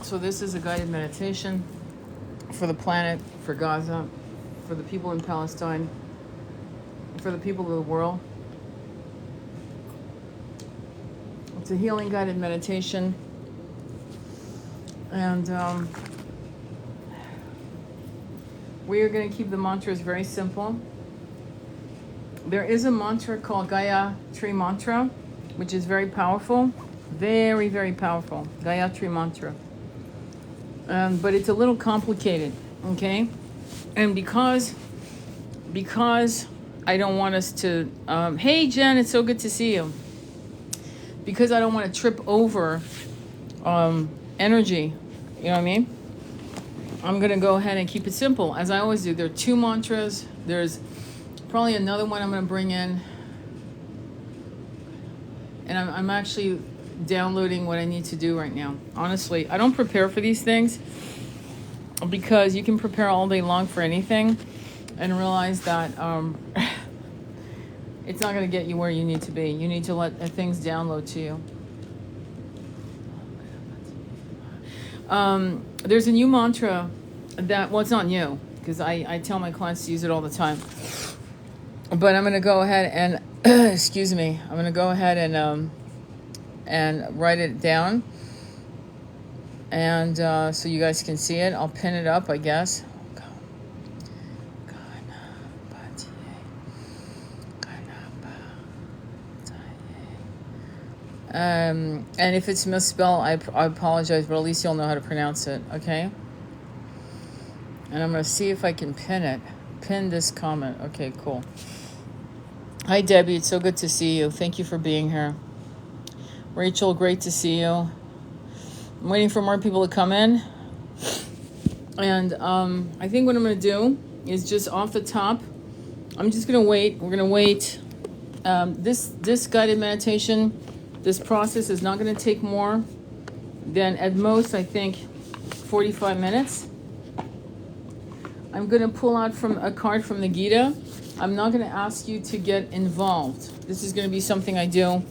So this is a guided meditation for the planet, for Gaza, for the people in Palestine, for the people of the world. It's a healing guided meditation. And we are going to keep the mantras very simple. There is a mantra called Gayatri Mantra, which is very powerful. Very, very powerful. Gayatri Mantra. But it's a little complicated, okay? And because I don't want us to... hey, Jen, it's so good to see you. Because I don't want to trip over energy, you know what I mean? I'm going to go ahead and keep it simple, as I always do. There are two mantras. There's probably another one I'm going to bring in. And I'm actually downloading what I need to do right now. Honestly, I don't prepare for these things because you can prepare all day long for anything and realize that it's not going to get you where you need to be. You need to let things download to you. There's a new mantra that, well, it's not new because I tell my clients to use it all the time. But I'm going to go ahead and, excuse me, I'm going to go ahead and write it down. And so you guys can see it. I'll pin it up, I guess. And if it's misspelled, I apologize, but at least you'll know how to pronounce it, okay? And I'm going to see if I can pin it. Pin this comment. Okay, cool. Hi, Debbie. It's so good to see you. Thank you for being here. Rachel, great to see you. I'm waiting for more people to come in. And I think what I'm going to do is just off the top, I'm just going to wait. We're going to wait. This guided meditation, this process is not going to take more than, at most, I think, 45 minutes. I'm going to pull out from a card from the Gita. I'm not going to ask you to get involved. This is going to be something I do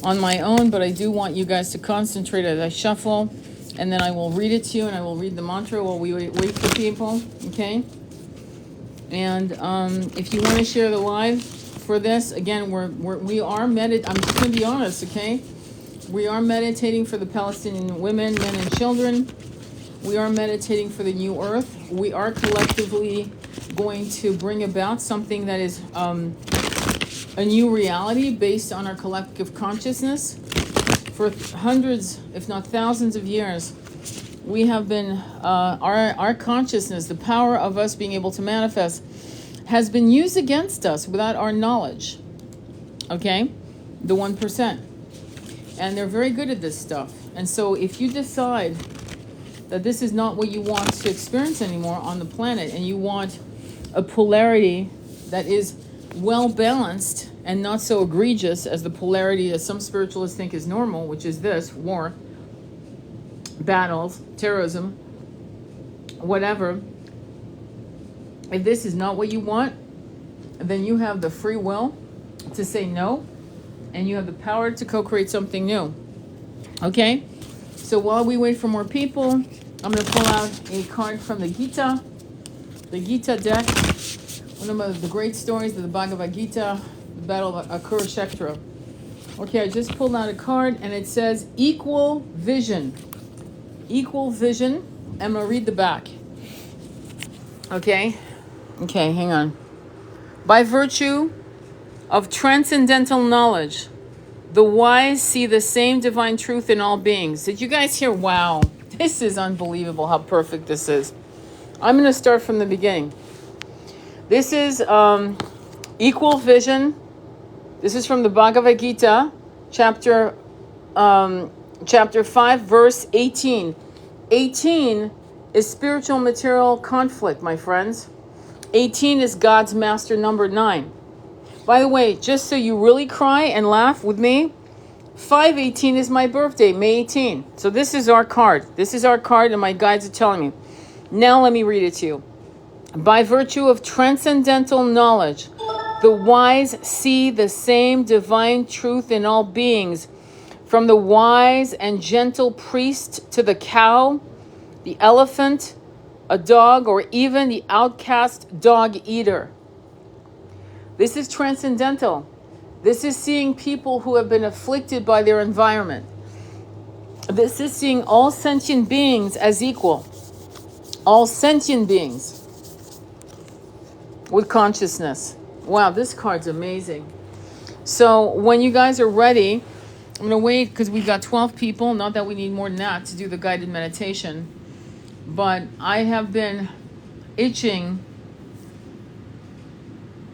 on my own, but I do want you guys to concentrate as I shuffle, and then I will read it to you, and I will read the mantra while we wait for people, okay? And if you want to share the live for this, again, we are meditating. I'm just going to be honest, okay? We are meditating for the Palestinian women, men, and children. We are meditating for the new earth. We are collectively going to bring about something that is a new reality based on our collective consciousness. For hundreds, if not thousands of years, we have been, our consciousness, the power of us being able to manifest, has been used against us without our knowledge. Okay? The 1%. And they're very good at this stuff. And so if you decide that this is not what you want to experience anymore on the planet, and you want a polarity that is well balanced and not so egregious as the polarity that some spiritualists think is normal, which is this: war, battles, terrorism, whatever. If this is not what you want, then you have the free will to say no, and you have the power to co-create something new. Okay? So while we wait for more people, I'm going to pull out a card from the Gita deck, one of the great stories of the Bhagavad Gita, the Battle of Kurukshetra. Okay, I just pulled out a card, and it says equal vision. Equal vision. I'm going to read the back. Okay, hang on. By virtue of transcendental knowledge, the wise see the same divine truth in all beings. Did you guys hear? Wow, this is unbelievable how perfect this is. I'm going to start from the beginning. This is equal vision. This is from the Bhagavad Gita, chapter 5, verse 18. 18 is spiritual material conflict, my friends. 18 is God's master number 9. By the way, just so you really cry and laugh with me, 5/18 is my birthday, May 18. So this is our card. This is our card, and my guides are telling me. Now let me read it to you. By virtue of transcendental knowledge, the wise see the same divine truth in all beings, from the wise and gentle priest to the cow, the elephant, a dog, or even the outcast dog eater. This is transcendental. This is seeing people who have been afflicted by their environment. This is seeing all sentient beings as equal. All sentient beings with consciousness. Wow, this card's amazing. So when you guys are ready, I'm going to wait because we've got 12 people. Not that we need more than that to do the guided meditation. But I have been itching.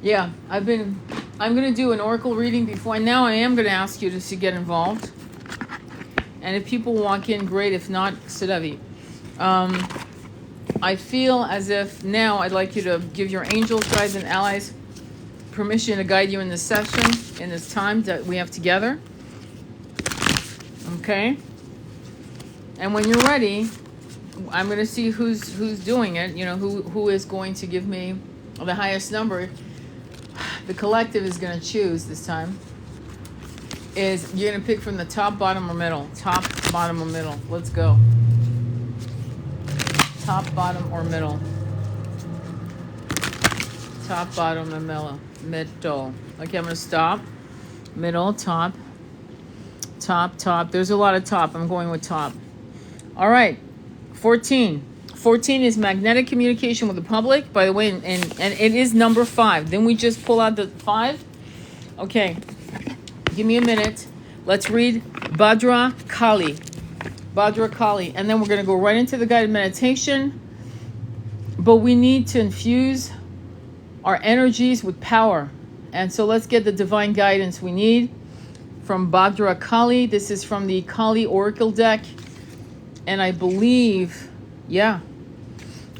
Yeah, I'm going to do an oracle reading before. And now I am going to ask you to get involved. And if people walk in, great. If not, Sidavi. I feel as if now I'd like you to give your angels, guides, and allies permission to guide you in this session, in this time that we have together. Okay? And when you're ready, I'm going to see who's doing it, you know, who is going to give me the highest number. The collective is going to choose this time. Is you're going to pick from the top, bottom, or middle. Top, bottom, or middle. Let's go. Top, bottom, or middle. Top, bottom, or middle. Middle. Okay, I'm going to stop. Middle, top. Top, top. There's a lot of top. I'm going with top. All right. 14. 14 is magnetic communication with the public. By the way, and it is number 5. Then we just pull out the 5. Okay. Give me a minute. Let's read Bhadra Kali. Bhadra Kali. And then we're going to go right into the guided meditation. But we need to infuse our energies with power. And so let's get the divine guidance we need from Bhadra Kali. This is from the Kali Oracle deck. And I believe, yeah.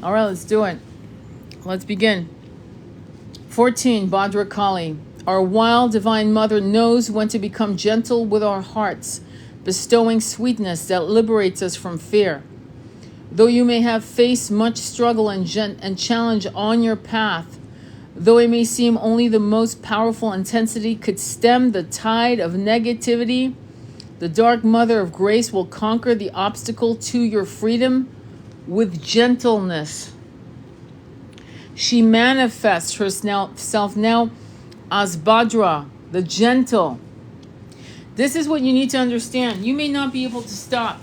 All right, let's do it. Let's begin. 14, Bhadra Kali. Our wild divine mother knows when to become gentle with our hearts, bestowing sweetness that liberates us from fear. Though you may have faced much struggle and challenge on your path, though it may seem only the most powerful intensity could stem the tide of negativity, the dark mother of grace will conquer the obstacle to your freedom with gentleness. She manifests herself now as Bhadra, the gentle. This is what you need to understand. You may not be able to stop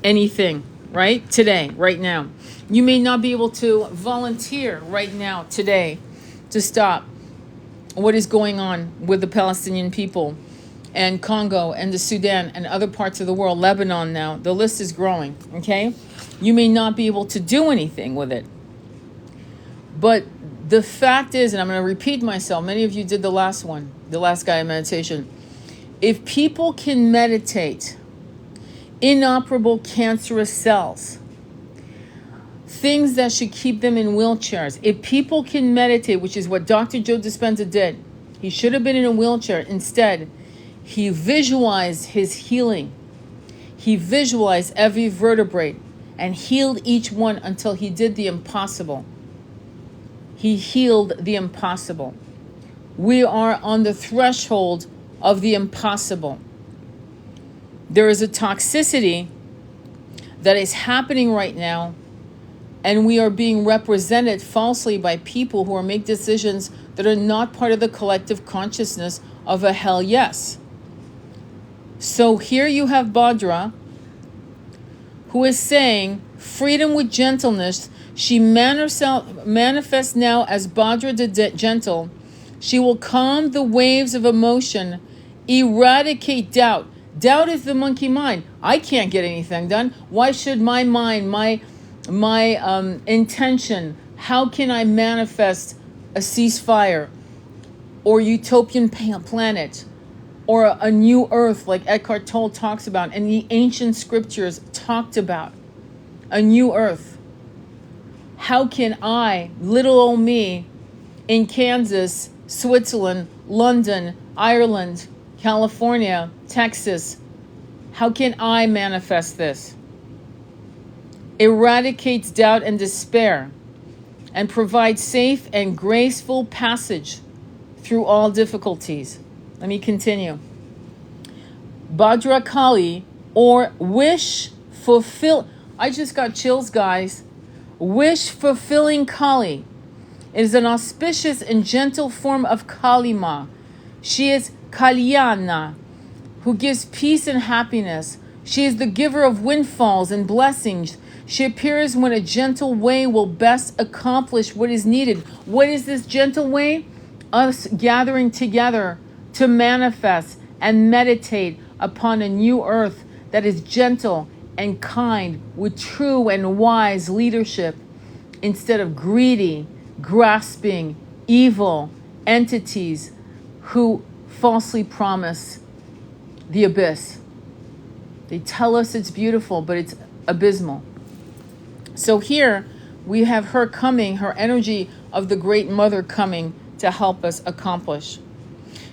anything, right? Today, right now. You may not be able to volunteer right now, today, to stop what is going on with the Palestinian people and Congo and the Sudan and other parts of the world, Lebanon now. The list is growing, okay? You may not be able to do anything with it. But the fact is, and I'm going to repeat myself, many of you did the last one, the last guided meditation. If people can meditate, inoperable cancerous cells, things that should keep them in wheelchairs, if people can meditate, which is what Dr. Joe Dispenza did, he should have been in a wheelchair. Instead, he visualized his healing. He visualized every vertebrae and healed each one until he did the impossible. He healed the impossible. We are on the threshold of the impossible. There is a toxicity that is happening right now, and we are being represented falsely by people who are making decisions that are not part of the collective consciousness of a hell yes. So here you have Bhadra, who is saying, freedom with gentleness. She manifests now as Bhadra the gentle. She will calm the waves of emotion, eradicate doubt. Doubt is the monkey mind. I can't get anything done. Why should my mind, my intention, how can I manifest a ceasefire or utopian planet or a new earth like Eckhart Tolle talks about and the ancient scriptures talked about? A new earth. How can I, little old me, in Kansas, Switzerland, London, Ireland, California, Texas, how can I manifest this? Eradicates doubt and despair and provides safe and graceful passage through all difficulties. Let me continue. Bhadra Kali, or wish fulfill. I just got chills, guys. Wish-fulfilling Kali. It is an auspicious and gentle form of Kali Ma. She is Kalyana, who gives peace and happiness. She is the giver of windfalls and blessings. She appears when a gentle way will best accomplish what is needed. What is this gentle way? Us gathering together to manifest and meditate upon a new earth that is gentle and kind with true and wise leadership instead of greedy, grasping, evil entities who falsely promise the abyss. They tell us it's beautiful, but it's abysmal. So here we have her coming, her energy of the Great Mother coming to help us accomplish.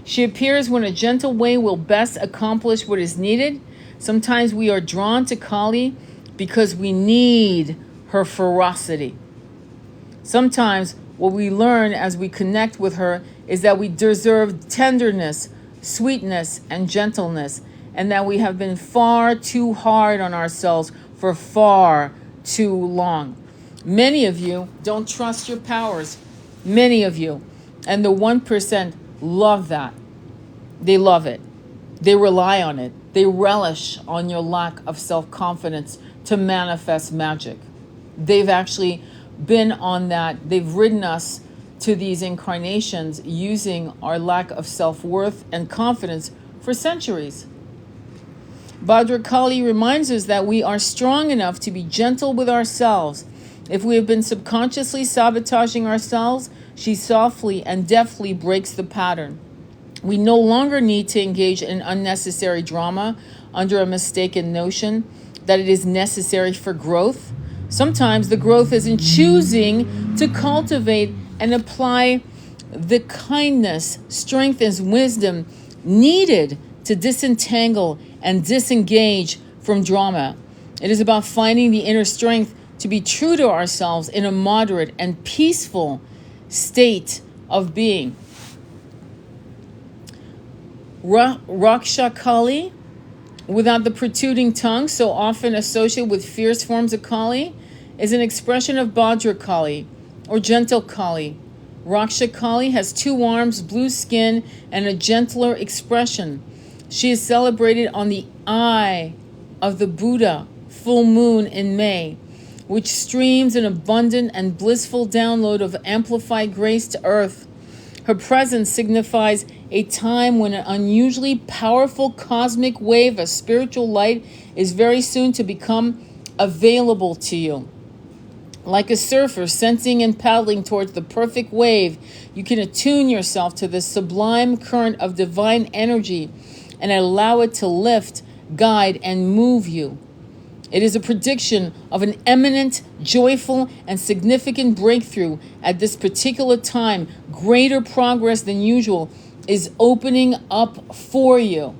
She appears when a gentle way will best accomplish what is needed. Sometimes we are drawn to Kali because we need her ferocity. Sometimes what we learn as we connect with her is that we deserve tenderness, sweetness, and gentleness, and that we have been far too hard on ourselves for far too long. Many of you don't trust your powers. Many of you. And the 1% love that. They love it. They rely on it. They relish on your lack of self-confidence to manifest magic. They've actually been on that. They've ridden us to these incarnations using our lack of self-worth and confidence for centuries. Bhadrakali reminds us that we are strong enough to be gentle with ourselves. If we have been subconsciously sabotaging ourselves, she softly and deftly breaks the pattern. We no longer need to engage in unnecessary drama under a mistaken notion that it is necessary for growth. Sometimes the growth is in choosing to cultivate and apply the kindness, strength, and wisdom needed to disentangle and disengage from drama. It is about finding the inner strength to be true to ourselves in a moderate and peaceful state of being. Raksha Kali, without the protruding tongue, so often associated with fierce forms of Kali, is an expression of Bhadra Kali, or gentle Kali. Raksha Kali has 2 arms, blue skin, and a gentler expression. She is celebrated on the eye of the Buddha full moon in May, which streams an abundant and blissful download of amplified grace to earth. Her presence signifies a time when an unusually powerful cosmic wave of spiritual light is very soon to become available to you. Like a surfer sensing and paddling towards the perfect wave, you can attune yourself to the sublime current of divine energy and allow it to lift, guide, and move you. It is a prediction of an eminent, joyful, and significant breakthrough at this particular time. Greater progress than usual is opening up for you.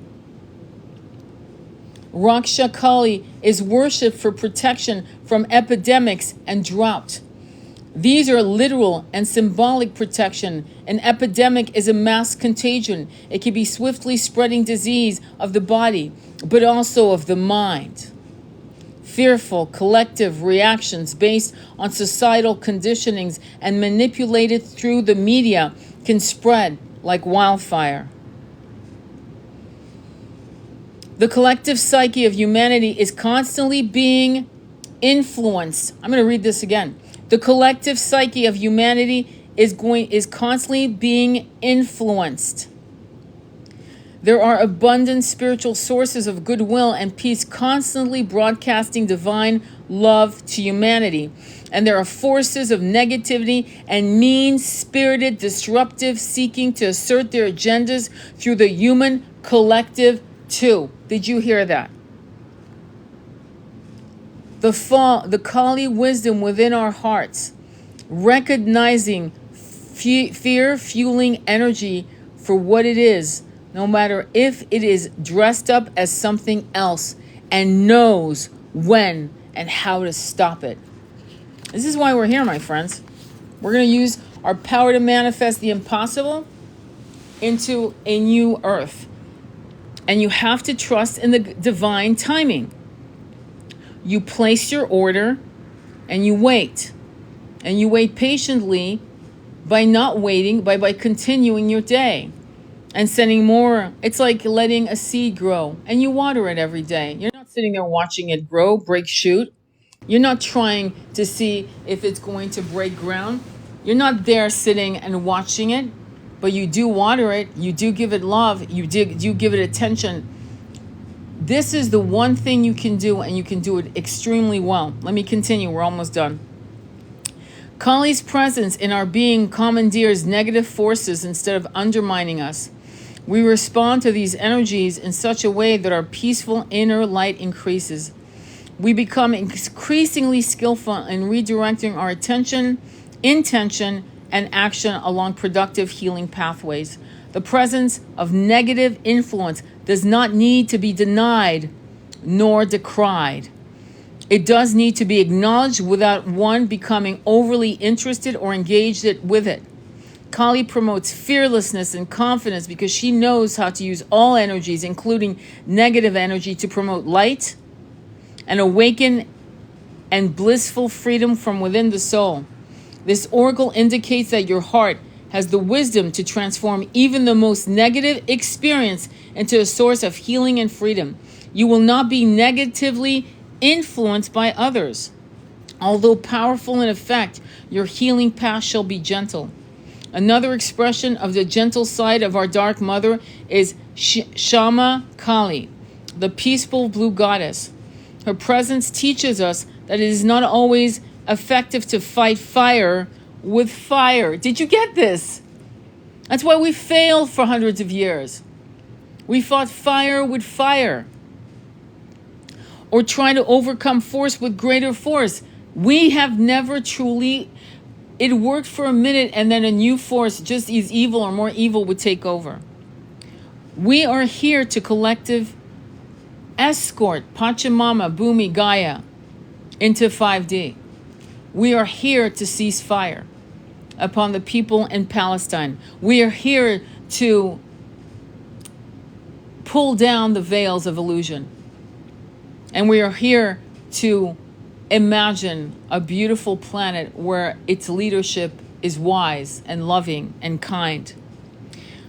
Raksha Kali is worshipped for protection from epidemics and drought. These are literal and symbolic protection. An epidemic is a mass contagion. It can be swiftly spreading disease of the body, but also of the mind. Fearful collective reactions based on societal conditionings and manipulated through the media can spread like wildfire. The collective psyche of humanity is constantly being influenced. I'm going to read this again. The collective psyche of humanity is constantly being influenced. There are abundant spiritual sources of goodwill and peace constantly broadcasting divine love to humanity. And there are forces of negativity and mean-spirited, disruptive, seeking to assert their agendas through the human collective too. Did you hear that? The Kali wisdom within our hearts, recognizing fear-fueling energy for what it is, no matter if it is dressed up as something else, and knows when and how to stop it. This is why we're here, my friends. We're going to use our power to manifest the impossible into a new earth. And you have to trust in the divine timing. You place your order and you wait. And you wait patiently by not waiting, by continuing your day and sending more. It's like letting a seed grow, and you water it every day. You're not sitting there watching it grow, break, shoot. You're not trying to see if it's going to break ground. You're not there sitting and watching it, but you do water it. You do give it love. You give it attention. This is the one thing you can do, and you can do it extremely well. Let me continue. We're almost done. Kali's presence in our being commandeers negative forces instead of undermining us. We respond to these energies in such a way that our peaceful inner light increases. We become increasingly skillful in redirecting our attention, intention, and action along productive healing pathways. The presence of negative influence does not need to be denied nor decried. It does need to be acknowledged without one becoming overly interested or engaged with it. Kali promotes fearlessness and confidence because she knows how to use all energies, including negative energy, to promote light and awaken and blissful freedom from within the soul. This oracle indicates that your heart has the wisdom to transform even the most negative experience into a source of healing and freedom. You will not be negatively influenced by others. Although powerful in effect, your healing path shall be gentle. Another expression of the gentle side of our dark mother is Shama Kali, the peaceful blue goddess. Her presence teaches us that it is not always effective to fight fire with fire. Did you get this? That's why we failed for hundreds of years. We fought fire with fire, or try to overcome force with greater force. We have never truly. It worked for a minute, and then a new force, just as evil or more evil, would take over. We are here to collective escort Pachamama, Bhumi, Gaia into 5D. We are here to cease fire upon the people in Palestine. We are here to pull down the veils of illusion. And we are here to imagine a beautiful planet where its leadership is wise and loving and kind.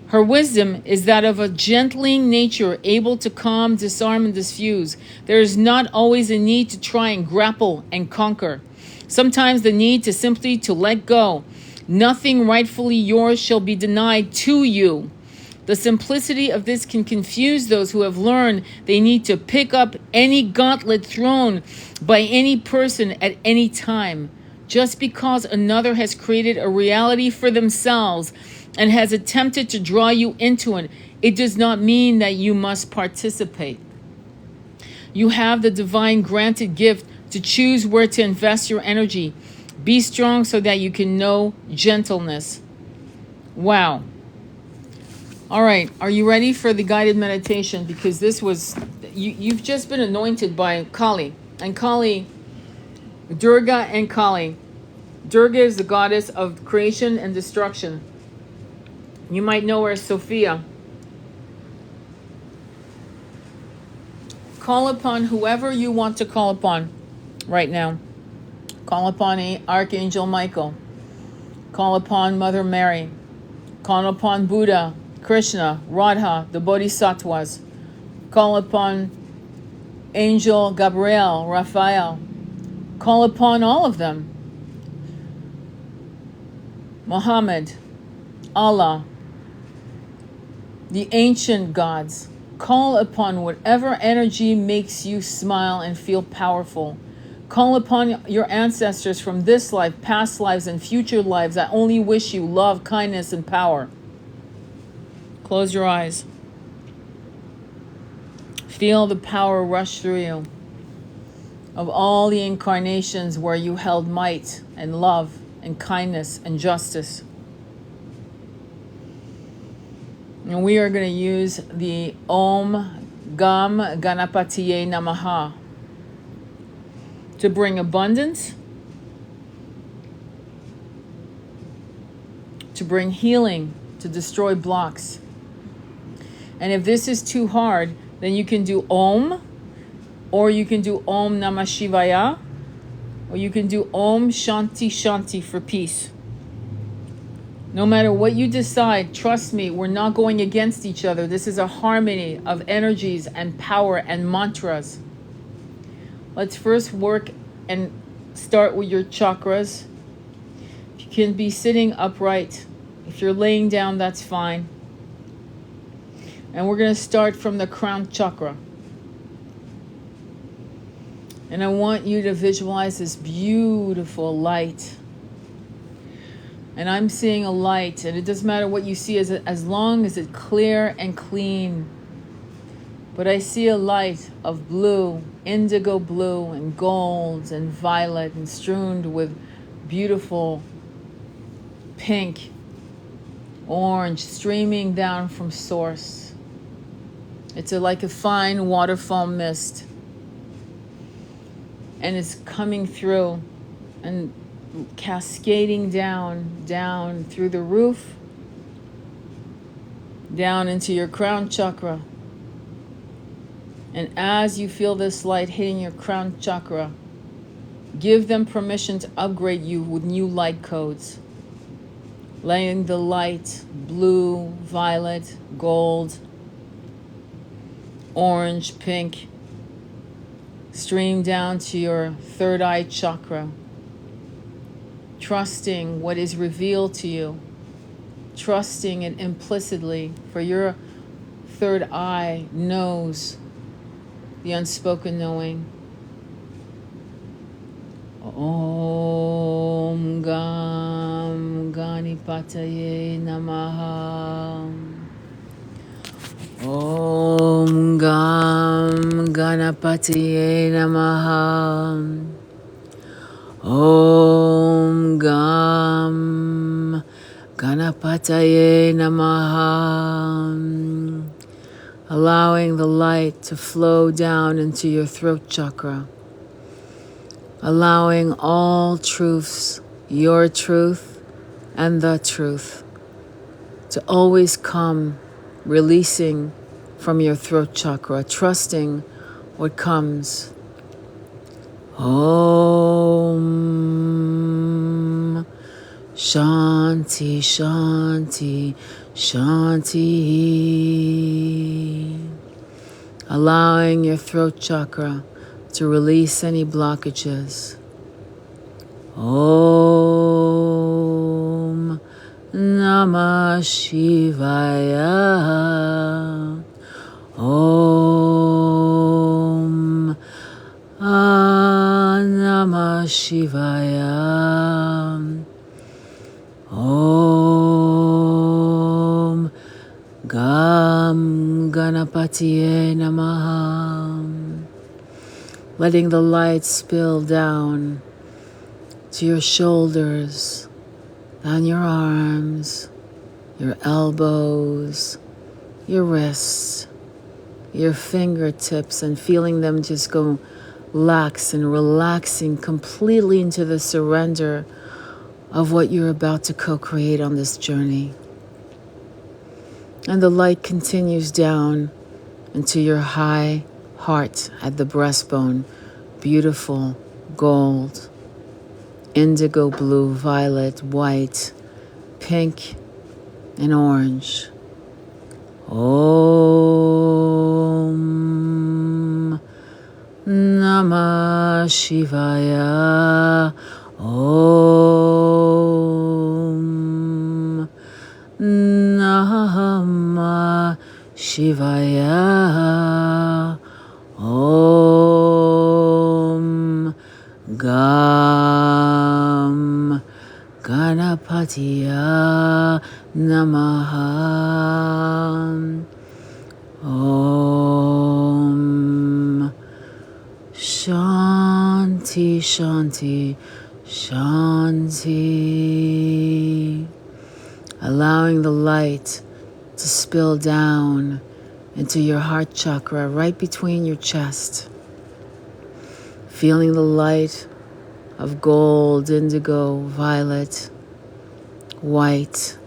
Her wisdom is that of a gentling nature, able to calm, disarm, and diffuse. There is not always a need to try and grapple and conquer. Sometimes the need to simply to let go. Nothing rightfully yours shall be denied to you. The simplicity of this can confuse those who have learned they need to pick up any gauntlet thrown by any person at any time. Just because another has created a reality for themselves and has attempted to draw you into it, it does not mean that you must participate. You have the divine granted gift to choose where to invest your energy. Be strong so that you can know gentleness. Wow. All right, are you ready for the guided meditation? Because this was, you've just been anointed by Kali. And Kali, Durga and Kali. Durga is the goddess of creation and destruction. You might know her as Sophia. Call upon whoever you want to call upon right now. Call upon Archangel Michael. Call upon Mother Mary. Call upon Buddha, Krishna, Radha, the Bodhisattvas. Call upon Angel Gabriel, Raphael. Call upon all of them. Muhammad, Allah, the ancient gods. Call upon whatever energy makes you smile and feel powerful. Call upon your ancestors from this life, past lives, and future lives that only wish you love, kindness, and power. Close your eyes. Feel the power rush through you of all the incarnations where you held might and love and kindness and justice. And we are going to use the Om Gam Ganapatiye Namaha to bring abundance, to bring healing, to destroy blocks. And if this is too hard, then you can do Om Or you can do Om Namah Shivaya. Or you can do Om Shanti Shanti for peace. No matter what you decide, trust me, we're not going against each other. This is a harmony of energies and power and mantras. Let's first work and start with your chakras. You can be sitting upright. If you're laying down, that's fine. And we're going to start from the crown chakra. And I want you to visualize this beautiful light. And I'm seeing a light, and it doesn't matter what you see as long as it's clear and clean. But I see a light of blue, indigo blue, and gold, and violet, and strewn with beautiful pink, orange, streaming down from source. It's like a fine waterfall mist. And it's coming through and cascading down through the roof, down into your crown chakra. And as you feel this light hitting your crown chakra, give them permission to upgrade you with new light codes. Laying the light, blue, violet, gold, orange, pink, stream down to your third eye chakra. Trusting what is revealed to you. Trusting it implicitly, for your third eye knows the unspoken knowing. Om Gam Ganipataye Namaha. Om Gam Ganapatiye Namaha. Om Gam Ganapataye Namaha. Allowing the light to flow down into your throat chakra. Allowing all truths, your truth and the truth, to always come releasing from your throat chakra, trusting what comes. Om Shanti Shanti Shanti. Allowing your throat chakra to release any blockages. Om Namah Shivaya. Om Namah Shivaya. Om Gam Ganapatiye Namaha. Letting the light spill down to your shoulders, down your arms, your elbows, your wrists, your fingertips, and feeling them just go lax and relaxing completely into the surrender of what you're about to co-create on this journey. And the light continues down into your high heart at the breastbone. Beautiful gold, indigo blue, violet, white, pink, and orange. Om Namah Shivaya. Om Namah Shivaya. Om Gam Ganapatiya Namaha. Om Shanti Shanti Shanti. Allowing the light to spill down into your heart chakra, right between your chest. Feeling the light of gold, indigo, violet, white,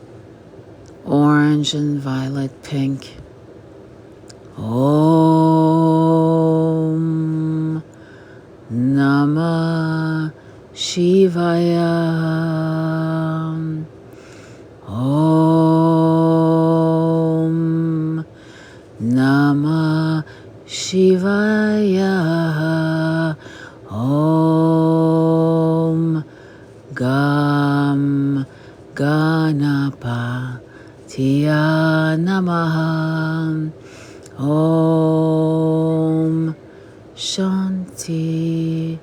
orange, and violet, pink. Om Shivaya. Om Namah Shivaya. Om Gam Ganapatiya Namaha. Om Shanti,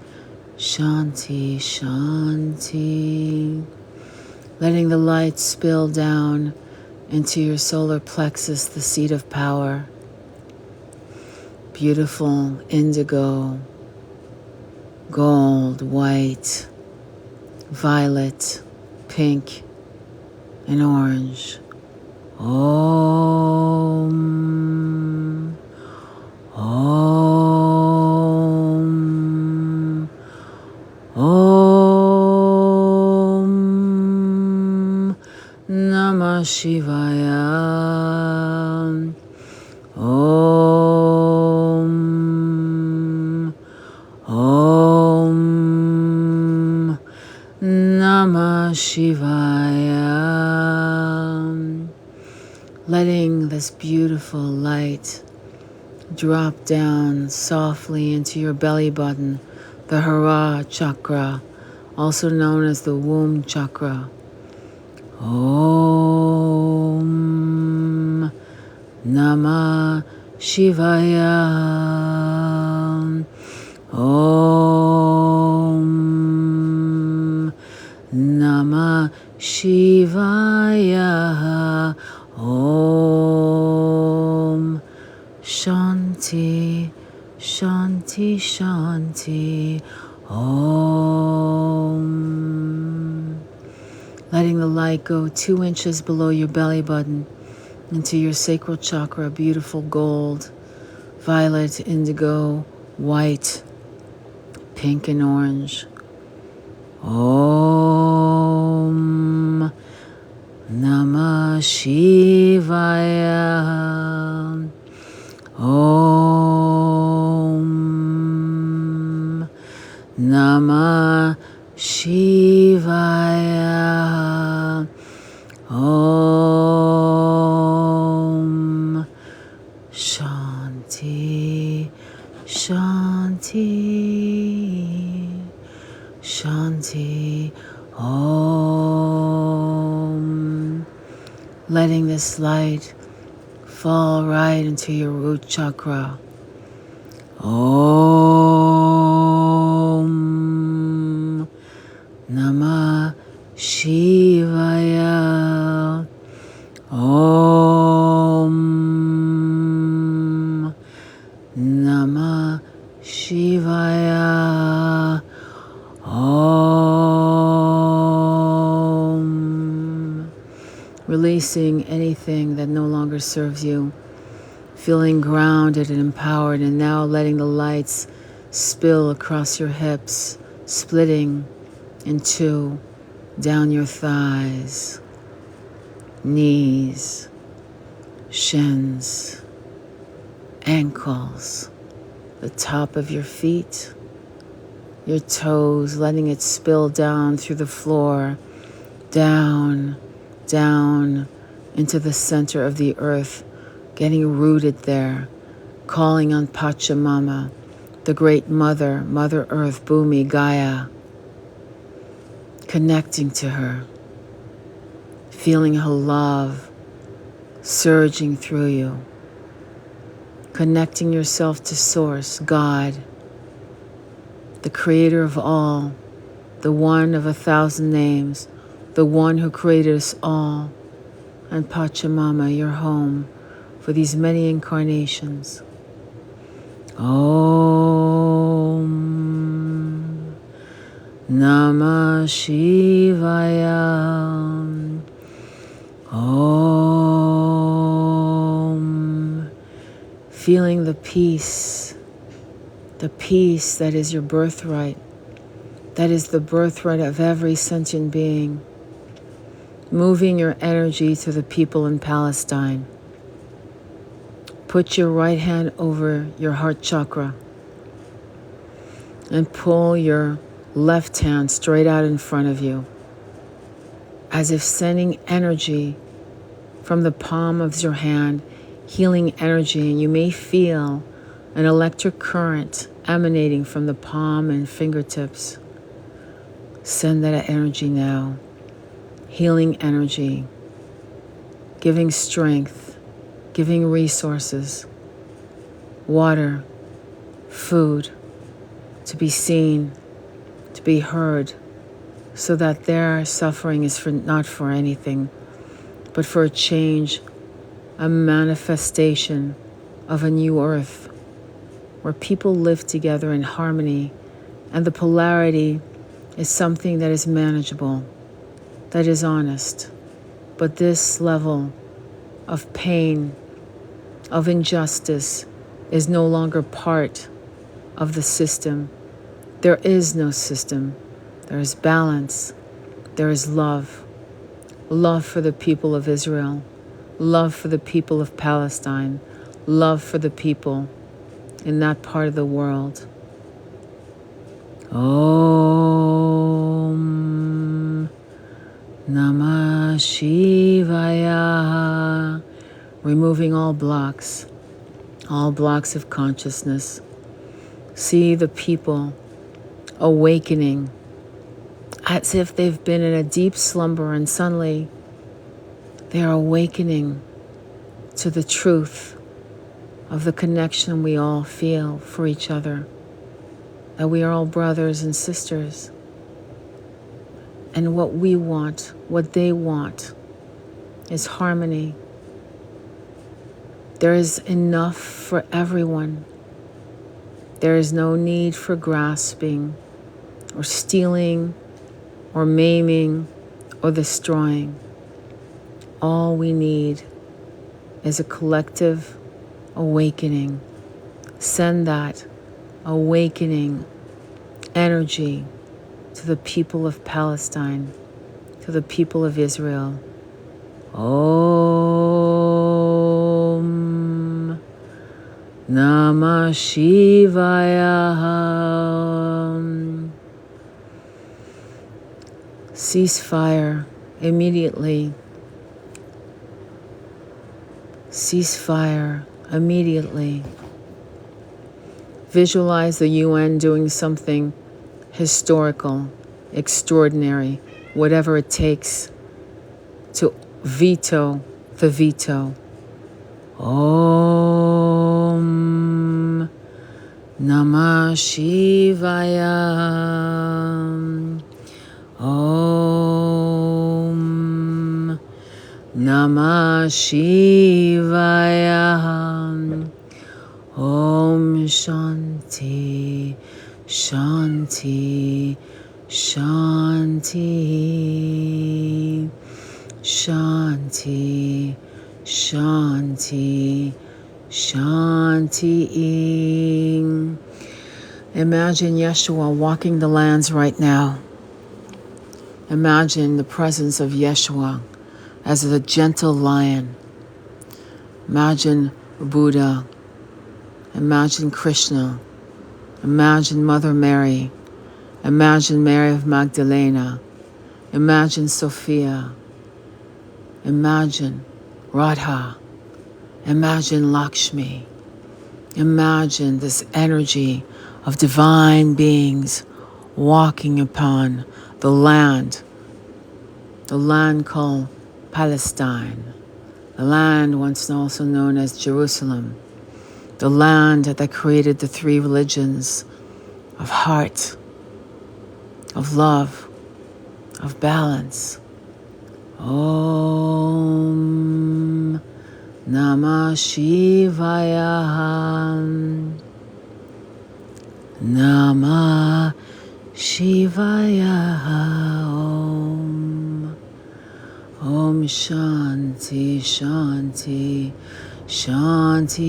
Shanti, Shanti. Letting the light spill down into your solar plexus, the seat of power. Beautiful indigo, gold, white, violet, pink, and orange. Om. Om. Om Namah Shivaya. Om. Om Namah Shivaya. Letting this beautiful light drop down softly into your belly button, the Hara chakra, also known as the womb chakra. Om Namah Shivaya. Om Namah Shivaya. Om Shanti, Shanti, Shanti. Om. Letting the light go 2 inches below your belly button into your sacral chakra, beautiful gold, violet, indigo, white, pink, and orange. Om Namah Shivaya. Om Namah Shivaya. Om Shanti, Shanti, Shanti. Om. Letting this light fall right into your root chakra. Om Namah Shivaya. Om Namah Shivaya. Om. Releasing anything that no longer serves you. Feeling grounded and empowered, and now letting the lights spill across your hips, splitting in two, down your thighs, knees, shins, ankles, the top of your feet, your toes, letting it spill down through the floor, down, down into the center of the earth, getting rooted there, calling on Pachamama, the great mother, Mother Earth, Bhumi, Gaia, connecting to her, feeling her love surging through you, connecting yourself to Source, God, the creator of all, the one of 1,000 names, the one who created us all, and Pachamama, your home for these many incarnations. Om Namah Shivaya. Om. Feeling the peace that is your birthright, that is the birthright of every sentient being. Moving your energy to the people in Palestine. Put your right hand over your heart chakra and pull your left hand straight out in front of you, as if sending energy from the palm of your hand, healing energy, and you may feel an electric current emanating from the palm and fingertips. Send that energy now, healing energy, giving strength, giving resources, water, food, to be seen, to be heard, so that their suffering is not for anything, but for a change, a manifestation of a new earth, where people live together in harmony, and the polarity is something that is manageable, that is honest. But this level of pain, of injustice, is no longer part of the system. There is no system. There is balance. There is love. Love for the people of Israel. Love for the people of Palestine. Love for the people in that part of the world. Om Namah Shivaya. Removing all blocks of consciousness. See the people awakening as if they've been in a deep slumber, and suddenly they are awakening to the truth of the connection we all feel for each other, that we are all brothers and sisters, and what we want, what they want, is harmony. There is enough for everyone. There is no need for grasping or stealing or maiming or destroying. All we need is a collective awakening. Send that awakening energy to the people of Palestine, to the people of Israel. Om Namah Shivaya. Ceasefire immediately. Ceasefire immediately. Visualize the UN doing something historical, extraordinary, whatever it takes to veto the veto. Om Namah Shivaya. Om Namah Shivaya. Om Shanti, Shanti, Shanti, Shanti, Shanti, Shanti. Imagine Yeshua walking the lands right now. Imagine the presence of Yeshua as a gentle lion. Imagine Buddha. Imagine Krishna. Imagine Mother Mary. Imagine Mary of Magdalena. Imagine Sophia. Imagine Radha. Imagine Lakshmi. Imagine this energy of divine beings walking upon the land called Palestine, the land once also known as Jerusalem, the land that created the three religions of heart, of love, of balance. Om Namah Shivaya. Namah Shivaya. Om Shanti, Shanti, Shanti.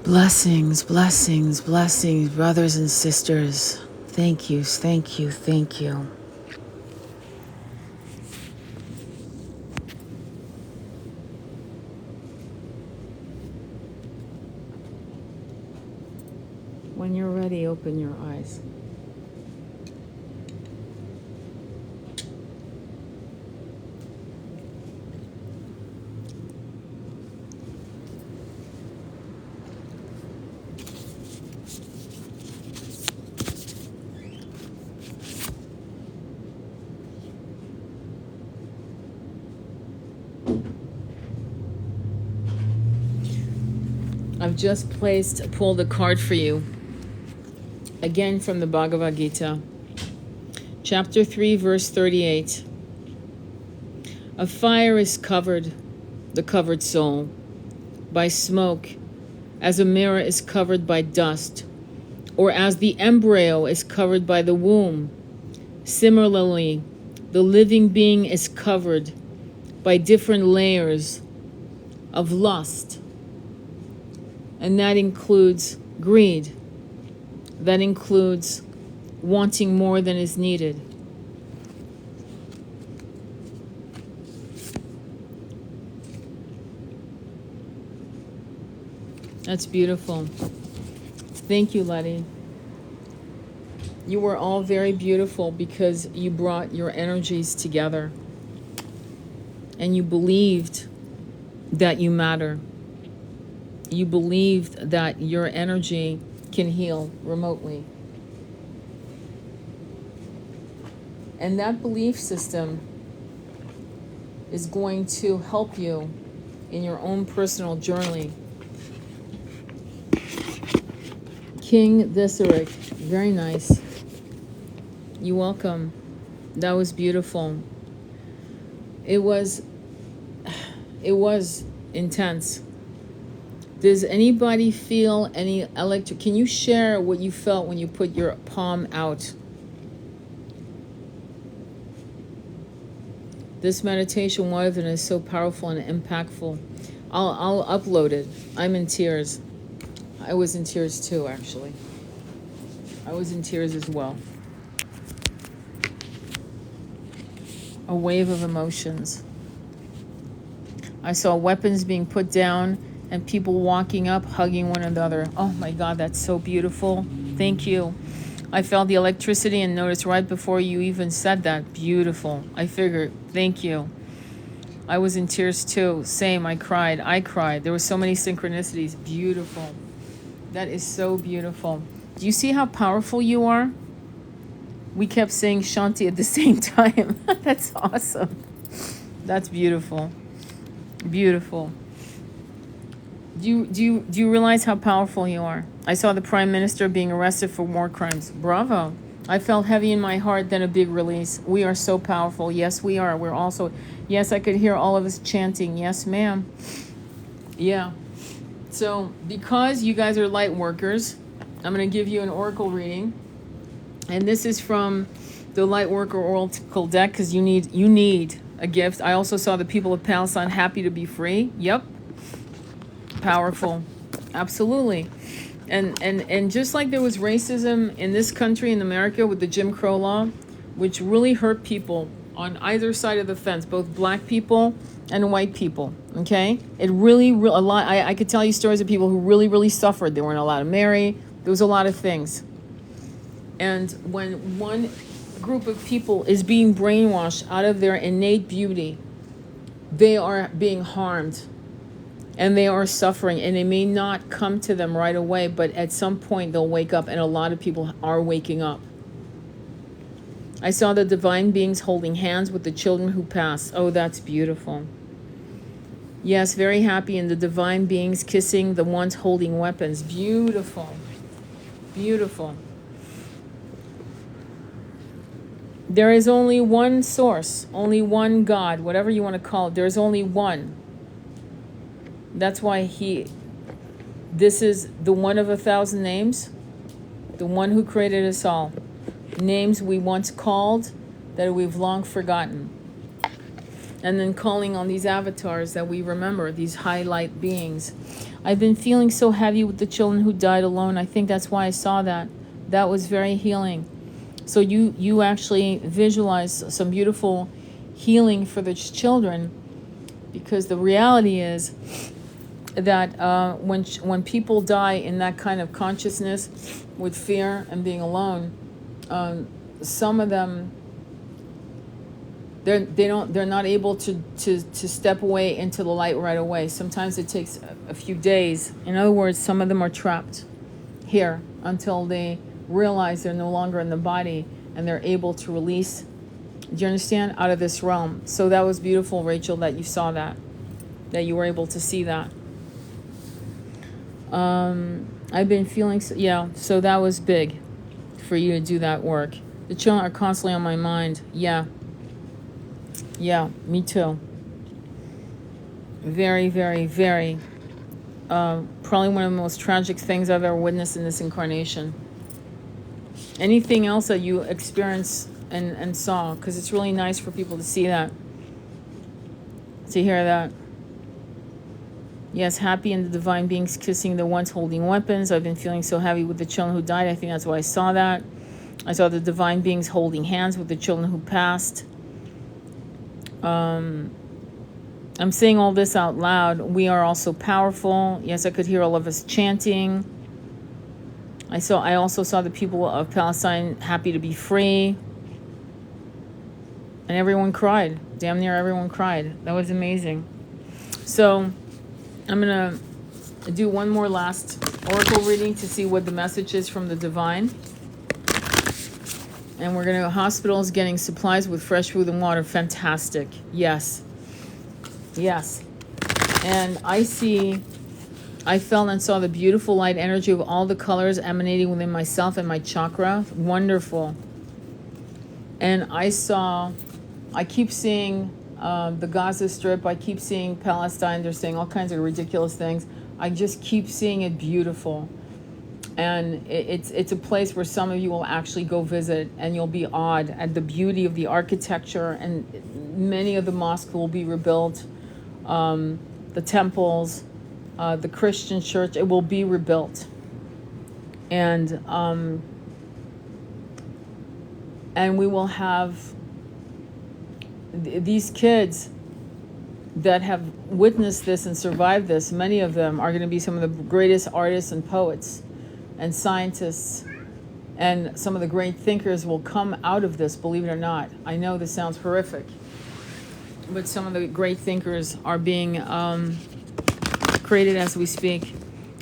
Blessings, blessings, blessings, brothers and sisters. Thank you, thank you, thank you. When you're ready, open your eyes. I've just pulled a card for you. Again from the Bhagavad Gita. Chapter 3, verse 38. A fire is covered, the covered soul, by smoke, as a mirror is covered by dust, or as the embryo is covered by the womb. Similarly, the living being is covered by different layers of lust. And that includes greed. That includes wanting more than is needed. That's beautiful. Thank you, Letty. You were all very beautiful because you brought your energies together. And you believed that you matter. You believed that your energy can heal remotely. And that belief system is going to help you in your own personal journey. King Deseric, very nice. You're welcome. That was beautiful. It was intense. Does anybody feel any electric? Can you share what you felt when you put your palm out? This meditation woven is so powerful and impactful. I'll upload it. I'm in tears. I was in tears too, actually. I was in tears as well. A wave of emotions. I saw weapons being put down and people walking up, hugging one another. Oh my God, that's so beautiful. Thank you. I felt the electricity and noticed right before you even said that. Beautiful. I figured, thank you. I was in tears too. Same, I cried. There were so many synchronicities. Beautiful. That is so beautiful. Do you see how powerful you are? We kept saying Shanti at the same time. That's awesome. That's beautiful. Beautiful. Do you realize how powerful you are? I saw the Prime Minister being arrested for war crimes. Bravo. I felt heavy in my heart, then a big release. We are so powerful. Yes, we are. We're also... Yes, I could hear all of us chanting. Yes, ma'am. Yeah. So, because you guys are light workers, I'm going to give you an oracle reading. And this is from the Light Worker Oracle deck because you need a gift. I also saw the people of Palestine happy to be free. Yep. Powerful. Absolutely. And just like there was racism in this country, in America, with the Jim Crow law, which really hurt people on either side of the fence, both black people and white people, okay? It really, a lot, I could tell you stories of people who really, really suffered. They weren't allowed to marry. There was a lot of things. And when one group of people is being brainwashed out of their innate beauty, they are being harmed. And they are suffering, and it may not come to them right away, but at some point they'll wake up, and a lot of people are waking up. I saw the divine beings holding hands with the children who passed. Oh, that's beautiful. Yes, very happy, and the divine beings kissing the ones holding weapons. Beautiful. Beautiful. There is only one source, only one God, whatever you want to call it. There's only one. That's why this is the one of 1,000 names, the one who created us all. Names we once called that we've long forgotten. And then calling on these avatars that we remember, these highlight beings. I've been feeling so heavy with the children who died alone. I think that's why I saw that. That was very healing. So you actually visualize some beautiful healing for the children, because the reality is that when people die in that kind of consciousness with fear and being alone, some of them, they're not able to step away into the light right away. Sometimes it takes a few days. In other words, some of them are trapped here until they realize they're no longer in the body and they're able to release, do you understand, out of this realm. So that was beautiful, Rachel, that you saw that you were able to see that. I've been feeling, so that was big for you to do that work. The children are constantly on my mind. Yeah, me too. Very, very, very, probably one of the most tragic things I've ever witnessed in this incarnation. Anything else that you experienced and saw? Because it's really nice for people to see that, to hear that. Yes, happy in the divine beings kissing the ones holding weapons. I've been feeling so heavy with the children who died. I think that's why I saw that. I saw the divine beings holding hands with the children who passed. I'm saying all this out loud. We are also powerful. Yes, I could hear all of us chanting. I also saw the people of Palestine happy to be free. And everyone cried. Damn near everyone cried. That was amazing. So I'm going to do one more last oracle reading to see what the message is from the divine. And we're going to hospitals getting supplies with fresh food and water. Fantastic. Yes. And I felt and saw the beautiful light energy of all the colors emanating within myself and my chakra. Wonderful. And I keep seeing the Gaza Strip. I keep seeing Palestine. They're saying all kinds of ridiculous things. I just keep seeing it beautiful. And it's a place where some of you will actually go visit, and you'll be awed at the beauty of the architecture, and many of the mosques will be rebuilt. The temples, the Christian church, it will be rebuilt. And we will have these kids that have witnessed this and survived this. Many of them are going to be some of the greatest artists and poets and scientists, and some of the great thinkers will come out of this, believe it or not. I know this sounds horrific, but some of the great thinkers are being created as we speak.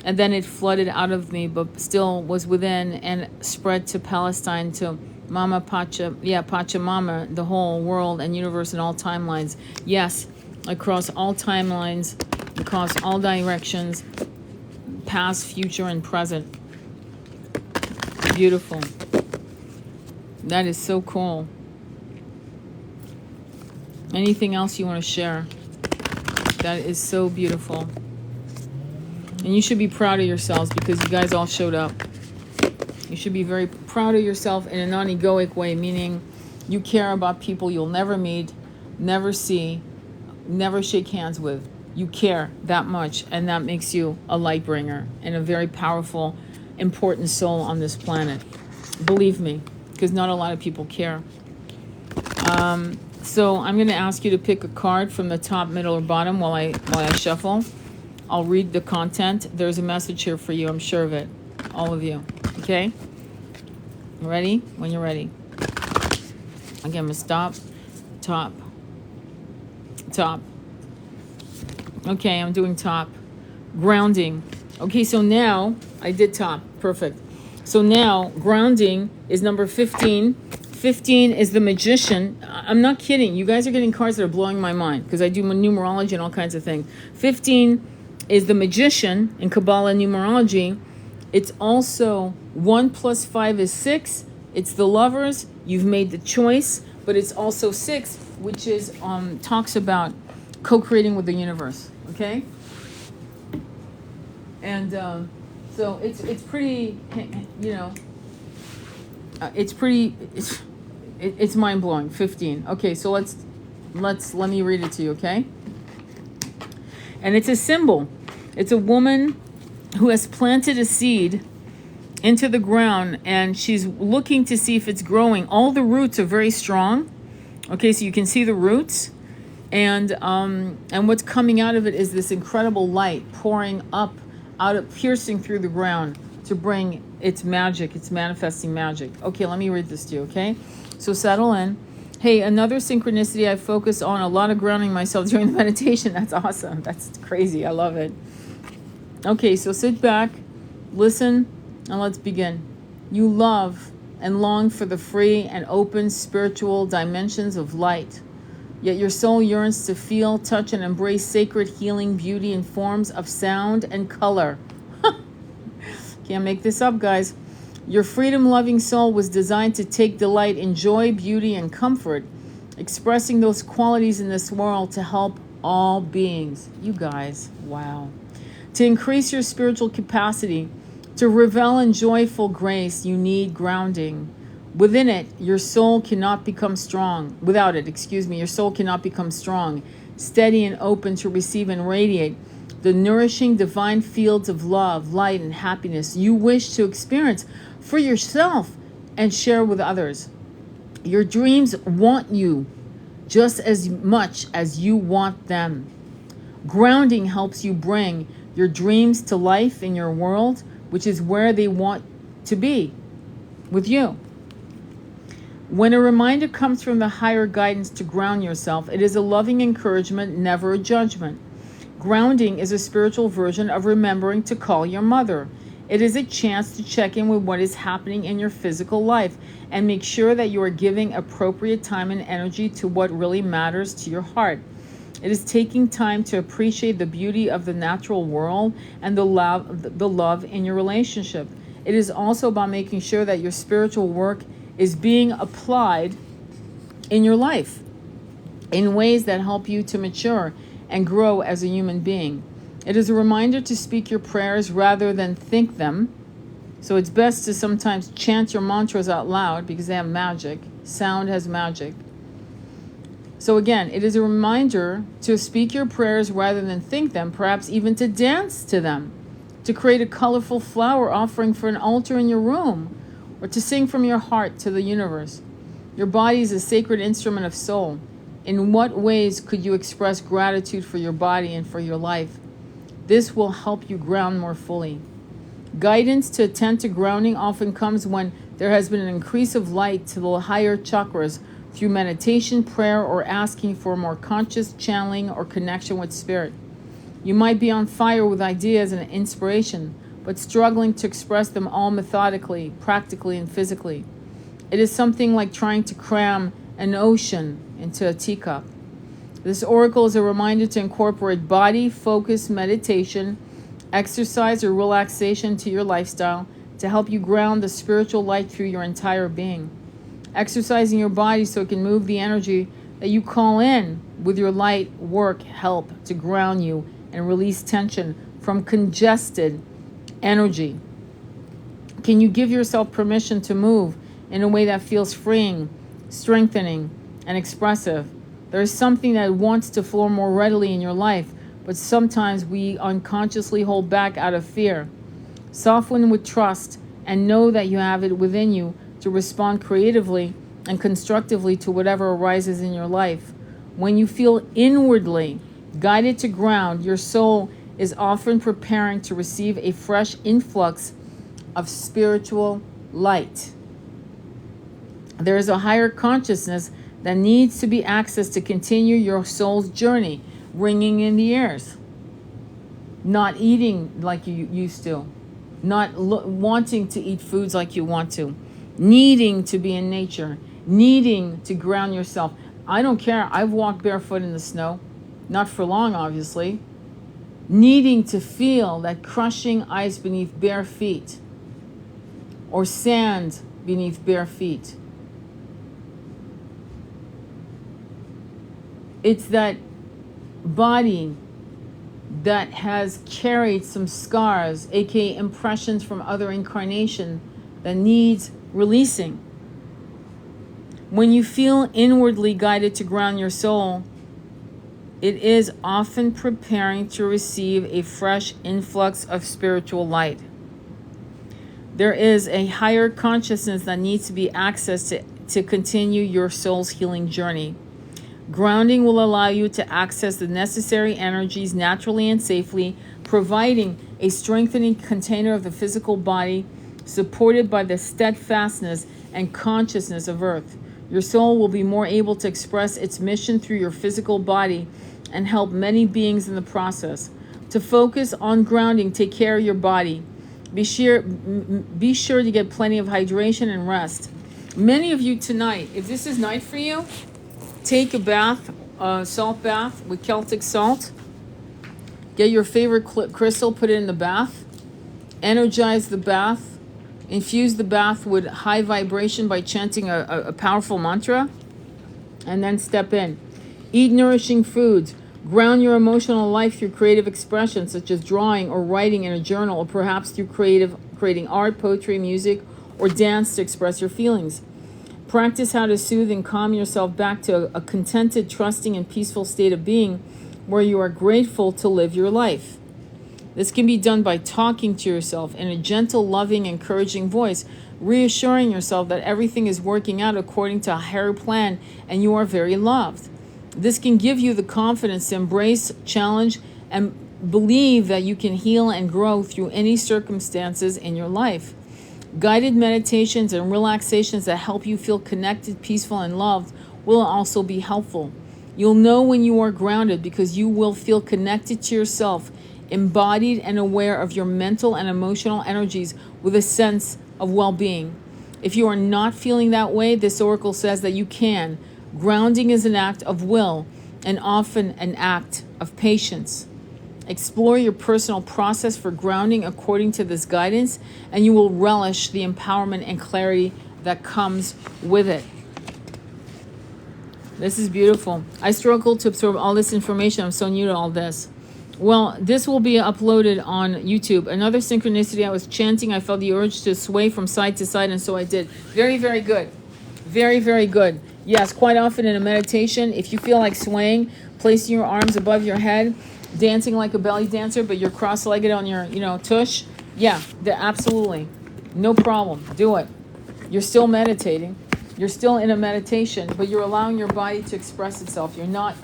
And then it flooded out of me, but still was within and spread to Palestine, to Mama Pachamama, the whole world and universe and all timelines. Yes, across all timelines, across all directions, past, future, and present. Beautiful. That is so cool. Anything else you want to share? That is so beautiful. And you should be proud of yourselves because you guys all showed up. You should be very proud of yourself in a non-egoic way, meaning you care about people you'll never meet, never see, never shake hands with. You care that much, and that makes you a light bringer and a very powerful, important soul on this planet. Believe me, because not a lot of people care. So I'm going to ask you to pick a card from the top, middle, or bottom while I shuffle. I'll read the content. There's a message here for you, I'm sure of it. All of you. Okay? Ready? When you're ready. Again, I'm going to stop. Top. Okay, I'm doing top. Grounding. Okay, so now I did top. Perfect. So now grounding is number 15. 15 is the magician. I'm not kidding. You guys are getting cards that are blowing my mind because I do numerology and all kinds of things. 15 is the magician in Kabbalah numerology. It's also 1 + 5 is 6. It's the lovers. You've made the choice, but it's also 6, which is talks about co-creating with the universe. Okay. And so it's pretty, it's mind blowing. 15. Okay, so let me read it to you. Okay. And it's a symbol. It's a woman who has planted a seed into the ground, and she's looking to see if it's growing. All the roots are very strong. Okay, so you can see the roots, And what's coming out of it is this incredible light pouring up, out of, piercing through the ground to bring its magic, its manifesting magic. Okay, let me read this to you, okay? So settle in. Hey, another synchronicity I focus on, a lot of grounding myself during the meditation. That's awesome. That's crazy. I love it. Okay, so sit back, listen, and let's begin. You love and long for the free and open spiritual dimensions of light. Yet your soul yearns to feel, touch, and embrace sacred healing beauty in forms of sound and color. Can't make this up, guys. Your freedom-loving soul was designed to take delight in joy, beauty, and comfort, expressing those qualities in this world to help all beings. You guys, wow. To increase your spiritual capacity, to revel in joyful grace, you need grounding. Within it, your soul cannot become strong. Without it, your soul cannot become strong, steady, and open to receive and radiate the nourishing divine fields of love, light, and happiness you wish to experience for yourself and share with others. Your dreams want you just as much as you want them. Grounding helps you bring your dreams to life in your world, which is where they want to be, with you. When a reminder comes from the higher guidance to ground yourself, it is a loving encouragement, never a judgment. Grounding is a spiritual version of remembering to call your mother. It is a chance to check in with what is happening in your physical life and make sure that you are giving appropriate time and energy to what really matters to your heart. It is taking time to appreciate the beauty of the natural world and the love in your relationship. It is also about making sure that your spiritual work is being applied in your life in ways that help you to mature and grow as a human being. It is a reminder to speak your prayers rather than think them. So it's best to sometimes chant your mantras out loud because they have magic. Sound has magic. So again, it is a reminder to speak your prayers rather than think them, perhaps even to dance to them, to create a colorful flower offering for an altar in your room, or to sing from your heart to the universe. Your body is a sacred instrument of soul. In what ways could you express gratitude for your body and for your life? This will help you ground more fully. Guidance to attend to grounding often comes when there has been an increase of light to the higher chakras through meditation, prayer, or asking for more conscious channeling or connection with spirit. You might be on fire with ideas and inspiration, but struggling to express them all methodically, practically, and physically. It is something like trying to cram an ocean into a teacup. This oracle is a reminder to incorporate body-focused meditation, exercise, or relaxation to your lifestyle to help you ground the spiritual light through your entire being. Exercising your body so it can move the energy that you call in with your light work help to ground you and release tension from congested energy. Can you give yourself permission to move in a way that feels freeing, strengthening, and expressive? There is something that wants to flow more readily in your life, but sometimes we unconsciously hold back out of fear. Soften with trust and know that you have it within you to respond creatively and constructively to whatever arises in your life. When you feel inwardly guided to ground, your soul is often preparing to receive a fresh influx of spiritual light. There is a higher consciousness that needs to be accessed to continue your soul's journey, ringing in the ears. Not eating like you used to, not wanting to eat foods like you want to, needing to be in nature, needing to ground yourself. I don't care. I've walked barefoot in the snow, not for long, obviously. Needing to feel that crushing ice beneath bare feet or sand beneath bare feet. It's that body that has carried some scars, aka impressions from other incarnation, that needs releasing. When you feel inwardly guided to ground your soul, it is often preparing to receive a fresh influx of spiritual light. There is a higher consciousness that needs to be accessed to continue your soul's healing journey. Grounding will allow you to access the necessary energies naturally and safely, providing a strengthening container of the physical body, supported by the steadfastness and consciousness of earth. Your soul will be more able to express its mission through your physical body and help many beings in the process. To focus on grounding, take care of your body. Be sure to get plenty of hydration and rest. Many of you tonight, if this is night for you, take a bath, a salt bath with Celtic salt. Get your favorite crystal, put it in the bath. Energize the bath. Infuse the bath with high vibration by chanting a powerful mantra. And then step in. Eat nourishing foods. Ground your emotional life through creative expression, such as drawing or writing in a journal, or perhaps through creating art, poetry, music, or dance to express your feelings. Practice how to soothe and calm yourself back to a contented, trusting, and peaceful state of being where you are grateful to live your life. This can be done by talking to yourself in a gentle, loving, encouraging voice, reassuring yourself that everything is working out according to a higher plan and you are very loved. This can give you the confidence to embrace, challenge, and believe that you can heal and grow through any circumstances in your life. Guided meditations and relaxations that help you feel connected, peaceful, and loved will also be helpful. You'll know when you are grounded because you will feel connected to yourself, embodied and aware of your mental and emotional energies with a sense of well-being. If you are not feeling that way, this oracle says that you can. Grounding is an act of will and often an act of patience. Explore your personal process for grounding according to this guidance, and you will relish the empowerment and clarity that comes with it. This is beautiful. I struggle to absorb all this information. I'm so new to all this. Well, this will be uploaded on YouTube. Another synchronicity, I was chanting. I felt the urge to sway from side to side, and so I did. Very, very good. Very, very good. Yes, quite often in a meditation, if you feel like swaying, placing your arms above your head, dancing like a belly dancer, but you're cross-legged on your, tush. Yeah, absolutely. No problem. Do it. You're still meditating. You're still in a meditation, but you're allowing your body to express itself. You're not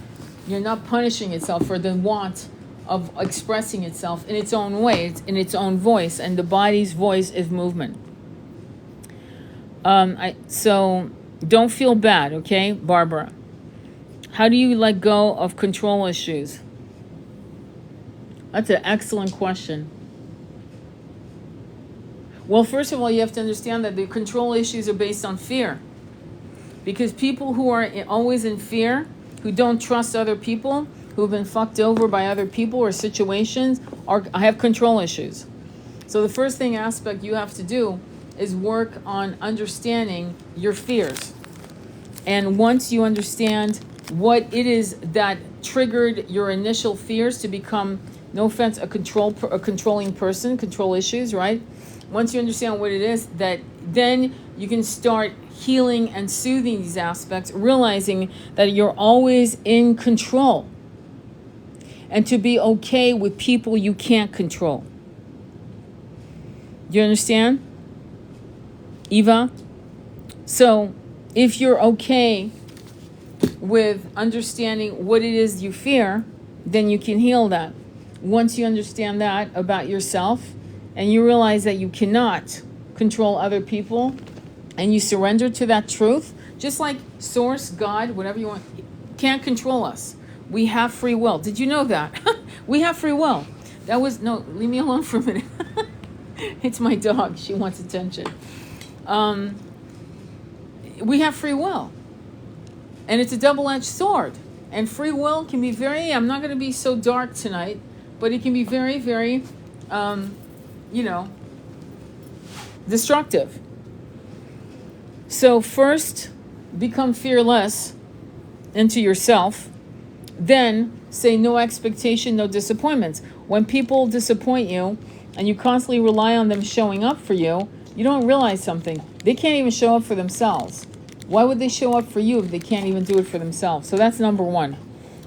punishing itself for the want of expressing itself in its own way, it's in its own voice, and the body's voice is movement. So don't feel bad, okay, Barbara? How do you let go of control issues? That's an excellent question. Well, first of all, you have to understand that the control issues are based on fear. Because people who are always in fear, who don't trust other people, who have been fucked over by other people or situations, have control issues. So the first aspect you have to do is work on understanding your fears. And once you understand what it is that triggered your initial fears to become, no offense, a controlling person, control issues, right? Once you understand what it is, that then you can start healing and soothing these aspects, realizing that you're always in control. And to be okay with people you can't control. Do you understand, Eva? So if you're okay with understanding what it is you fear, then you can heal that. Once you understand that about yourself and you realize that you cannot control other people and you surrender to that truth, just like Source, God, whatever you want, can't control us. We have free will. Did you know that? We have free will. No, leave me alone for a minute. It's my dog. She wants attention. We have free will. And it's a double-edged sword. And free will can be very, I'm not going to be so dark tonight, but it can be very, very, destructive. So first, become fearless into yourself. Then say no expectation, no disappointments. When people disappoint you and you constantly rely on them showing up for you, you don't realize something. They can't even show up for themselves. Why would they show up for you if they can't even do it for themselves? So that's number one.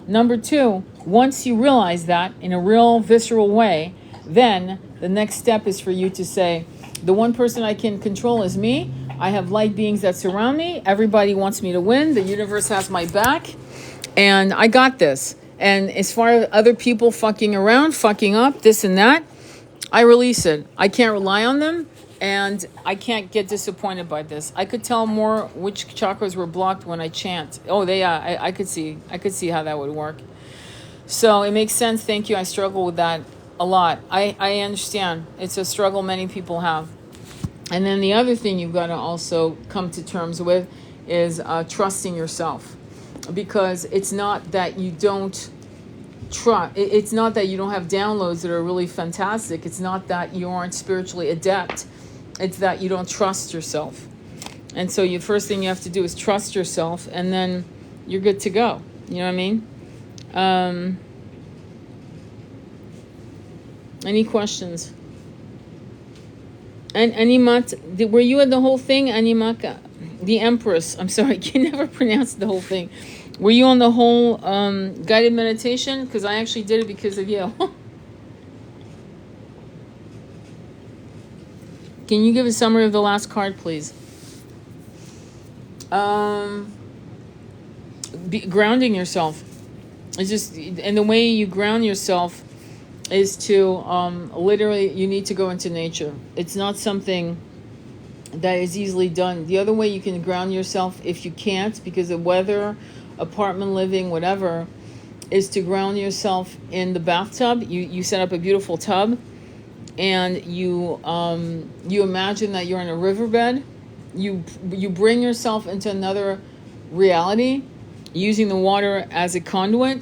Number two, once you realize that in a real visceral way, then the next step is for you to say, the one person I can control is me. I have light beings that surround me. Everybody wants me to win. The universe has my back. And I got this. And as far as other people fucking around, fucking up, this and that, I release it. I can't rely on them, and I can't get disappointed by this. I could tell more which chakras were blocked when I chant. Oh, I could see how that would work. So it makes sense. Thank you. I struggle with that a lot. I understand. It's a struggle many people have. And then the other thing you've got to also come to terms with is trusting yourself. Because it's not that you don't trust. It's not that you don't have downloads that are really fantastic. It's not that you aren't spiritually adept. It's that you don't trust yourself. And so the first thing you have to do is trust yourself, and then you're good to go. You know what I mean? Any questions? And Animat, were you at the whole thing, Animaka? The Empress. I'm sorry, I can never pronounce the whole thing. Were you on the whole guided meditation? Because I actually did it because of you. Can you give a summary of the last card, please? Grounding yourself. It's just, and the way you ground yourself is to literally, you need to go into nature. It's not something that is easily done. The other way you can ground yourself, if you can't, because of weather, apartment living, whatever, is to ground yourself in the bathtub. You set up a beautiful tub, and you imagine that you're in a riverbed. You bring yourself into another reality, using the water as a conduit,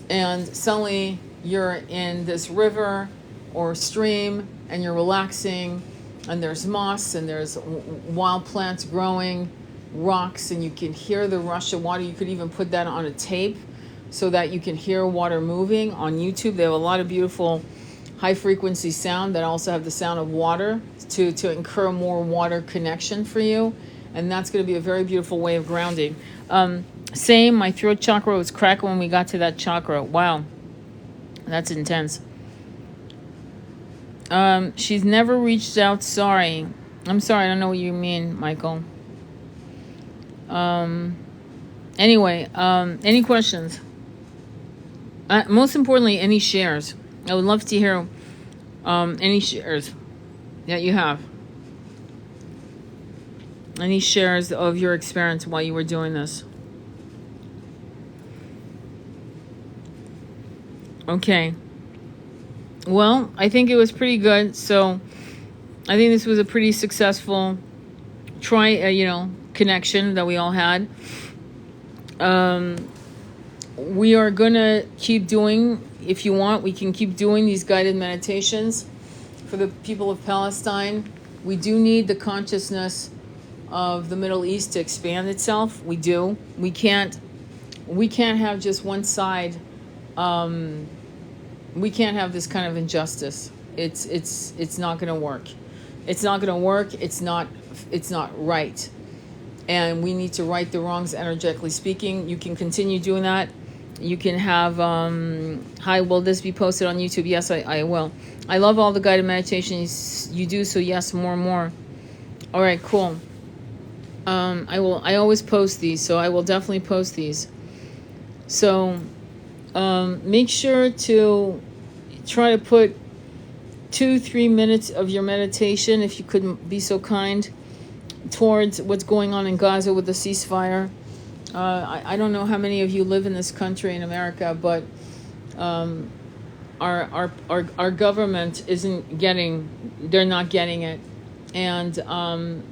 and suddenly you're in this river or stream, and you're relaxing, and there's moss, and there's wild plants growing, rocks, and you can hear the rush of water. You could even put that on a tape so that you can hear water moving. On YouTube, they have a lot of beautiful high frequency sound that also have the sound of water to incur more water connection for you. And that's going to be a very beautiful way of grounding. Same, my throat chakra was cracking when we got to that chakra. Wow, that's intense. She's never reached out. Sorry. I'm sorry, I don't know what you mean, Michael. Anyway, any questions? Most importantly, any shares. I would love to hear any shares that you have. Any shares of your experience while you were doing this. Okay. Well, I think it was pretty good. So I think this was a pretty successful connection that we all had. We are going to keep doing, if you want, we can keep doing these guided meditations for the people of Palestine. We do need the consciousness of the Middle East to expand itself. We do. We can't have just one side. We can't have this kind of injustice. It's not going to work. It's not going to work. It's not right. And we need to right the wrongs, energetically speaking. You can continue doing that. You can have, hi, will this be posted on YouTube? Yes, I will. I love all the guided meditations you do, so yes, more and more. All right, cool. I always post these, so I will definitely post these. So make sure to try to put 2-3 minutes of your meditation, if you couldn't be so kind, towards what's going on in Gaza with the ceasefire. I don't know how many of you live in this country in America, but our government they're not getting it. And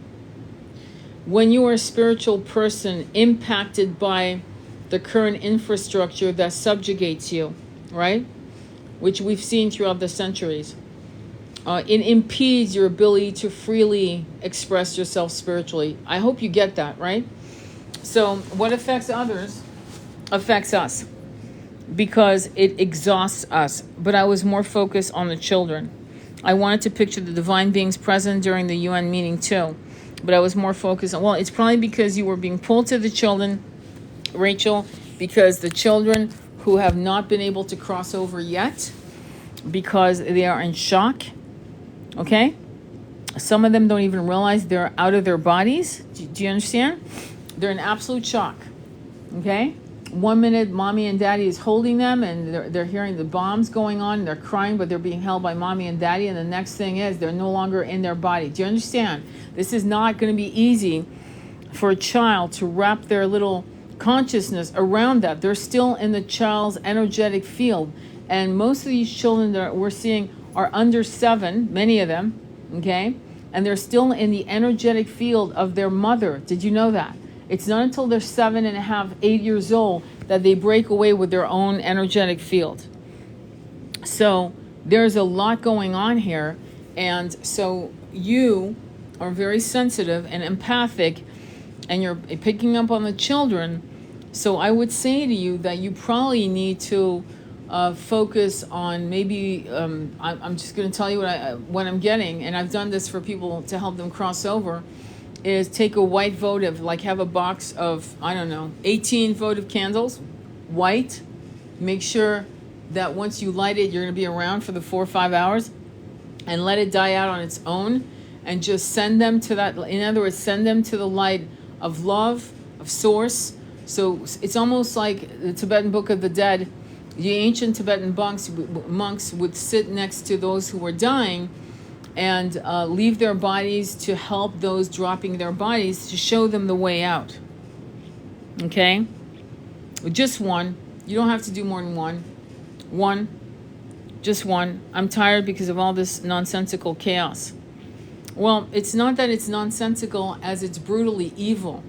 when you are a spiritual person impacted by the current infrastructure that subjugates you, right? Which we've seen throughout the centuries. It impedes your ability to freely express yourself spiritually. I hope you get that, right? So what affects others affects us because it exhausts us. But I was more focused on the children. I wanted to picture the divine beings present during the UN meeting too. But I was more focused on, well, it's probably because you were being pulled to the children, Rachel, because the children who have not been able to cross over yet, because they are in shock, okay? Some of them don't even realize they're out of their bodies. Do you understand? They're in absolute shock, okay? 1 minute mommy and daddy is holding them and they're hearing the bombs going on and they're crying, but they're being held by mommy and daddy, and the next thing is they're no longer in their body. Do you understand? This is not going to be easy for a child to wrap their little consciousness around that. They're still in the child's energetic field, and most of these children that we're seeing are under 7, many of them, okay, and they're still in the energetic field of their mother. Did you know that? It's not until they're 7.5, 8 years old that they break away with their own energetic field. So there's a lot going on here. And so you are very sensitive and empathic, and you're picking up on the children. So I would say to you that you probably need to focus on maybe, I'm just going to tell you what I'm getting, and I've done this for people to help them cross over, is take a white votive, like have a box of, I don't know, 18 votive candles, white. Make sure that once you light it, you're going to be around for the 4 or 5 hours, and let it die out on its own, and just send them to that, in other words, send them to the light of love, of source. So it's almost like the Tibetan Book of the Dead. The ancient Tibetan monks would sit next to those who were dying and leave their bodies to help those dropping their bodies, to show them the way out. Okay? Just one. You don't have to do more than one. One. Just one. I'm tired because of all this nonsensical chaos. Well, it's not that it's nonsensical as it's brutally evil.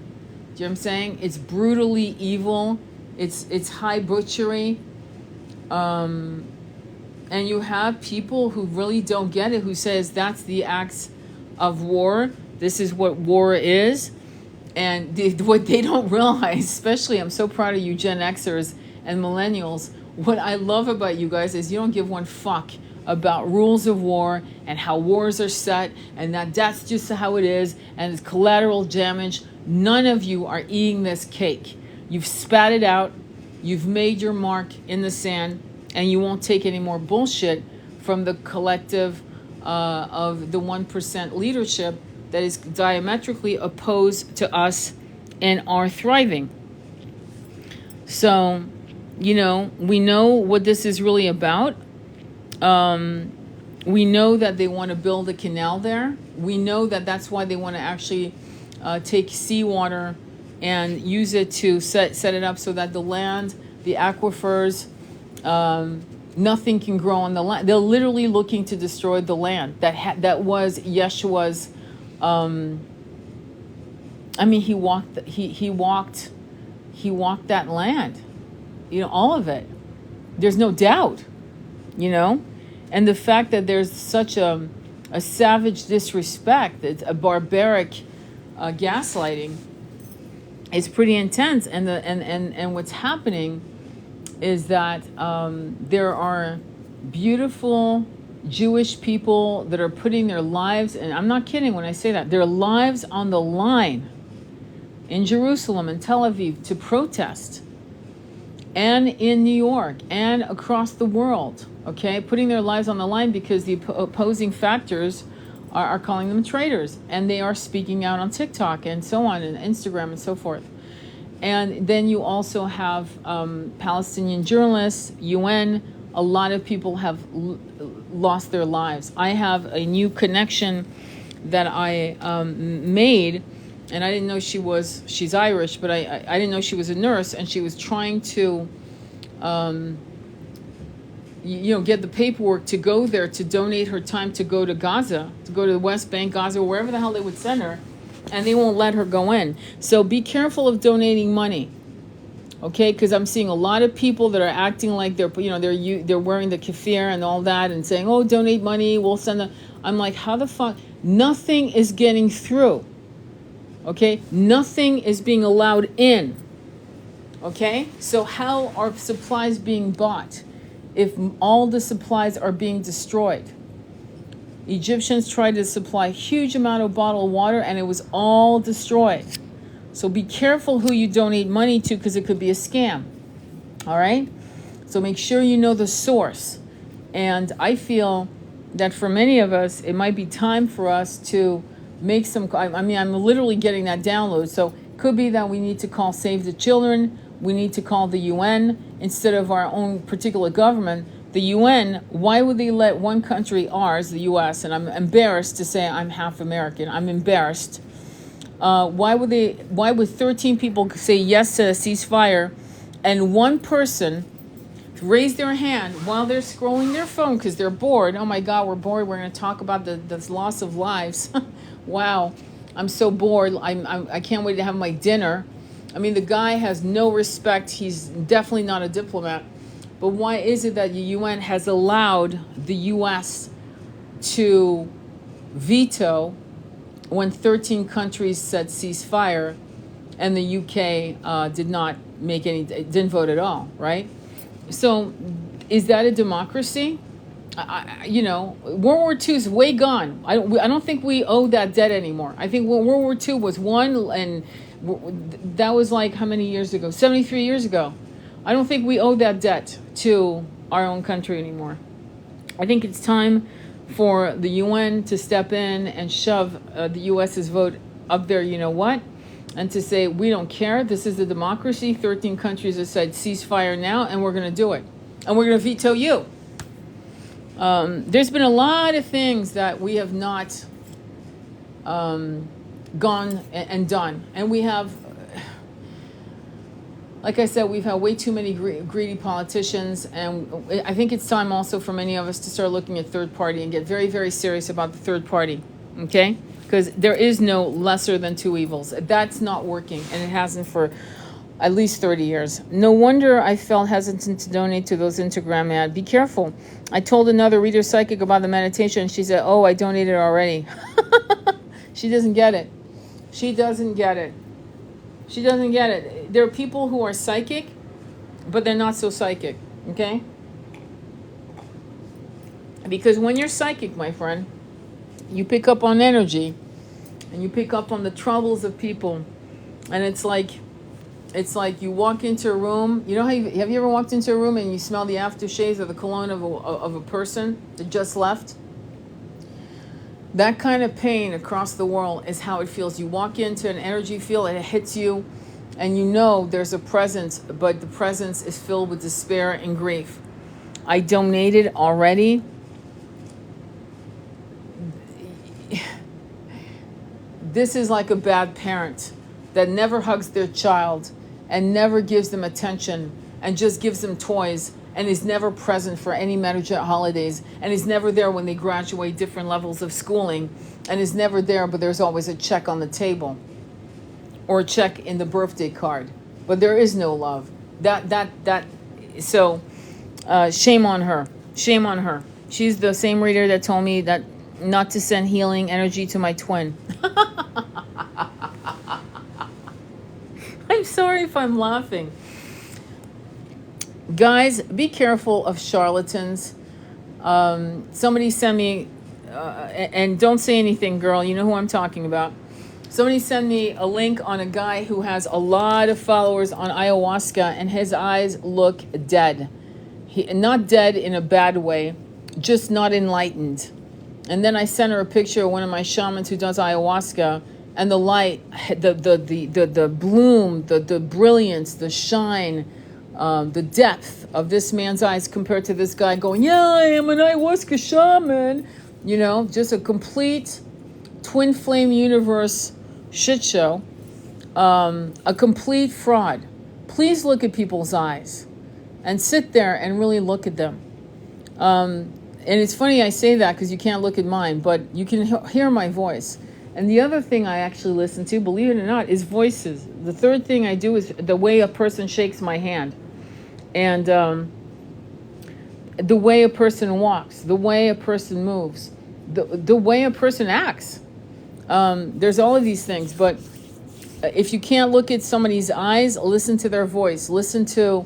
Do you know what I'm saying? It's brutally evil. It's high butchery. And you have people who really don't get it, who says that's the acts of war. This is what war is. And what they don't realize, especially, I'm so proud of you Gen Xers and millennials. What I love about you guys is you don't give one fuck about rules of war and how wars are set, and that's just how it is, and it's collateral damage. None of you are eating this cake. You've spat it out. You've made your mark in the sand. And you won't take any more bullshit from the collective of the 1% leadership that is diametrically opposed to us and our thriving. So, we know what this is really about. We know that they want to build a canal there. We know that that's why they want to actually take seawater and use it to set it up so that the land, the aquifers, nothing can grow on the land. They're literally looking to destroy the land that was Yeshua's. He walked that land, all of it. There's no doubt, and the fact that there's such a savage disrespect, it's a barbaric gaslighting, is pretty intense. And what's happening is that there are beautiful Jewish people that are putting their lives, and I'm not kidding when I say that, their lives on the line in Jerusalem and Tel Aviv to protest, and in New York and across the world, okay? Putting their lives on the line because the opposing factors are calling them traitors, and they are speaking out on TikTok and so on, and Instagram and so forth. And then you also have Palestinian journalists, UN. A lot of people have lost their lives. I have a new connection that I made, and I didn't know she's Irish, but I didn't know she was a nurse, and she was trying to, get the paperwork to go there, to donate her time to go to Gaza, to go to the West Bank, Gaza, wherever the hell they would send her. And they won't let her go in. So be careful of donating money, okay? Because I'm seeing a lot of people that are acting like they're wearing the keffir and all that, and saying, "Oh, donate money, we'll send them." I'm like, how the fuck? Nothing is getting through, okay? Nothing is being allowed in, okay? So how are supplies being bought if all the supplies are being destroyed? Egyptians tried to supply a huge amount of bottled water, and it was all destroyed. So be careful who you donate money to, because it could be a scam. All right? So make sure you know the source. And I feel that for many of us, it might be time for us to make some, I'm literally getting that download. So it could be that we need to call Save the Children. we need to call the UN instead of our own particular government. The UN, why would they let one country, ours, the US, and I'm embarrassed to say I'm half American, I'm embarrassed. Why would 13 people say yes to a ceasefire and one person raise their hand while they're scrolling their phone because they're bored? Oh my God, we're bored. We're going to talk about the loss of lives. Wow, I'm so bored. I can't wait to have my dinner. I mean, the guy has no respect. He's definitely not a diplomat. But why is it that the UN has allowed the US to veto when 13 countries said ceasefire and the UK didn't vote at all, right? So is that a democracy? World War II is way gone. I don't think we owe that debt anymore. I think World War II was won, and that was like how many years ago? 73 years ago. I don't think we owe that debt to our own country anymore. I think it's time for the UN to step in and shove the US's vote up there, you know what? And to say, we don't care. This is a democracy. 13 countries have said ceasefire now, and we're going to do it. And we're going to veto you. There's been a lot of things that we have not gone and done. And we have, like I said, we've had way too many greedy politicians. And I think it's time also for many of us to start looking at third party and get very, very serious about the third party. Okay? Because there is no lesser than two evils. That's not working. And it hasn't for at least 30 years. No wonder I felt hesitant to donate to those Instagram ads. Be careful. I told another reader psychic about the meditation. She said, oh, I donated already. She doesn't get it. She doesn't get it. She doesn't get it. There are people who are psychic, but they're not so psychic. Okay? Because when you're psychic, my friend, you pick up on energy and you pick up on the troubles of people. And it's like you walk into a room. You know how have you ever walked into a room and you smell the aftershaves or the cologne of a person that just left? That kind of pain across the world is how it feels. You walk into an energy field and it hits you, and you know there's a presence, but the presence is filled with despair and grief. I donated already. This is like a bad parent that never hugs their child and never gives them attention and just gives them toys and is never present for any major holidays and is never there when they graduate different levels of schooling and is never there, but there's always a check on the table or a check in the birthday card. But there is no love. So shame on her. Shame on her. She's the same reader that told me that not to send healing energy to my twin. I'm sorry if I'm laughing. Guys, be careful of charlatans. Somebody sent me, and don't say anything, girl. You know who I'm talking about. Somebody sent me a link on a guy who has a lot of followers on ayahuasca, and his eyes look dead. Not dead in a bad way, just not enlightened. And then I sent her a picture of one of my shamans who does ayahuasca, and the light, the bloom, the brilliance, the shine, the depth of this man's eyes compared to this guy going, yeah, I am an ayahuasca shaman. You know, just a complete twin flame universe shit show, a complete fraud. Please look at people's eyes and sit there and really look at them. And it's funny I say that because you can't look at mine, but you can hear my voice. And the other thing I actually listen to, believe it or not, is voices. The third thing I do is the way a person shakes my hand. And the way a person walks, the way a person moves, the way a person acts. There's all of these things. But if you can't look at somebody's eyes, listen to their voice. Listen to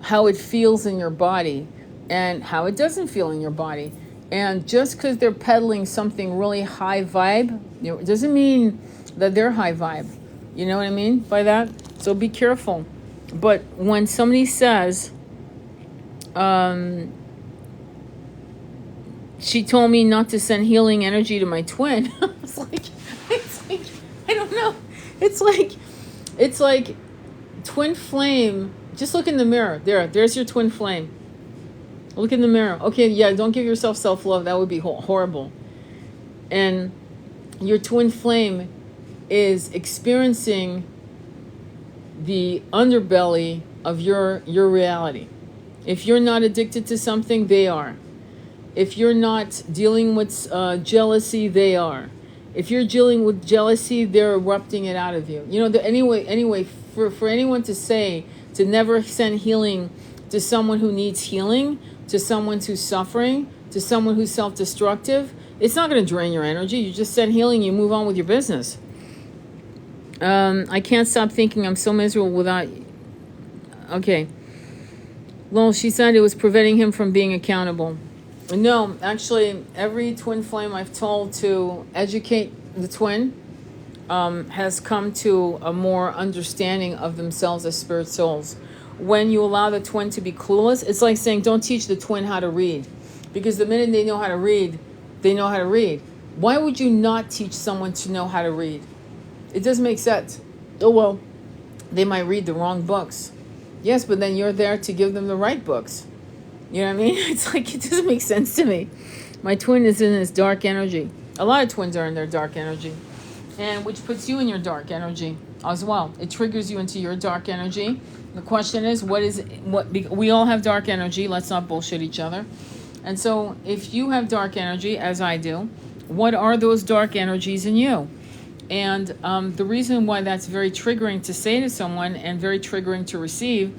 how it feels in your body and how it doesn't feel in your body. And just because they're peddling something really high vibe, it doesn't mean that they're high vibe. You know what I mean by that? So be careful. But when somebody says, she told me not to send healing energy to my twin, it's like, I don't know. It's like twin flame, just look in the mirror. There's your twin flame. Look in the mirror. Okay, yeah, don't give yourself self-love. That would be horrible. And your twin flame is experiencing the underbelly of your reality. If you're not addicted to something, they are. If you're not dealing with jealousy, they are. If you're dealing with jealousy, they're erupting it out of you. You know, anyway, for anyone to say to never send healing to someone who needs healing, to someone who's suffering, to someone who's self-destructive, it's not going to drain your energy. You just send healing, you move on with your business. I can't stop thinking I'm so miserable without... Okay. Well, she said it was preventing him from being accountable. No, actually, every twin flame I've told to educate the twin has come to a more understanding of themselves as spirit souls. When you allow the twin to be clueless, it's like saying don't teach the twin how to read. Because the minute they know how to read, they know how to read. Why would you not teach someone to know how to read? It doesn't make sense. Oh, well, they might read the wrong books. Yes, but then you're there to give them the right books. You know what I mean? It's like, it doesn't make sense to me. My twin is in his dark energy. A lot of twins are in their dark energy. And which puts you in your dark energy as well. It triggers you into your dark energy. The question is, we all have dark energy. Let's not bullshit each other. And so if you have dark energy, as I do, what are those dark energies in you? And the reason why that's very triggering to say to someone and very triggering to receive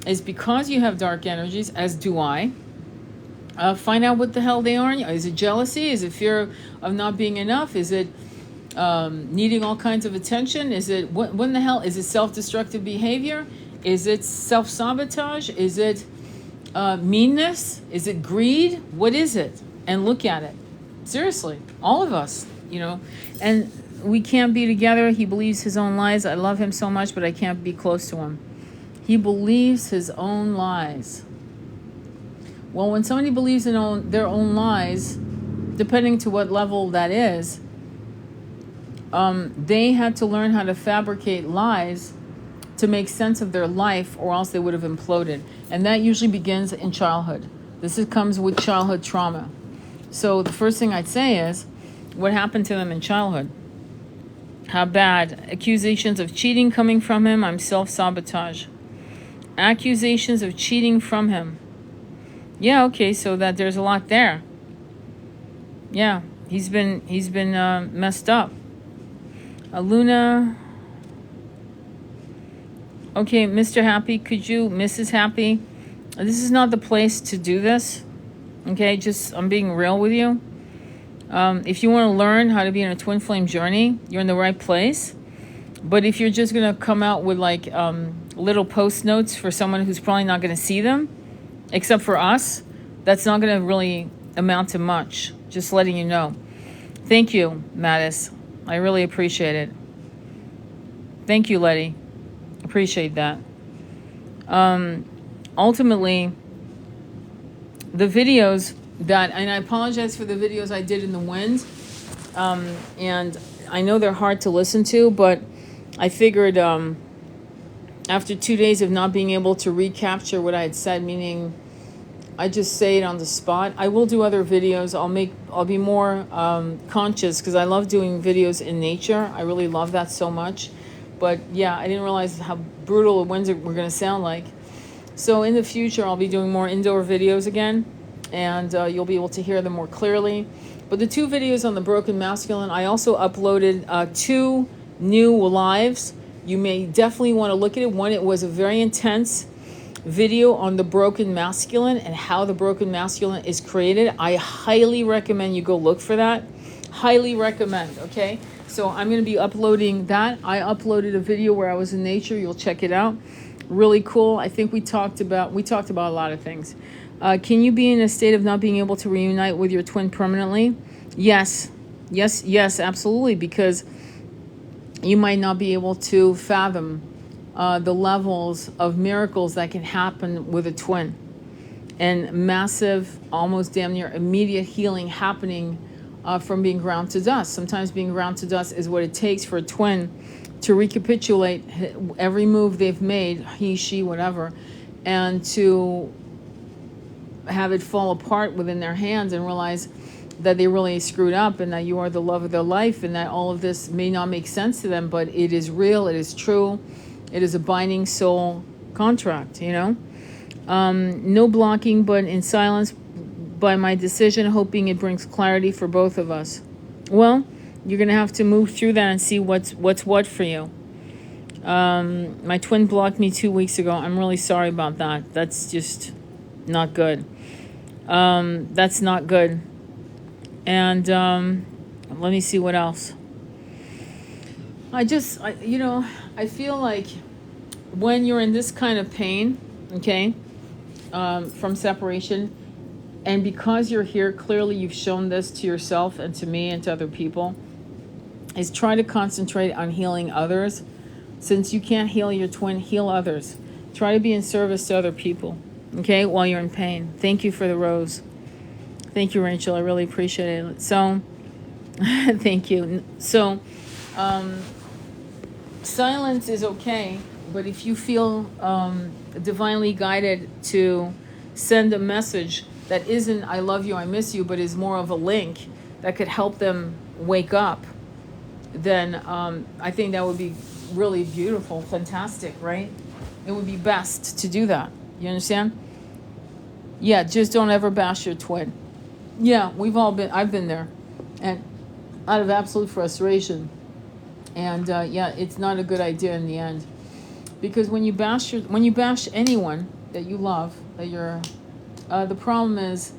is because you have dark energies, as do I. Find out what the hell they are in you. Is it jealousy? Is it fear of not being enough? Is it needing all kinds of attention? Is it, what in the hell? Is it self-destructive behavior? Is it self-sabotage? Is it meanness? Is it greed? What is it? And look at it. Seriously, all of us, you know. And we can't be together. He believes his own lies. I love him so much, but I can't be close to him. He believes his own lies. Well, when somebody believes in their own lies, depending to what level that is, they had to learn how to fabricate lies to make sense of their life, or else they would have imploded. And that usually begins in childhood. Comes with childhood trauma. So the first thing I'd say is, what happened to them in childhood? How bad? Accusations of cheating coming from him. I'm self-sabotage. Accusations of cheating from him. Yeah, okay, so that there's a lot there. Yeah, he's been messed up. Luna. Okay, Mr. Happy, Mrs. Happy, this is not the place to do this. Okay, I'm being real with you. If you want to learn how to be in a twin flame journey, you're in the right place. But if you're just going to come out with like little post notes for someone who's probably not going to see them, except for us, that's not going to really amount to much. Just letting you know. Thank you, Mattis. I really appreciate it. Thank you, Letty. Appreciate that. Ultimately, the videos and I apologize for the videos I did in the wind, and I know they're hard to listen to, but I figured after 2 days of not being able to recapture what I had said, meaning I just say it on the spot. I will do other videos. I'll be more conscious, because I love doing videos in nature. I really love that so much. But yeah, I didn't realize how brutal the winds were going to sound like. So in the future, I'll be doing more indoor videos again, and you'll be able to hear them more clearly. But the 2 videos on the broken masculine, I also uploaded 2 new lives. You may definitely want to look at it. One, it was a very intense video on the broken masculine and how the broken masculine is created. I highly recommend you go look for that. Highly recommend, okay? So I'm going to be uploading that. I uploaded a video where I was in nature. You'll check it out. Really cool. I think we talked about a lot of things. Can you be in a state of not being able to reunite with your twin permanently? Yes, absolutely, because you might not be able to fathom the levels of miracles that can happen with a twin, and massive, almost damn near immediate healing happening from being ground to dust. Sometimes being ground to dust is what it takes for a twin to recapitulate every move they've made, he, she, whatever, and to have it fall apart within their hands and realize that they really screwed up and that you are the love of their life and that all of this may not make sense to them, but it is real, it is true, it is a binding soul contract, you know? No blocking, but in silence by my decision, hoping it brings clarity for both of us. Well, you're going to have to move through that and see what's what for you. My twin blocked me 2 weeks ago. I'm really sorry about that. That's just not good. That's not good. And let me see what else. I feel like when you're in this kind of pain, okay, from separation, and because you're here, clearly you've shown this to yourself and to me and to other people, is try to concentrate on healing others. Since you can't heal your twin, heal others. Try to be in service to other people, okay, while you're in pain. Thank you for the rose. Thank you, Rachel. I really appreciate it. So, thank you. So, silence is okay, but if you feel divinely guided to send a message that isn't "I love you, I miss you," but is more of a link that could help them wake up, then I think that would be really beautiful, fantastic, right? It would be best to do that. You understand? Yeah, just don't ever bash your twin. Yeah, I've been there, and out of absolute frustration. And yeah, it's not a good idea in the end, because when you bash anyone that you love, the problem is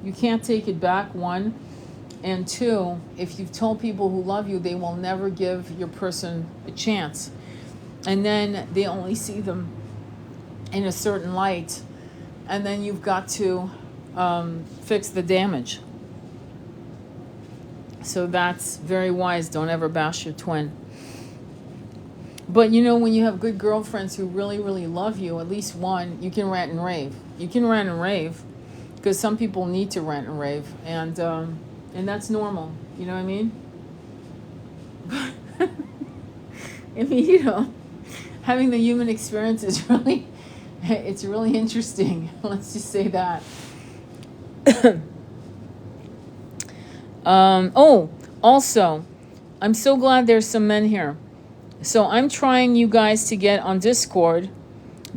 you can't take it back, one, and two, if you've told people who love you, they will never give your person a chance, and then they only see them in a certain light, and then you've got to fix the damage. So that's very wise. Don't ever bash your twin. But when you have good girlfriends who really, really love you, at least one, you can rant and rave. You can rant and rave, because some people need to rant and rave, and that's normal. You know what I mean? I mean, having the human experience is really, it's really interesting. Let's just say that. Also, I'm so glad there's some men here. So I'm trying you guys to get on Discord,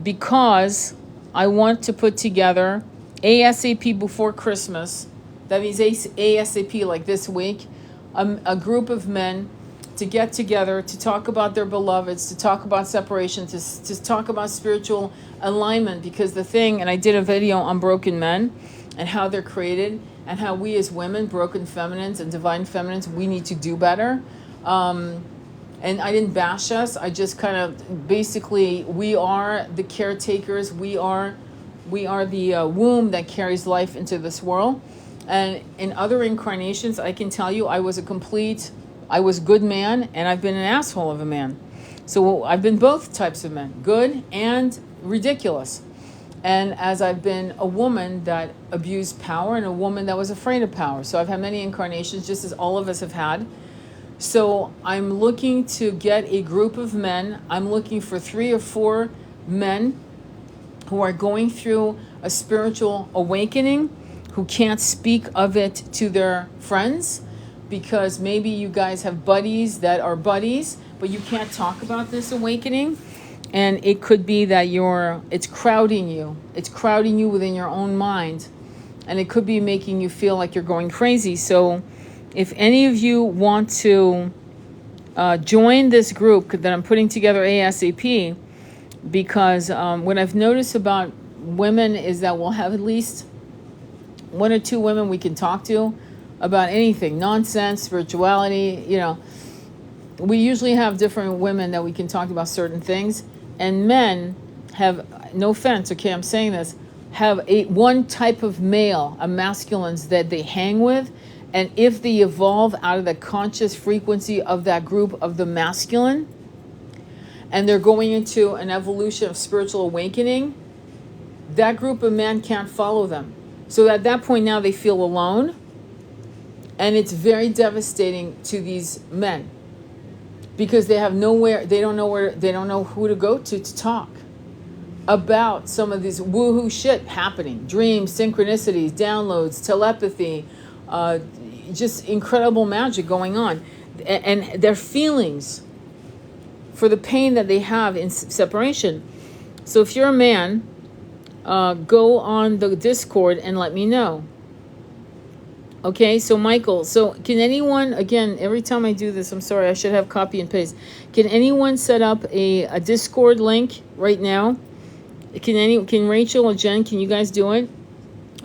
because I want to put together ASAP before Christmas. That means ASAP, like this week, a group of men to get together to talk about their beloveds, to talk about separation, to talk about spiritual alignment. Because the thing, and I did a video on broken men and how they're created, and how we as women, broken feminines and divine feminines, we need to do better. And I didn't bash us. I just kind of, basically, we are the caretakers. We are the womb that carries life into this world. And in other incarnations, I can tell you, I was a good man, and I've been an asshole of a man. So I've been both types of men, good and ridiculous. And as I've been a woman that abused power and a woman that was afraid of power. So I've had many incarnations, just as all of us have had. So I'm looking to get a group of men. I'm looking for 3 or 4 men who are going through a spiritual awakening, who can't speak of it to their friends, because maybe you guys have buddies that are buddies, but you can't talk about this awakening. And it could be that it's crowding you. It's crowding you within your own mind. And it could be making you feel like you're going crazy. So if any of you want to join this group that I'm putting together ASAP, because what I've noticed about women is that we'll have at least 1 or 2 women we can talk to about anything, nonsense, spirituality, we usually have different women that we can talk about certain things. And men have, no offense, okay, I'm saying this, have one type of male, a masculines that they hang with. And if they evolve out of the conscious frequency of that group of the masculine, and they're going into an evolution of spiritual awakening, that group of men can't follow them. So at that point now they feel alone, and it's very devastating to these men. because they have nowhere, they don't know who to go to talk about some of this woohoo shit happening. Dreams, synchronicities, downloads, telepathy, just incredible magic going on. And their feelings for the pain that they have in separation. So if you're a man, go on the Discord and let me know. Okay, so Michael, so can anyone, again, every time I do this, I'm sorry, I should have copy and paste. Can anyone set up a Discord link right now? Can Rachel or Jen, can you guys do it?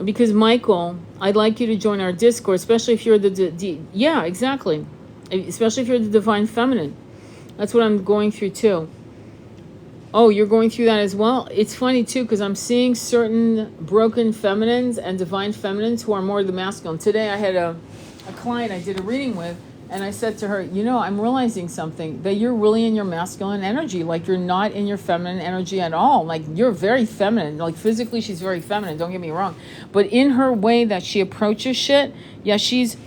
Because Michael, I'd like you to join our Discord, especially if you're yeah, exactly. Especially if you're the Divine Feminine. That's what I'm going through too. Oh, you're going through that as well? It's funny too, because I'm seeing certain broken feminines and divine feminines who are more the masculine. Today I had a client I did a reading with, and I said to her, you know, I'm realizing something, that you're really in your masculine energy. Like, you're not in your feminine energy at all. Like, you're very feminine. Like, physically she's very feminine, don't get me wrong. But in her way that she approaches shit, yeah, she's,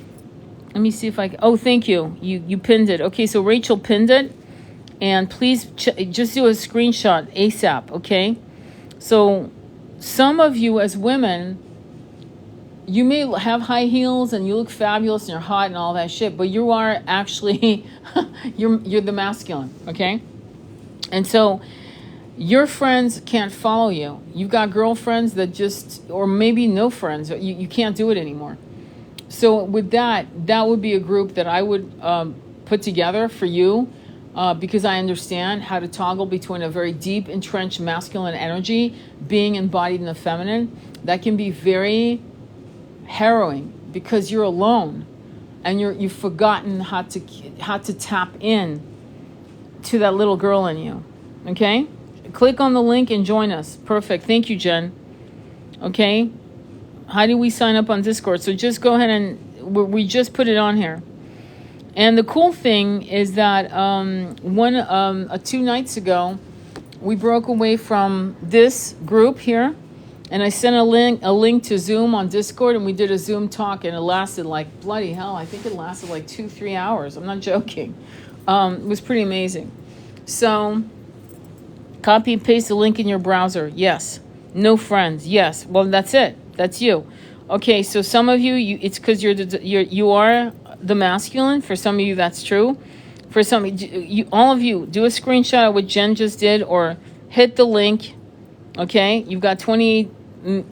let me see if I can, oh, thank you. You pinned it. Okay, so Rachel pinned it. And please just do a screenshot ASAP, okay? So some of you as women, you may have high heels and you look fabulous and you're hot and all that shit, but you are actually, you're the masculine, okay? And so your friends can't follow you. You've got girlfriends that just, or maybe no friends, you can't do it anymore. So with that would be a group that I would put together for you. Because I understand how to toggle between a very deep, entrenched masculine energy being embodied in the feminine. That can be very harrowing because you're alone and you've forgotten how to tap in to that little girl in you. Okay? Click on the link and join us. Perfect. Thank you, Jen. Okay? How do we sign up on Discord? So just go ahead and we just put it on here. And the cool thing is that 2 nights ago, we broke away from this group here, and I sent a link to Zoom on Discord, and we did a Zoom talk, and it lasted like bloody hell. I think it lasted like 2-3 hours. I'm not joking. It was pretty amazing. So copy and paste the link in your browser. Yes. No friends. Yes. Well, that's it. That's you. Okay. So some of you it's because you are the masculine. For some of you, that's true. For some, all of you, do a screenshot of what Jen just did, or hit the link. Okay, you've got 28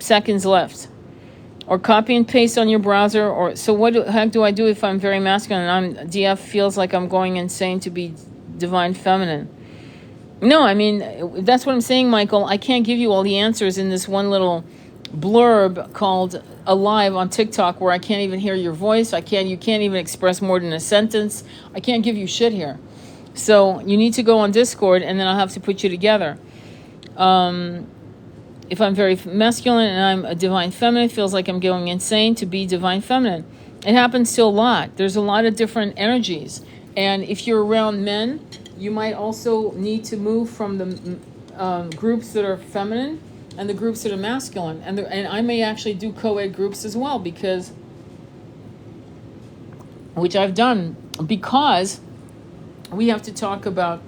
seconds left, or copy and paste on your browser. Or so, what the heck do I do if I'm very masculine and DF feels like I'm going insane to be divine feminine? No, I mean, that's what I'm saying, Michael. I can't give you all the answers in this one little blurb called Alive on TikTok, where I can't even hear your voice. You can't even express more than a sentence. I can't give you shit here. So you need to go on Discord, and then I'll have to put you together. If I'm very masculine and I'm a divine feminine, it feels like I'm going insane to be divine feminine. It happens to a lot. There's a lot of different energies. And if you're around men, you might also need to move from the groups that are feminine and the groups that are masculine. And I may actually do co-ed groups as well, which I've done, because we have to talk about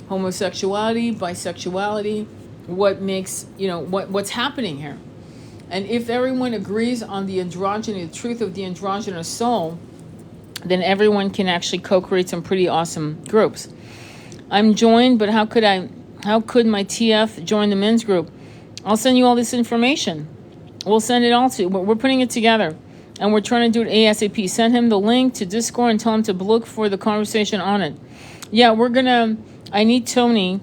homosexuality, bisexuality, what makes, what's happening here. And if everyone agrees on the androgyny, the truth of the androgynous soul, then everyone can actually co-create some pretty awesome groups. I'm joined, but how could my TF join the men's group? I'll send you all this information. We'll send it all to you. We're putting it together, and we're trying to do it ASAP. Send him the link to Discord and tell him to look for the conversation on it. Yeah, I need Tony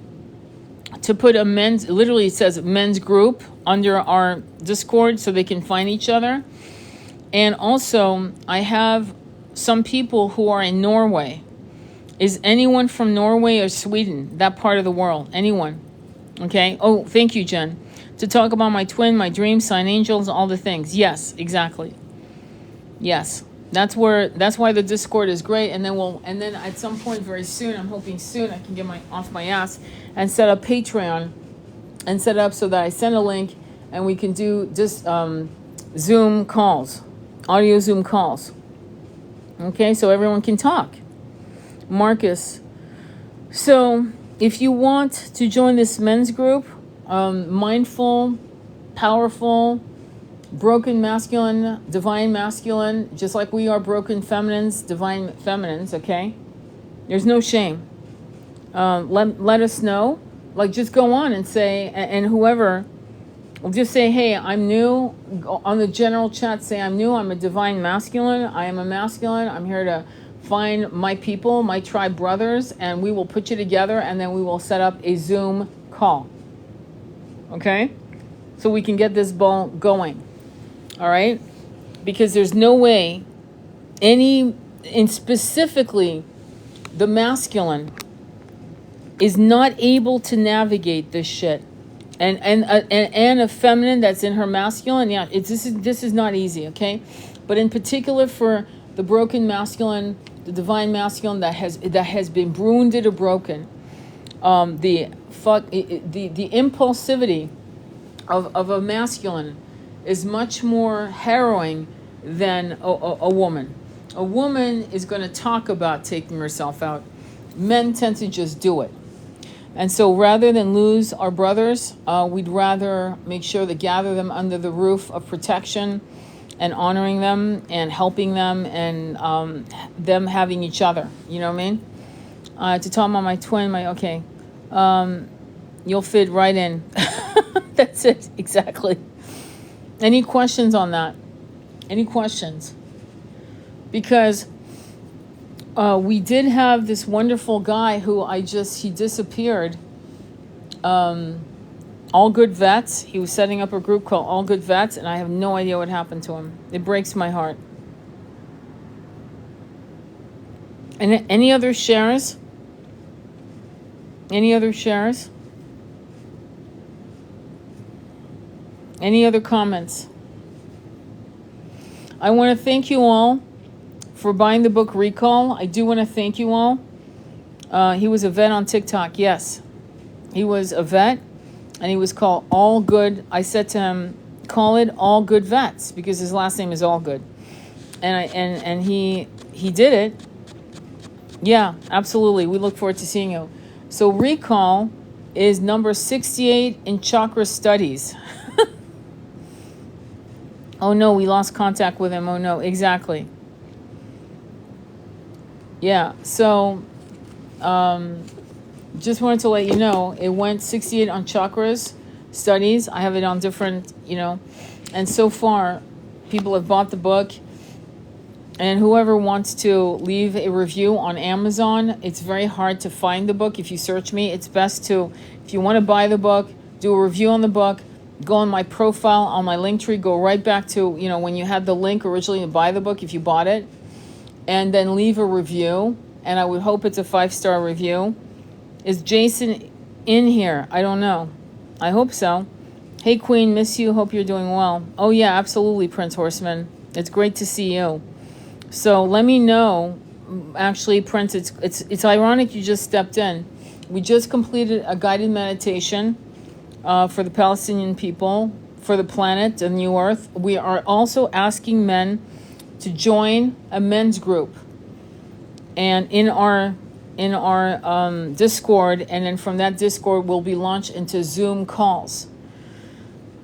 to put a men's, literally it says men's group under our Discord so they can find each other. And also, I have some people who are in Norway. Is anyone from Norway or Sweden, that part of the world? Anyone? Okay. Oh, thank you, Jen. To talk about my twin, my dream, sign angels, all the things. Yes, exactly. Yes. That's why the Discord is great. And then at some point very soon, I'm hoping soon, I can get off my ass and set up Patreon and set it up so that I send a link and we can do just Zoom calls, audio Zoom calls. Okay, so everyone can talk. Marcus, So if you want to join this men's group, mindful, powerful, broken masculine, divine masculine, just like we are broken feminines, divine feminines, okay? There's no shame. Let us know. Like, just go on and say, and whoever, will just say, hey, I'm new. On the general chat, say, I'm new. I'm a divine masculine. I am a masculine. I'm here to find my people, my tribe brothers, and we will put you together, and then we will set up a Zoom call. Okay? So we can get this ball going. All right? Because there's no way and specifically the masculine is not able to navigate this shit. And a feminine that's in her masculine, yeah, this is not easy, okay? But in particular for the broken masculine, the divine masculine that has been wounded or broken, the impulsivity of a masculine is much more harrowing than a woman. A woman is going to talk about taking herself out. Men tend to just do it. And so rather than lose our brothers, we'd rather make sure to gather them under the roof of protection and honoring them and helping them and them having each other. You know what I mean? To talk about my twin, okay. You'll fit right in. That's it, exactly. Any questions on that? Any questions? Because we did have this wonderful guy who he disappeared. All Good Vets. He was setting up a group called All Good Vets, and I have no idea what happened to him. It breaks my heart. And any other shares? Any other shares? Any other comments? I want to thank you all for buying the book Recall. I do want to thank you all. He was a vet on TikTok. Yes, he was a vet, and he was called All Good. I said to him, call it All Good Vets, because his last name is All Good. And he did it. Yeah, absolutely. We look forward to seeing you. So Recall is number 68 in chakra studies. Oh no, we lost contact with him. Oh no, exactly. Yeah, so just wanted to let you know, it went 68 on chakras studies. I have it on different, and so far people have bought the book. And whoever wants to leave a review on Amazon, it's very hard to find the book. If you search me, it's best to, if you want to buy the book, do a review on the book, go on my profile, on my link tree, go right back to, when you had the link originally to buy the book, if you bought it, and then leave a review. And I would hope it's a 5-star review. Is Jason in here? I don't know. I hope so. Hey, Queen, miss you. Hope you're doing well. Oh, yeah, absolutely, Prince Horseman. It's great to see you. So let me know. Actually, Prince, it's ironic you just stepped in. We just completed a guided meditation for the Palestinian people, for the planet, the new earth. We are also asking men to join a men's group, and in our Discord, and then from that Discord we'll be launched into Zoom calls.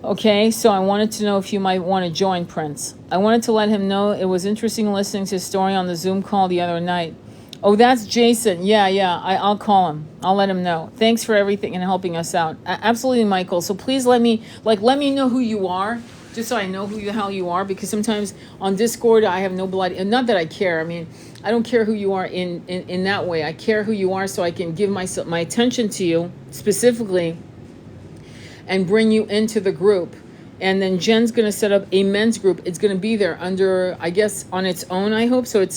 Okay, so I wanted to know if you might want to join, Prince. I wanted to let him know it was interesting listening to his story on the Zoom call the other night. Oh, that's Jason. Yeah, I'll call him. I'll let him know. Thanks for everything and helping us out. Absolutely, Michael. So please let me know who you are, just so I know who the hell you are, because sometimes on Discord I have no blood. And not that I care. I mean, I don't care who you are in that way. I care who you are so I can give my attention to you specifically and bring you into the group. And then Jen's going to set up a men's group. It's going to be there under, I guess, on its own, I hope. So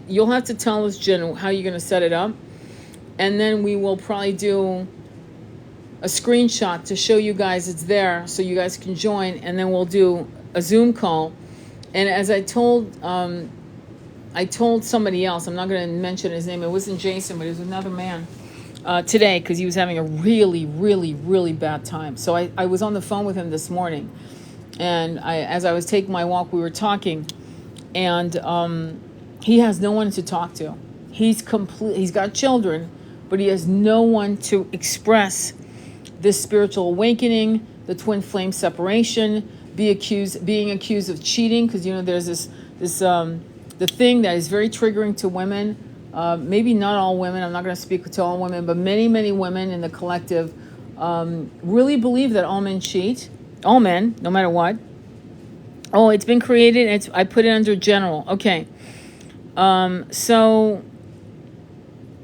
you'll have to tell us, Jen, how you're going to set it up. And then we will probably do a screenshot to show you guys it's there so you guys can join. And then we'll do a Zoom call. And as I told somebody else, I'm not going to mention his name. It wasn't Jason, but it was another man. Today, because he was having a really, really, really bad time. So I was on the phone with him this morning, and as I was taking my walk, we were talking, and he has no one to talk to. He's got children, but he has no one to express this spiritual awakening, the twin flame separation, being accused of cheating, because there's the thing that is very triggering to women. Maybe not all women. I'm not going to speak to all women, but many women in the collective really believe that all men cheat. All men, no matter what. Oh, it's been created. I put it under general. Okay. So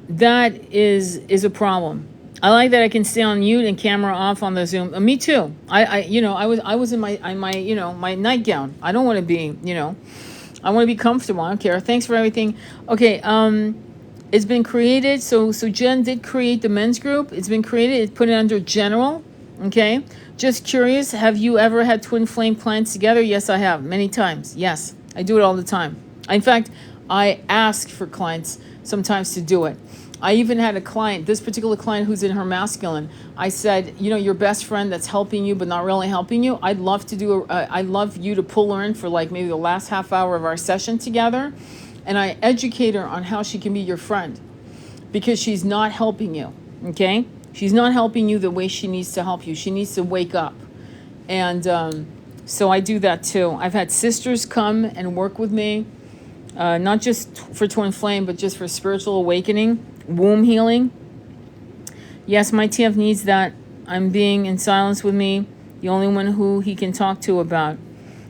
that is a problem. I like that I can stay on mute and camera off on the Zoom. Me too. I was in my my nightgown. I don't want to be, I want to be comfortable. I don't care. Thanks for everything. Okay. It's been created. So Jen did create the men's group. It's been created. It put it under general. Okay. Just curious. Have you ever had twin flame clients together? Yes, I have many times. Yes, I do it all the time. In fact, I ask for clients sometimes to do it. I even had a client, this particular client who's in her masculine. I said, your best friend that's helping you but not really helping you, I'd love you to pull her in for like maybe the last half hour of our session together. And I educate her on how she can be your friend, because she's not helping you, okay? She's not helping you the way she needs to help you. She needs to wake up. And so I do that too. I've had sisters come and work with me, not just for twin flame, but just for spiritual awakening. Womb healing. Yes, my TF needs that. I'm being in silence with me, the only one who he can talk to about.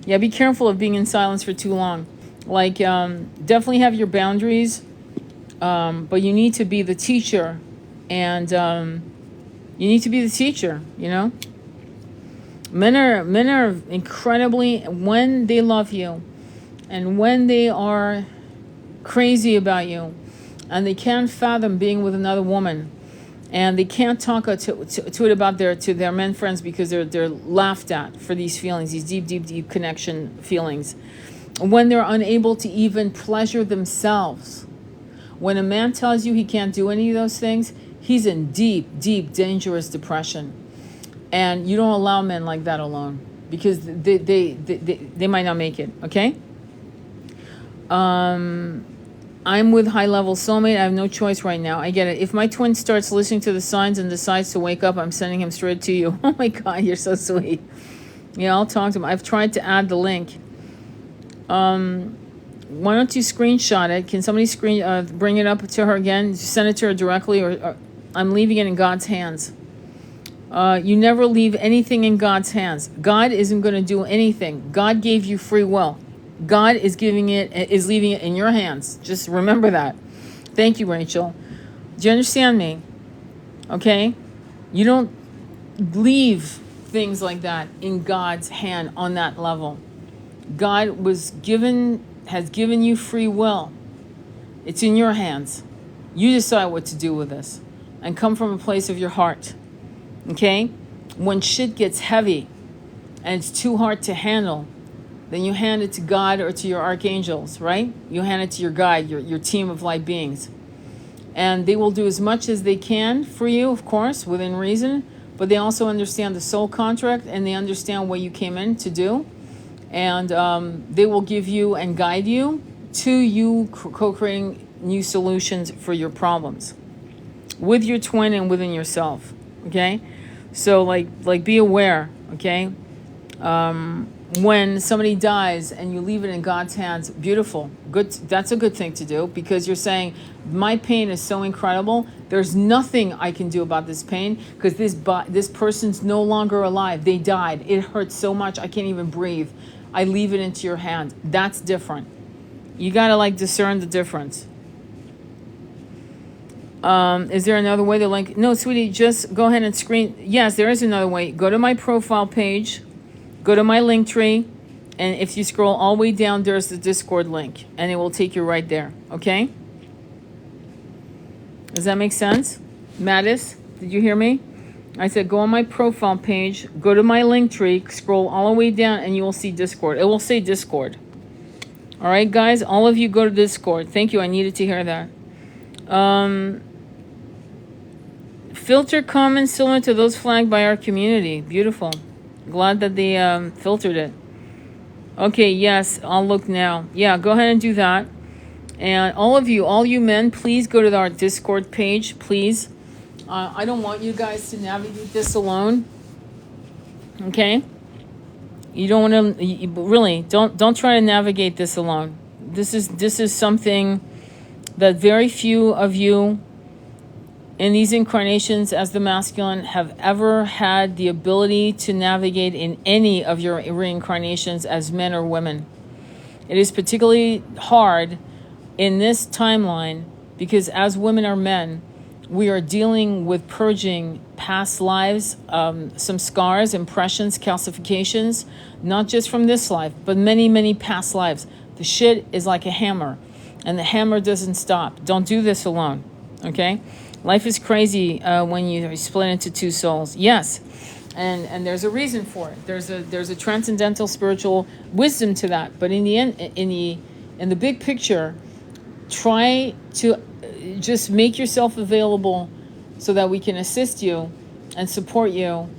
Yeah, be careful of being in silence for too long. Like, definitely have your boundaries, but you need to be the teacher, and you need to be the teacher. Men are incredibly, when they love you, and when they are crazy about you, and they can't fathom being with another woman, and they can't talk to it about their men friends, because they're laughed at for these feelings, these deep connection feelings. When they're unable to even pleasure themselves. When a man tells you he can't do any of those things, he's in deep dangerous depression, and you don't allow men like that alone, because they might not make it. Okay. I'm with high level soulmate. I have no choice right now. I get it. If my twin starts listening to the signs and decides to wake up, I'm sending him straight to you. Oh my God, you're so sweet. Yeah, I'll talk to him. I've tried to add the link. Why don't you screenshot it? Can somebody bring it up to her again? Send it to her directly, or I'm leaving it in God's hands. You never leave anything in God's hands. God isn't going to do anything. God gave you free will. God is leaving it in your hands. Just remember that. Thank you, Rachel. Do you understand me? Okay? You don't leave things like that in God's hand on that level. God has given you free will. It's in your hands. You decide what to do with this, and come from a place of your heart. Okay? When shit gets heavy and it's too hard to handle, then you hand it to God or to your archangels, right? You hand it to your guide, your team of light beings. And they will do as much as they can for you, of course, within reason, but they also understand the soul contract, and they understand what you came in to do. And they will give you and guide you to you co-creating new solutions for your problems with your twin and within yourself. Okay? So like be aware, okay? When somebody dies and you leave it in God's hands, beautiful. Good. That's a good thing to do, because you're saying, my pain is so incredible. There's nothing I can do about this pain, because this person's no longer alive. They died. It hurts so much. I can't even breathe. I leave it into your hand. That's different. You got to discern the difference. Is there another way to link? No, sweetie, just go ahead and screen. Yes, there is another way. Go to my profile page. Go to my link tree, and if you scroll all the way down, there's the Discord link, and it will take you right there, okay? Does that make sense? Mattis, did you hear me? I said go on my profile page, go to my link tree, scroll all the way down, and you will see Discord. It will say Discord. All right, guys? All of you go to Discord. Thank you. I needed to hear that. Filter comments similar to those flagged by our community. Beautiful. Glad that they filtered it. Okay, yes, I'll look now. Yeah, go ahead and do that. And all you men, please go to our Discord page, please. I don't want you guys to navigate this alone. Okay? You don't want to, really, don't try to navigate this alone. This is something that very few of you in these incarnations as the masculine have ever had the ability to navigate in any of your reincarnations as men or women. It is particularly hard in this timeline because as women or men, we are dealing with purging past lives, some scars, impressions, calcifications, not just from this life, but many, many past lives. The shit is like a hammer, and the hammer doesn't stop. Don't do this alone, okay? Life is crazy when you split into two souls. Yes, and there's a reason for it. There's a transcendental spiritual wisdom to that. But in the end, in the big picture, try to just make yourself available so that we can assist you and support you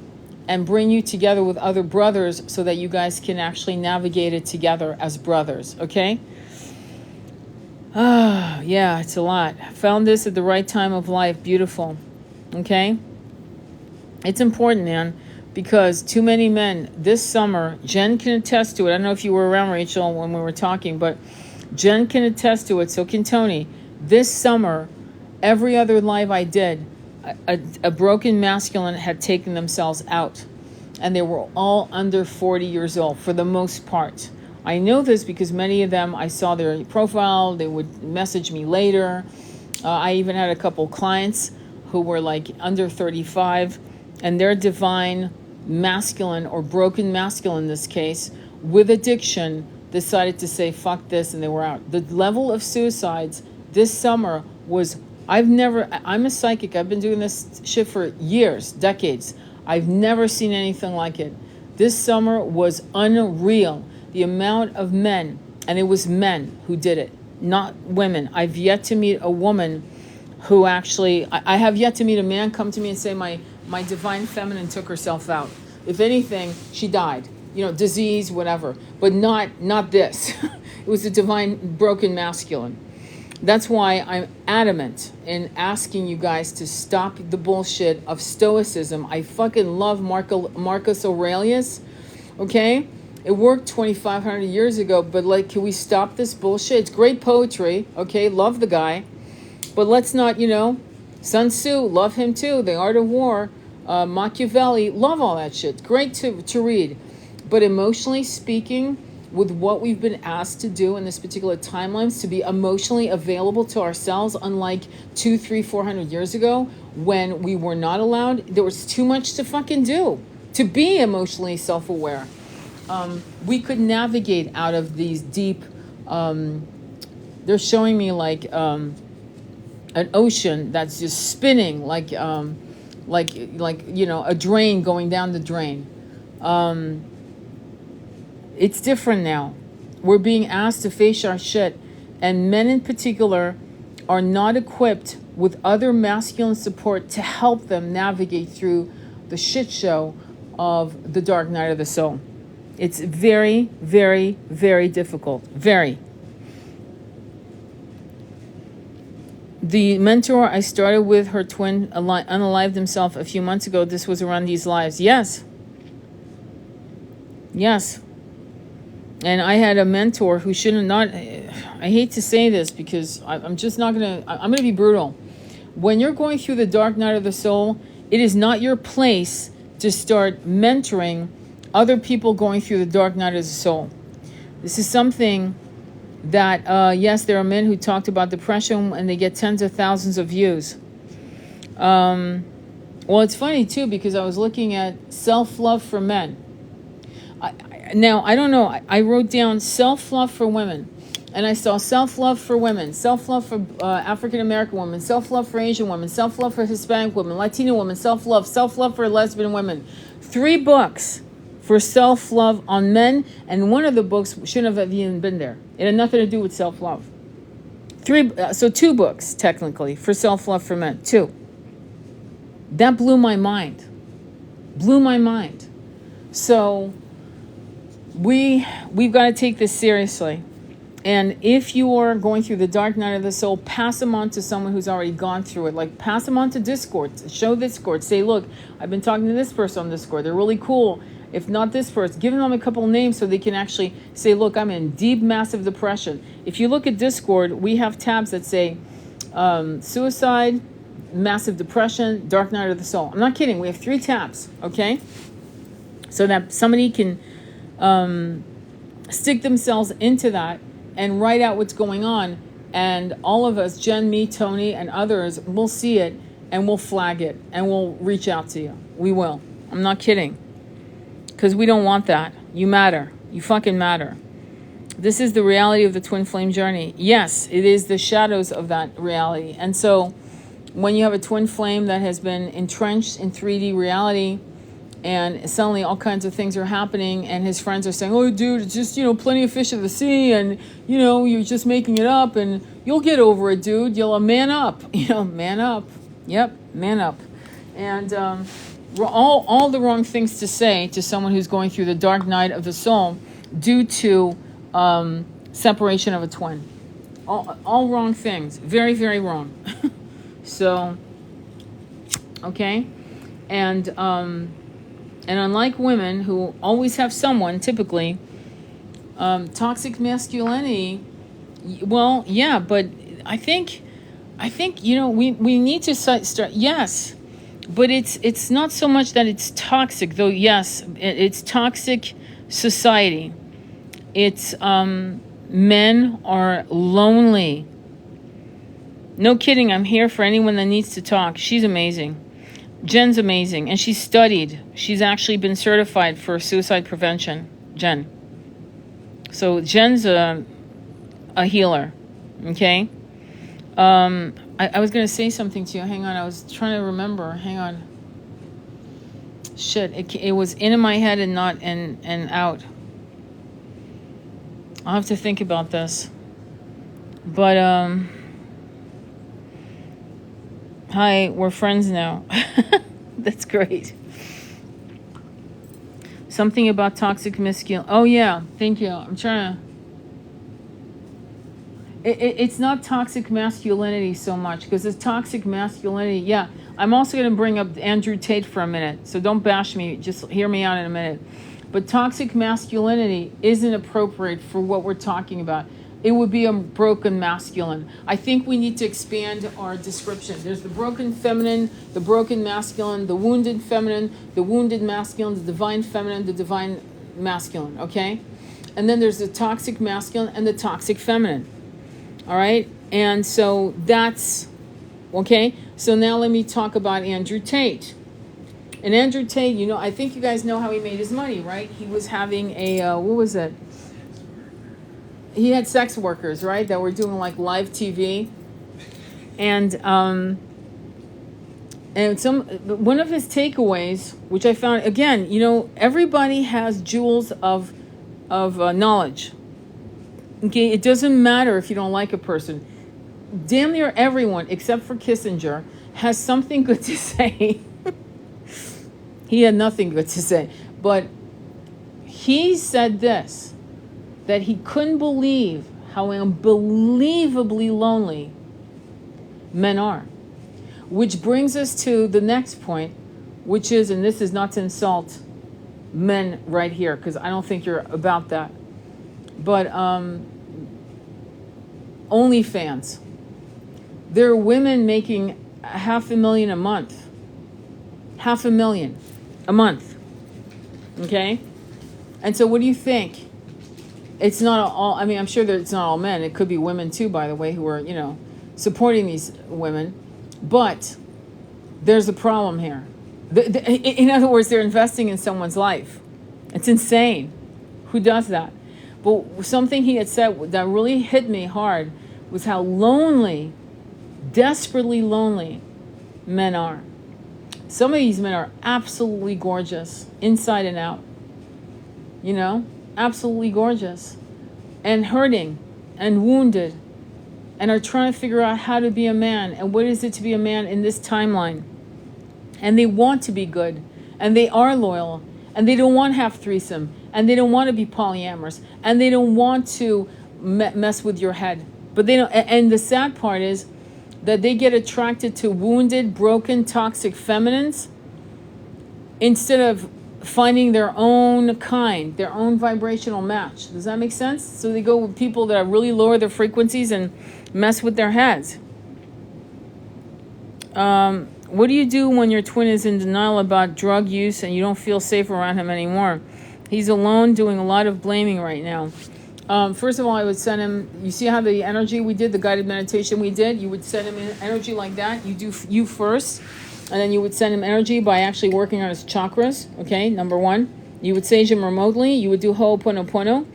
and bring you together with other brothers so that you guys can actually navigate it together as brothers, okay? Ah, yeah, it's a lot. Found this at the right time of life. Beautiful. Okay? It's important, man, because too many men this summer, Jen can attest to it. I don't know if you were around, Rachel, when we were talking, but Jen can attest to it. So can Tony. This summer, every other live I did, a broken masculine had taken themselves out. And they were all under 40 years old for the most part. I know this because many of them, I saw their profile, they would message me later. I even had a couple clients who were like under 35, and their divine masculine or broken masculine in this case, with addiction, decided to say, fuck this, and they were out. The level of suicides this summer was, I'm a psychic, I've been doing this shit for years, decades. I've never seen anything like it. This summer was unreal. The amount of men, and it was men who did it, not women. I've yet to meet a woman who actually, I have yet to meet a man come to me and say, my divine feminine took herself out. If anything, she died, disease, whatever, but not this. It was a divine broken masculine. That's why I'm adamant in asking you guys to stop the bullshit of stoicism. I fucking love Marcus Aurelius, okay? It worked 2,500 years ago, but can we stop this bullshit? It's great poetry, okay? Love the guy. But let's not, Sun Tzu, love him too. The Art of War, Machiavelli, love all that shit. Great to read. But emotionally speaking, with what we've been asked to do in this particular timeline, to be emotionally available to ourselves, unlike 200, 300, 400 years ago, when we were not allowed, there was too much to fucking do to be emotionally self-aware. We could navigate out of these deep, they're showing me an ocean that's just spinning like a drain going down the drain. It's different now. We're being asked to face our shit, and men in particular are not equipped with other masculine support to help them navigate through the shit show of the dark night of the soul. It's very, very, very difficult. Very. The mentor I started with, her twin unalived himself a few months ago. This was around these lives. Yes. Yes. And I had a mentor who shouldn't not, I hate to say this because I'm just not going to, I'm going to be brutal. When you're going through the dark night of the soul, it is not your place to start mentoring other people going through the dark night of the soul. This is something that, yes, there are men who talked about depression and they get tens of thousands of views. Well, it's funny too, because I was looking at self-love for men. Now, I don't know. I wrote down self-love for women. And I saw self-love for women, self-love for African-American women, self-love for Asian women, self-love for Hispanic women, Latino women, self-love for lesbian women. 3 books for self-love on men. And one of the books shouldn't have even been there. It had nothing to do with self-love. 2 books, technically, for self-love for men. 2. That blew my mind. Blew my mind. So we've got to take this seriously. And if you are going through the dark night of the soul, pass them on to someone who's already gone through it. Like, pass them on to Discord. Show Discord. Say, look, I've been talking to this person on Discord. They're really cool. If not this person, give them a couple of names so they can actually say, look, I'm in deep, massive depression. If you look at Discord, we have tabs that say suicide, massive depression, dark night of the soul. I'm not kidding. We have 3 tabs, okay? So that somebody can stick themselves into that and write out what's going on, and all of us, Jen, me, Tony, and others, will see it, and we'll flag it, and we'll reach out to you. We will. I'm not kidding. Because we don't want that. You matter. You fucking matter. This is the reality of the twin flame journey. Yes, it is the shadows of that reality. And so when you have a twin flame that has been entrenched in 3D reality, and suddenly all kinds of things are happening, and his friends are saying, oh, dude, it's just, plenty of fish in the sea, and, you're just making it up, and you'll get over it, dude. You'll man up. Man up. Yep, man up. And all the wrong things to say to someone who's going through the dark night of the soul due to separation of a twin. All wrong things. Very, very wrong. So, okay. And unlike women who always have someone, typically, toxic masculinity, well, yeah, but I think we need to start, yes, but it's not so much that it's toxic, though, yes, it's toxic society. It's men are lonely. No kidding, I'm here for anyone that needs to talk. She's amazing. Jen's amazing, and she's studied. She's actually been certified for suicide prevention, Jen. So Jen's a healer, okay? I was going to say something to you. Hang on, I was trying to remember. Hang on. Shit, it was in my head and not and out. I'll have to think about this. But, hi, we're friends now. That's great. Something about toxic masculinity. Oh, yeah. Thank you. I'm trying to... It's not toxic masculinity so much, because it's toxic masculinity. Yeah. I'm also going to bring up Andrew Tate for a minute. So don't bash me. Just hear me out in a minute. But toxic masculinity isn't appropriate for what we're talking about. It would be a broken masculine. I think we need to expand our description. There's the broken feminine, the broken masculine, the wounded feminine, the wounded masculine, the divine feminine, the divine masculine, okay? And then there's the toxic masculine and the toxic feminine, all right? And so that's, okay? So now let me talk about Andrew Tate. And Andrew Tate, I think you guys know how he made his money, right? He was having a, what was it? He had sex workers, right, that were doing like live TV, and one of his takeaways, which I found, again, everybody has jewels of knowledge. Okay, it doesn't matter if you don't like a person. Damn near everyone, except for Kissinger, has something good to say. He had nothing good to say, but he said this, that he couldn't believe how unbelievably lonely men are. Which brings us to the next point, which is, and this is not to insult men right here, because I don't think you're about that, but OnlyFans. There are women making $500,000 a month. $500,000 a month. Okay? And so what do you think? It's not all, I'm sure that it's not all men. It could be women too, by the way, who are, supporting these women. But there's a problem here. In other words, they're investing in someone's life. It's insane. Who does that? But something he had said that really hit me hard was how lonely, desperately lonely men are. Some of these men are absolutely gorgeous, inside and out. Absolutely gorgeous, and hurting and wounded, and are trying to figure out how to be a man and what is it to be a man in this timeline. And they want to be good, and they are loyal, and they don't want to have threesome, and they don't want to be polyamorous, and they don't want to mess with your head. But they don't. And the sad part is that they get attracted to wounded, broken, toxic feminines instead of finding their own kind, their own vibrational match. Does that make sense? So they go with people that really lower their frequencies and mess with their heads. What do you do when your twin is in denial about drug use and you don't feel safe around him anymore? He's alone, doing a lot of blaming right now. First of all, I would send him, you see how the energy we did, the guided meditation we did, you would send him energy like that. You do you first, and then you would send him energy by actually working on his chakras, okay, number one. You would sage him remotely. You would do Ho'oponopono,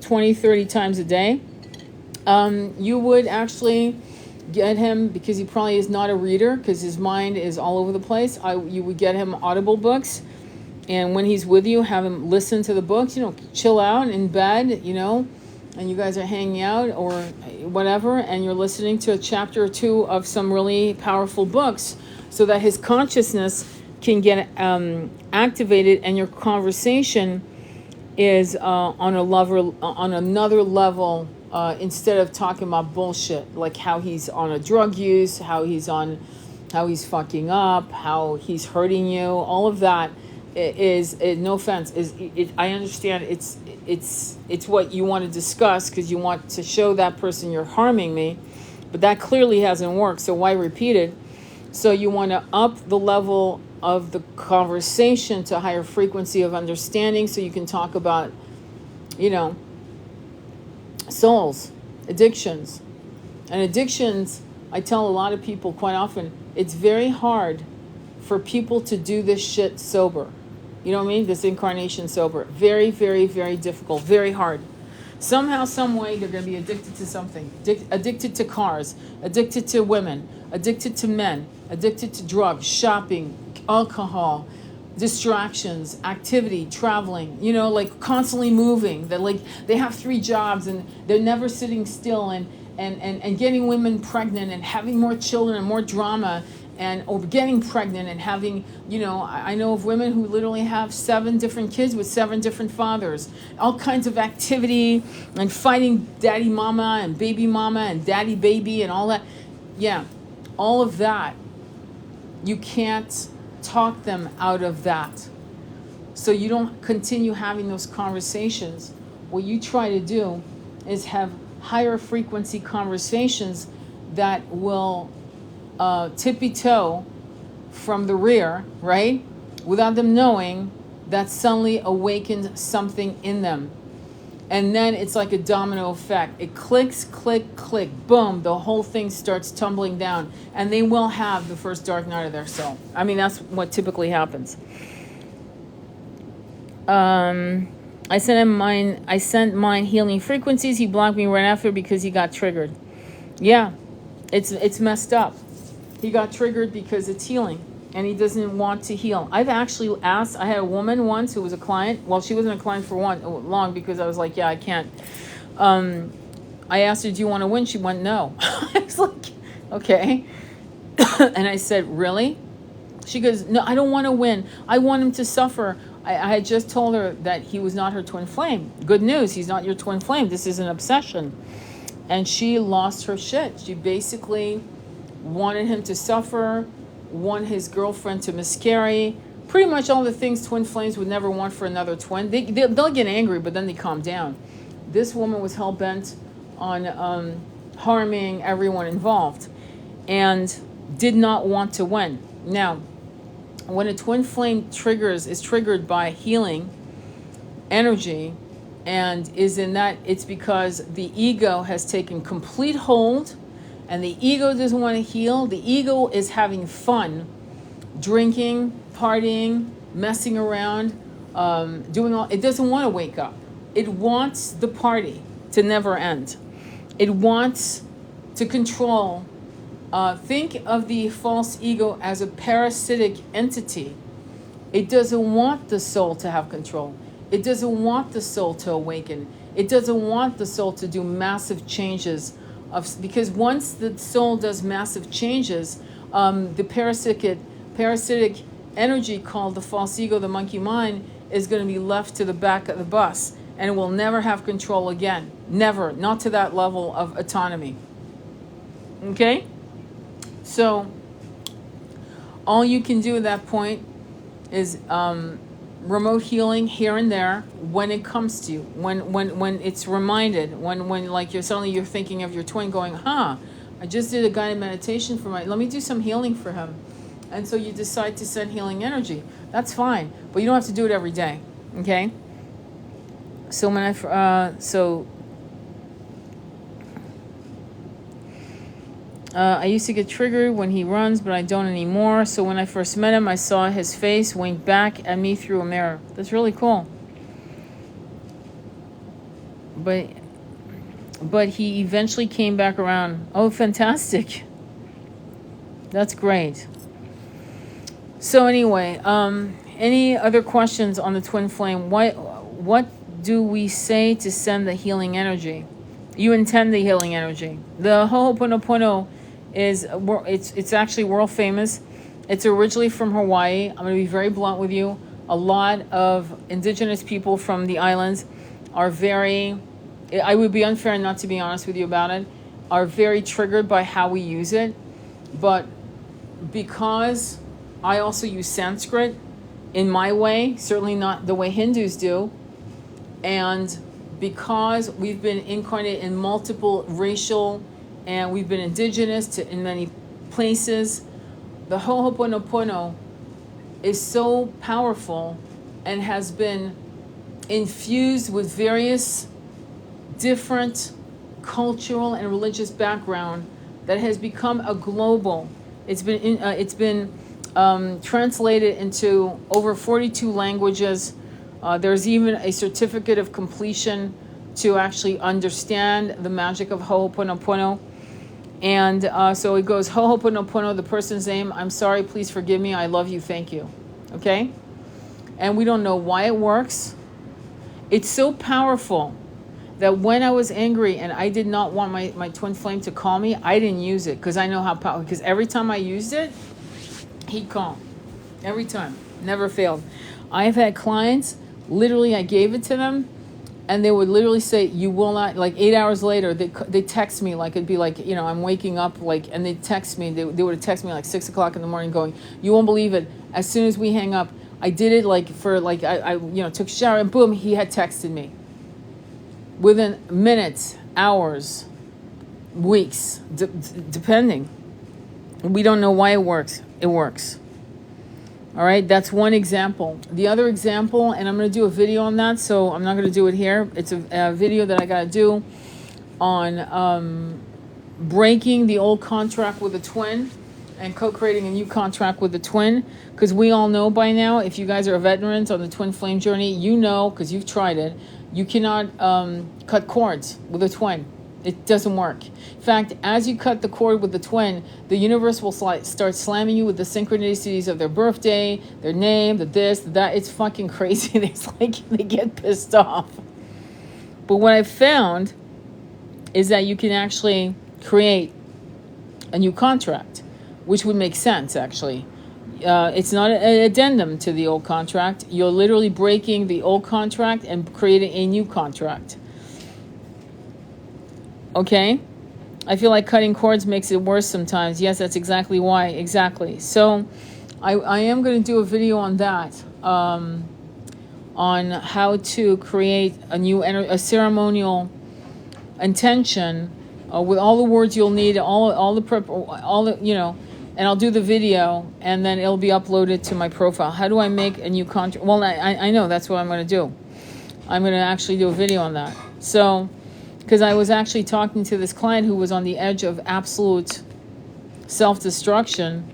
20, 30 times a day. You would actually get him, because he probably is not a reader, because his mind is all over the place. You would get him Audible books. And when he's with you, have him listen to the books, chill out in bed, and you guys are hanging out or whatever, and you're listening to a chapter or two of some really powerful books so that his consciousness can get activated and your conversation is on another level instead of talking about bullshit, like how he's on a drug use, how he's fucking up, how he's hurting you, all of that. Is no offense, I understand it's what you want to discuss because you want to show that person you're harming me, but that clearly hasn't worked, so why repeat it? So you want to up the level of the conversation to a higher frequency of understanding so you can talk about souls, addictions. And addictions, I tell a lot of people quite often, it's very hard for people to do this shit sober. You know what I mean? This incarnation sober. Very, very, very difficult. Very hard. Somehow, some way, they're going to be addicted to something. Addicted to cars. Addicted to women. Addicted to men. Addicted to drugs, shopping, alcohol, distractions, activity, traveling. Like constantly moving. They have 3 jobs and they're never sitting still and getting women pregnant and having more children and more drama. Or getting pregnant and having, I know of women who literally have 7 different kids with 7 different fathers, all kinds of activity and fighting daddy mama and baby mama and daddy baby and all that. Yeah, all of that. You can't talk them out of that. So you don't continue having those conversations. What you try to do is have higher frequency conversations that will tippy-toe from the rear, right? Without them knowing that suddenly awakened something in them. And then it's like a domino effect. It clicks, click, click, boom, the whole thing starts tumbling down. And they will have the first dark night of their soul. I mean, that's what typically happens. I sent mine healing frequencies. He blocked me right after because he got triggered. Yeah, it's messed up. He got triggered because it's healing and he doesn't want to heal. I've actually asked, I had a woman once who was a client. Well, she wasn't a client for long because I was like, yeah, I can't. I asked her, do you want to win? She went, no. I was like, okay. And I said, really? She goes, no, I don't want to win. I want him to suffer. I had just told her that he was not her twin flame. Good news, he's not your twin flame. This is an obsession. And she lost her shit. She basically wanted him to suffer, want his girlfriend to miscarry, pretty much all the things twin flames would never want for another twin. They'll get angry, but then they calm down. This woman was hell-bent on harming everyone involved and did not want to win. Now, when a twin flame is triggered by healing energy and is in that, it's because the ego has taken complete hold. And the ego doesn't want to heal. The ego is having fun, drinking, partying, messing around, doing all. It doesn't want to wake up. It wants the party to never end. It wants to control. Think of the false ego as a parasitic entity. It doesn't want the soul to have control. It doesn't want the soul to awaken. It doesn't want the soul to do massive changes. Because once the soul does massive changes, the parasitic energy called the false ego, the monkey mind, is going to be left to the back of the bus. and it will never have control again. Never. Not to that level of autonomy. Okay? So, all you can do at that point is remote healing here and there when it comes to you. When it's reminded. When like you're thinking of your twin going, I just did a guided meditation for let me do some healing for him. And so you decide to send healing energy. That's fine. But you don't have to do it every day. Okay? So when I used to get triggered when he runs, but I don't anymore. So when I first met him, I saw his face wink back at me through a mirror. That's really cool. But he eventually came back around. Oh, fantastic. That's great. So anyway, any other questions on the twin flame? What do we say to send the healing energy? You intend the healing energy. The Ho'oponopono it's actually world famous. It's originally from Hawaii. I'm going to be very blunt with you. A lot of indigenous people from the islands are I would be unfair not to be honest with you about it, are very triggered by how we use it. But because I also use Sanskrit in my way, certainly not the way Hindus do, and because we've been incarnated in multiple racial and we've been indigenous in many places, the Ho'oponopono is so powerful and has been infused with various different cultural and religious background that has become a global. It's been translated into over 42 languages. There's even a certificate of completion to actually understand the magic of Ho'oponopono. And so it goes, Ho'oponopono, the person's name, I'm sorry, please forgive me, I love you, thank you. Okay? And we don't know why it works. It's so powerful that when I was angry and I did not want my twin flame to call me, I didn't use it because I know how powerful, because every time I used it, he'd call. Every time. Never failed. I've had clients, literally I gave it to them, and they would literally say, you will not, like 8 hours later, they text me, like it'd be like, I'm waking up, like, and they'd text me, they would text me like 6 o'clock in the morning going, you won't believe it, as soon as we hang up, I did it like for like, I took a shower and boom, he had texted me. Within minutes, hours, weeks, depending. We don't know why it works. It works. All right, that's one example. The other example, and I'm going to do a video on that, so I'm not going to do it here. It's a video that I got to do on breaking the old contract with a twin and co-creating a new contract with a twin. Because we all know by now, if you guys are veterans on the twin flame journey, you know, because you've tried it, you cannot cut cords with a twin. It doesn't work. In fact, as you cut the cord with the twin, the universe will start slamming you with the synchronicities of their birthday, their name, the this, the that. It's fucking crazy. It's like they get pissed off. But what I've found is that you can actually create a new contract, which would make sense, actually. It's not an addendum to the old contract. You're literally breaking the old contract and creating a new contract. Okay? I feel like cutting cords makes it worse sometimes. Yes, that's exactly why. Exactly. So I am going to do a video on that, on how to create a ceremonial intention with all the words you'll need, and I'll do the video, and then it'll be uploaded to my profile. How do I make a new contract? Well, I know that's what I'm going to do. I'm going to actually do a video on that. So, because I was actually talking to this client who was on the edge of absolute self-destruction,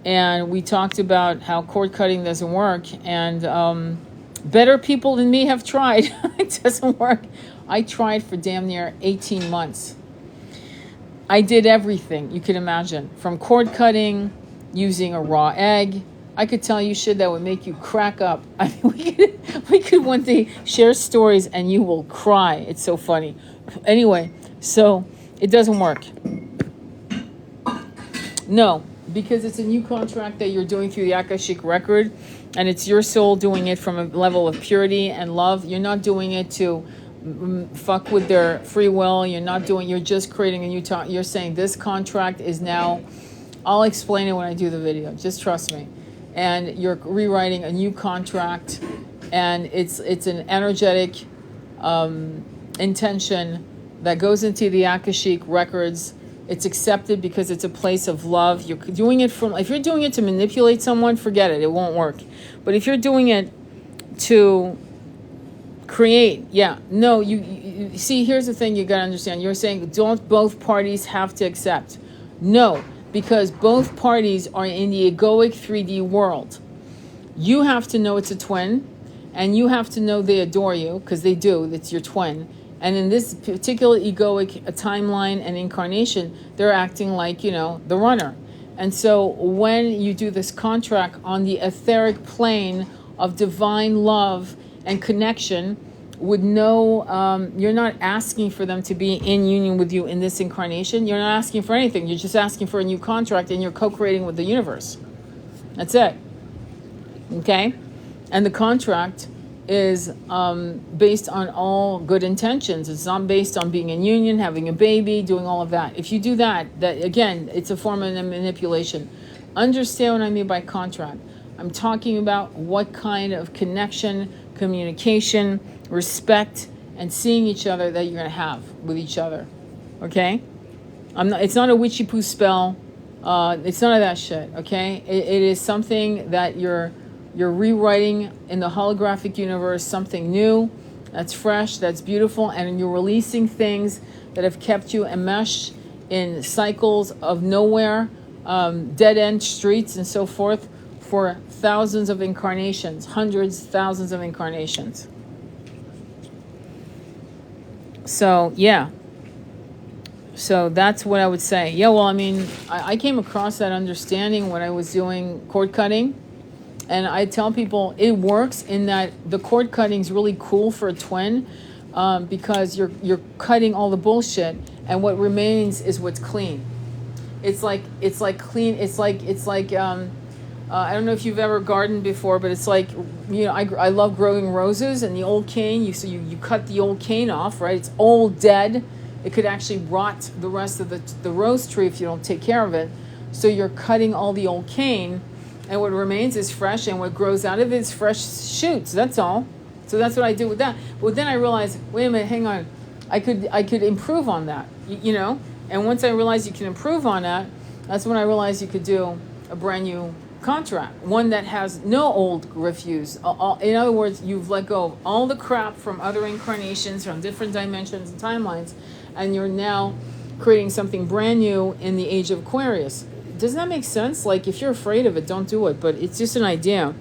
and we talked about how cord cutting doesn't work, and better people than me have tried. It doesn't work. I tried for damn near 18 months. I did everything you can imagine, from cord cutting, using a raw egg. I could tell you shit that would make you crack up. I mean, we could one day share stories and you will cry. It's so funny. Anyway, so it doesn't work. No, because it's a new contract that you're doing through the Akashic record, And it's your soul doing it from a level of purity and love. You're not doing it to fuck with their free will. You're just creating a new you're saying this contract is now, I'll explain it when I do the video, just trust me. And you're rewriting a new contract, and it's an energetic intention that goes into the Akashic records. It's accepted because it's a place of love. You're doing it if you're doing it to manipulate someone, forget it. It won't work. But if you're doing it to create, you see, here's the thing you got to understand. You're saying, don't both parties have to accept? No, because both parties are in the egoic 3D world. You have to know it's a twin, and you have to know they adore you, because they do. It's your twin. And in this particular egoic timeline and incarnation, they're acting like, the runner. And so when you do this contract on the etheric plane of divine love and connection, with you're not asking for them to be in union with you in this incarnation. You're not asking for anything. You're just asking for a new contract, and you're co-creating with the universe. That's it. Okay? And the contract is based on all good intentions. It's not based on being in union, having a baby, doing all of that. If you do that again, it's a form of manipulation. Understand what I mean by contract. I'm talking about what kind of connection, communication, respect, and seeing each other that you're going to have with each other. Okay? It's not a witchy-poo spell. It's none of that shit. Okay? It is something that you're rewriting in the holographic universe, something new, that's fresh, that's beautiful, and you're releasing things that have kept you enmeshed in cycles of nowhere, dead-end streets and so forth for thousands of incarnations, hundreds, thousands of incarnations. So, So that's what I would say. I came across that understanding when I was doing cord cutting. And I tell people it works in that the cord cutting is really cool for a twin, because you're cutting all the bullshit, and what remains is what's clean. It's like clean. It's like I don't know if you've ever gardened before, but it's like, I love growing roses, and the old cane. You cut the old cane off, right? It's old, dead. It could actually rot the rest of the rose tree if you don't take care of it. So you're cutting all the old cane. And what remains is fresh, and what grows out of it is fresh shoots. That's all. So that's what I do with that. But then I realized, wait a minute, hang on. I could improve on that, And once I realized you can improve on that, that's when I realized you could do a brand new contract, one that has no old refuse. In other words, you've let go of all the crap from other incarnations, from different dimensions and timelines, and you're now creating something brand new in the age of Aquarius. Doesn't that make sense? Like, if you're afraid of it, don't do it. But it's just an idea.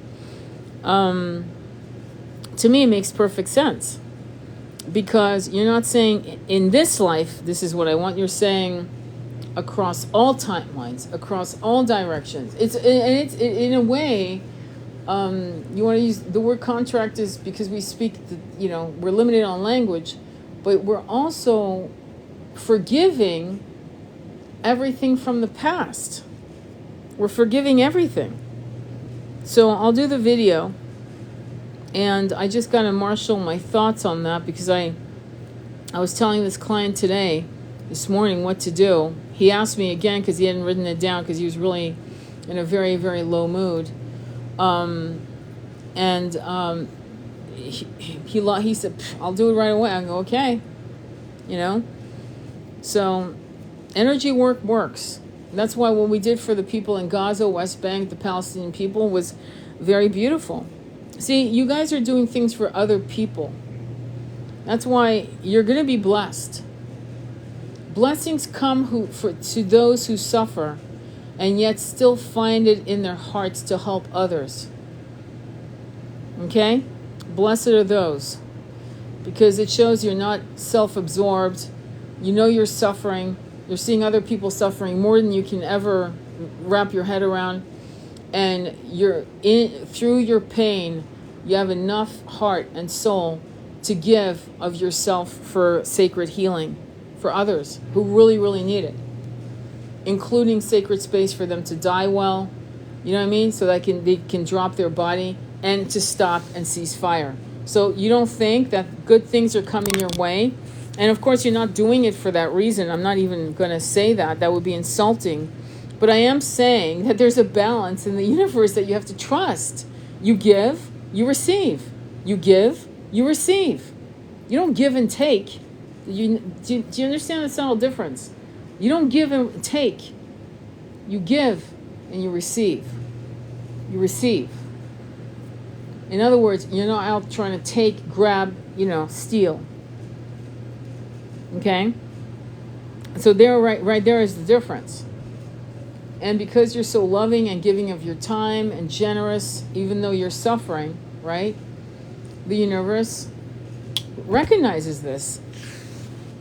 To me, it makes perfect sense. Because you're not saying, in this life, this is what I want. You're saying across all timelines, across all directions. It's in a way, you want to use the word contract is because we speak, we're limited on language. But we're also forgiving everything from the past. We're forgiving everything. So I'll do the video, and I just got to marshal my thoughts on that, because I was telling this client this morning what to do. He asked me again because he hadn't written it down, because he was really in a very, very low mood. He said, I'll do it right away. I go, okay. So energy work works. That's why what we did for the people in Gaza, West Bank, the Palestinian people, was very beautiful. See, you guys are doing things for other people. That's why you're going to be blessed. Blessings come to those who suffer and yet still find it in their hearts to help others. Okay? Blessed are those. Because it shows you're not self-absorbed. You're suffering. You're seeing other people suffering more than you can ever wrap your head around. And through your pain, you have enough heart and soul to give of yourself for sacred healing for others who really, really need it. Including sacred space for them to die well. You know what I mean? So that they can drop their body and to stop and cease fire. So you don't think that good things are coming your way. And of course, you're not doing it for that reason. I'm not even going to say that. That would be insulting. But I am saying that there's a balance in the universe that you have to trust. You give, you receive. You give, you receive. You don't give and take. Do you understand the subtle difference? You don't give and take. You give and you receive. You receive. In other words, you're not out trying to take, grab, steal. Okay? So there, right there is the difference. And because you're so loving and giving of your time and generous, even though you're suffering, right? The universe recognizes this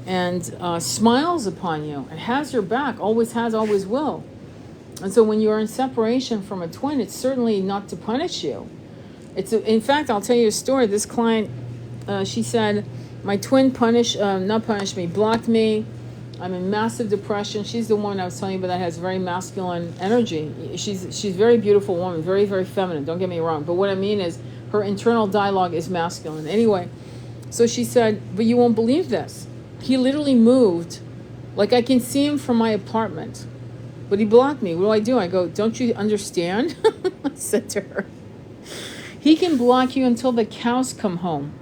and smiles upon you and has your back, always has, always will. And so when you are in separation from a twin, it's certainly not to punish you. In fact, I'll tell you a story. This client, she said, my twin blocked me. I'm in massive depression. She's the one I was telling you about that has very masculine energy. She's a very beautiful woman, very, very feminine. Don't get me wrong. But what I mean is her internal dialogue is masculine. Anyway, so she said, but you won't believe this. He literally moved. Like I can see him from my apartment. But he blocked me. What do? I go, don't you understand? I said to her, he can block you until the cows come home.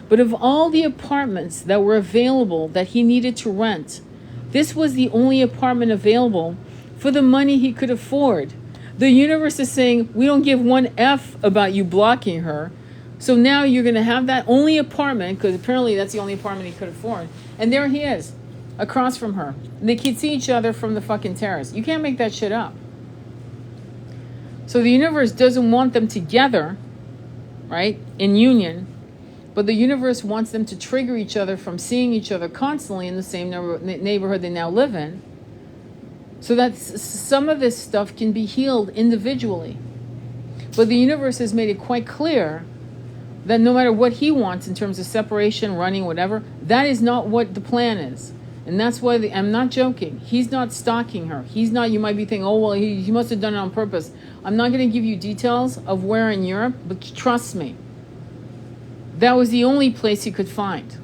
But of all the apartments that were available that he needed to rent, this was the only apartment available for the money he could afford. The universe is saying, we don't give one F about you blocking her. So now you're going to have that only apartment, because apparently that's the only apartment he could afford. And there he is, across from her. And they could see each other from the fucking terrace. You can't make that shit up. So the universe doesn't want them together, right, in union. But the universe wants them to trigger each other from seeing each other constantly in the same neighborhood they now live in. So that some of this stuff can be healed individually. But the universe has made it quite clear that no matter what he wants in terms of separation, running, whatever, that is not what the plan is. And that's why I'm not joking. He's not stalking her. He's not, you might be thinking, oh, well, he must have done it on purpose. I'm not going to give you details of where in Europe, but trust me. That was the only place he could find.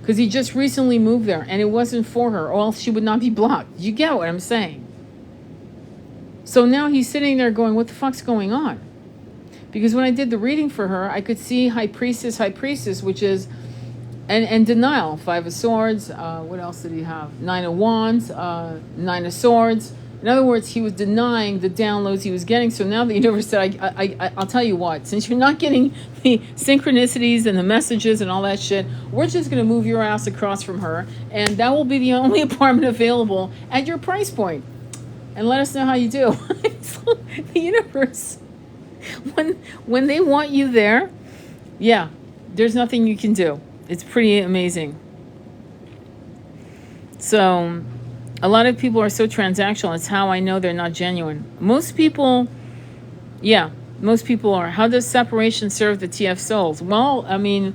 Because he just recently moved there, and it wasn't for her, or else she would not be blocked. You get what I'm saying? So now he's sitting there going, what the fuck's going on? Because when I did the reading for her, I could see High Priestess, which is, and denial, 5 of Swords. What else did he have? 9 of Wands, 9 of Swords. In other words, he was denying the downloads he was getting. So now the universe said, I'll tell you what, since you're not getting the synchronicities and the messages and all that shit, we're just going to move your ass across from her. And that will be the only apartment available at your price point. And let us know how you do. So the universe, when they want you there, yeah, there's nothing you can do. It's pretty amazing. So a lot of people are so transactional. It's how I know they're not genuine. Most people are. How does separation serve the TF souls? Well, I mean,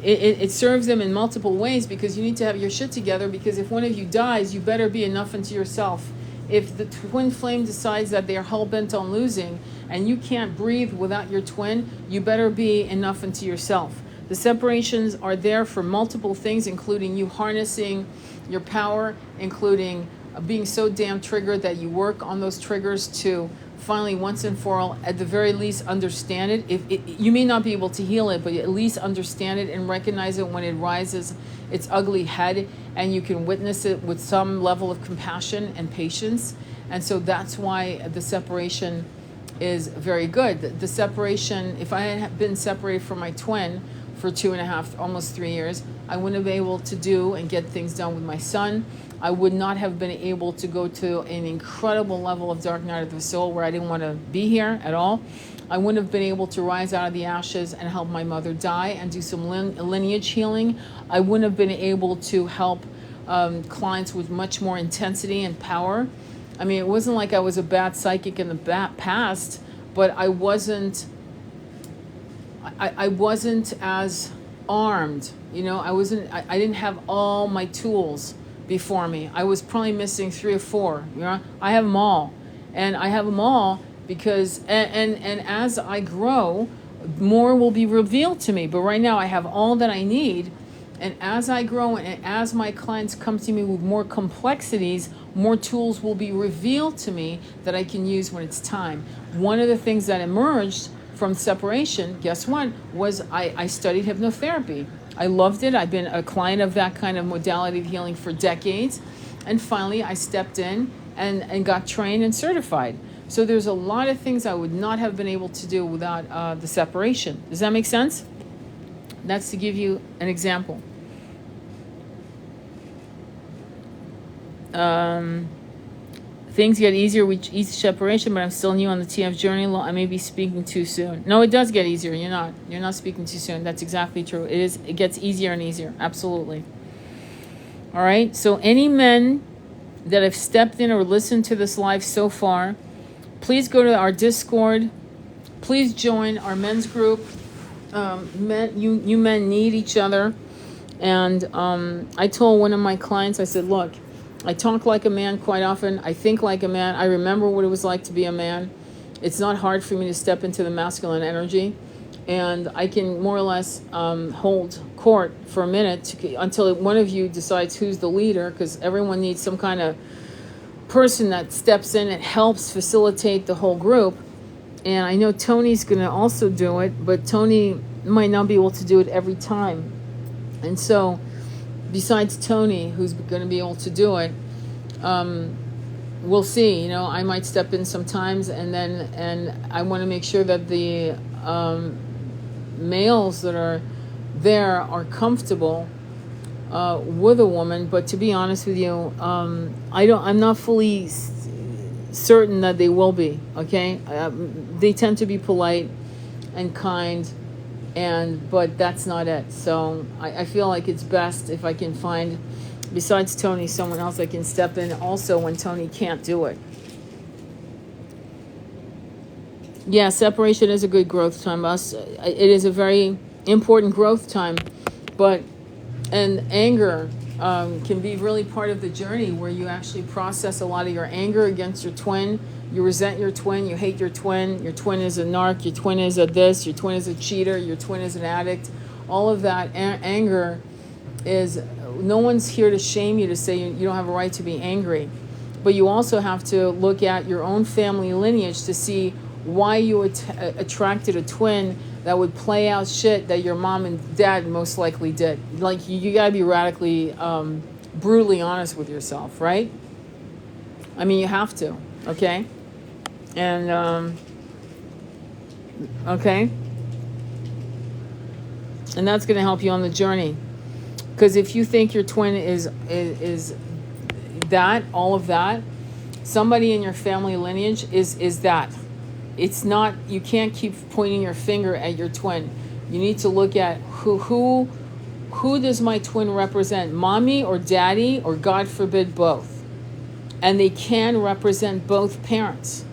it serves them in multiple ways, because you need to have your shit together, because if one of you dies, you better be enough into yourself. If the twin flame decides that they're hell-bent on losing and you can't breathe without your twin, you better be enough into yourself. The separations are there for multiple things, including you harnessing your power, including being so damn triggered that you work on those triggers to finally, once and for all, at the very least, understand it. You may not be able to heal it, but at least understand it and recognize it when it rises its ugly head, and you can witness it with some level of compassion and patience. And so that's why the separation is very good. The separation, if I had been separated from my twin for 2.5, almost 3 years, I wouldn't have been able to do and get things done with my son. I would not have been able to go to an incredible level of dark night of the soul where I didn't want to be here at all. I wouldn't have been able to rise out of the ashes and help my mother die and do some lineage healing. I wouldn't have been able to help clients with much more intensity and power. I mean, it wasn't like I was a bad psychic in the past, but I wasn't as armed. I didn't have all my tools before me. I was probably missing 3 or 4. I have them all, and I have them all because and as I grow, more will be revealed to me. But right now I have all that I need. And as I grow and as my clients come to me with more complexities, more tools will be revealed to me that I can use when it's time. One of the things that emerged from separation, guess what, was I studied hypnotherapy. I loved it. I've been a client of that kind of modality of healing for decades. And finally, I stepped in and got trained and certified. So there's a lot of things I would not have been able to do without the separation. Does that make sense? That's to give you an example. Things get easier with each separation, but I'm still new on the TF journey. I may be speaking too soon. No, it does get easier. You're not speaking too soon. That's exactly true. It gets easier and easier. Absolutely. All right. So any men that have stepped in or listened to this live so far, please go to our Discord. Please join our men's group. You men need each other. And I told one of my clients, I said, look, I talk like a man quite often. I think like a man. I remember what it was like to be a man. It's not hard for me to step into the masculine energy. And I can more or less hold court for a minute until one of you decides who's the leader, because everyone needs some kind of person that steps in and helps facilitate the whole group. And I know Tony's going to also do it, but Tony might not be able to do it every time. And so besides Tony, who's going to be able to do it, we'll see. I might step in sometimes, and I want to make sure that the males that are there are comfortable with a woman. But to be honest with you, I'm not fully certain that they will be. Okay, they tend to be polite and kind. But that's not it. So I feel like it's best if I can find, besides Tony, someone else that can step in also when Tony can't do it. Yeah, separation is a good growth time. It is a very important growth time. And anger can be really part of the journey, where you actually process a lot of your anger against your twin. You resent your twin, you hate your twin is a narc, your twin is a this, your twin is a cheater, your twin is an addict. All of that anger is, no one's here to shame you, to say you don't have a right to be angry. But you also have to look at your own family lineage to see why you attracted a twin that would play out shit that your mom and dad most likely did. Like, you gotta be radically, brutally honest with yourself, right? I mean, you have to, okay? And okay, and that's going to help you on the journey, because if you think your twin is that, all of that, somebody in your family lineage is that. It's not, you can't keep pointing your finger at your twin. You need to look at who does my twin represent, mommy or daddy, or God forbid both. And they can represent both parents.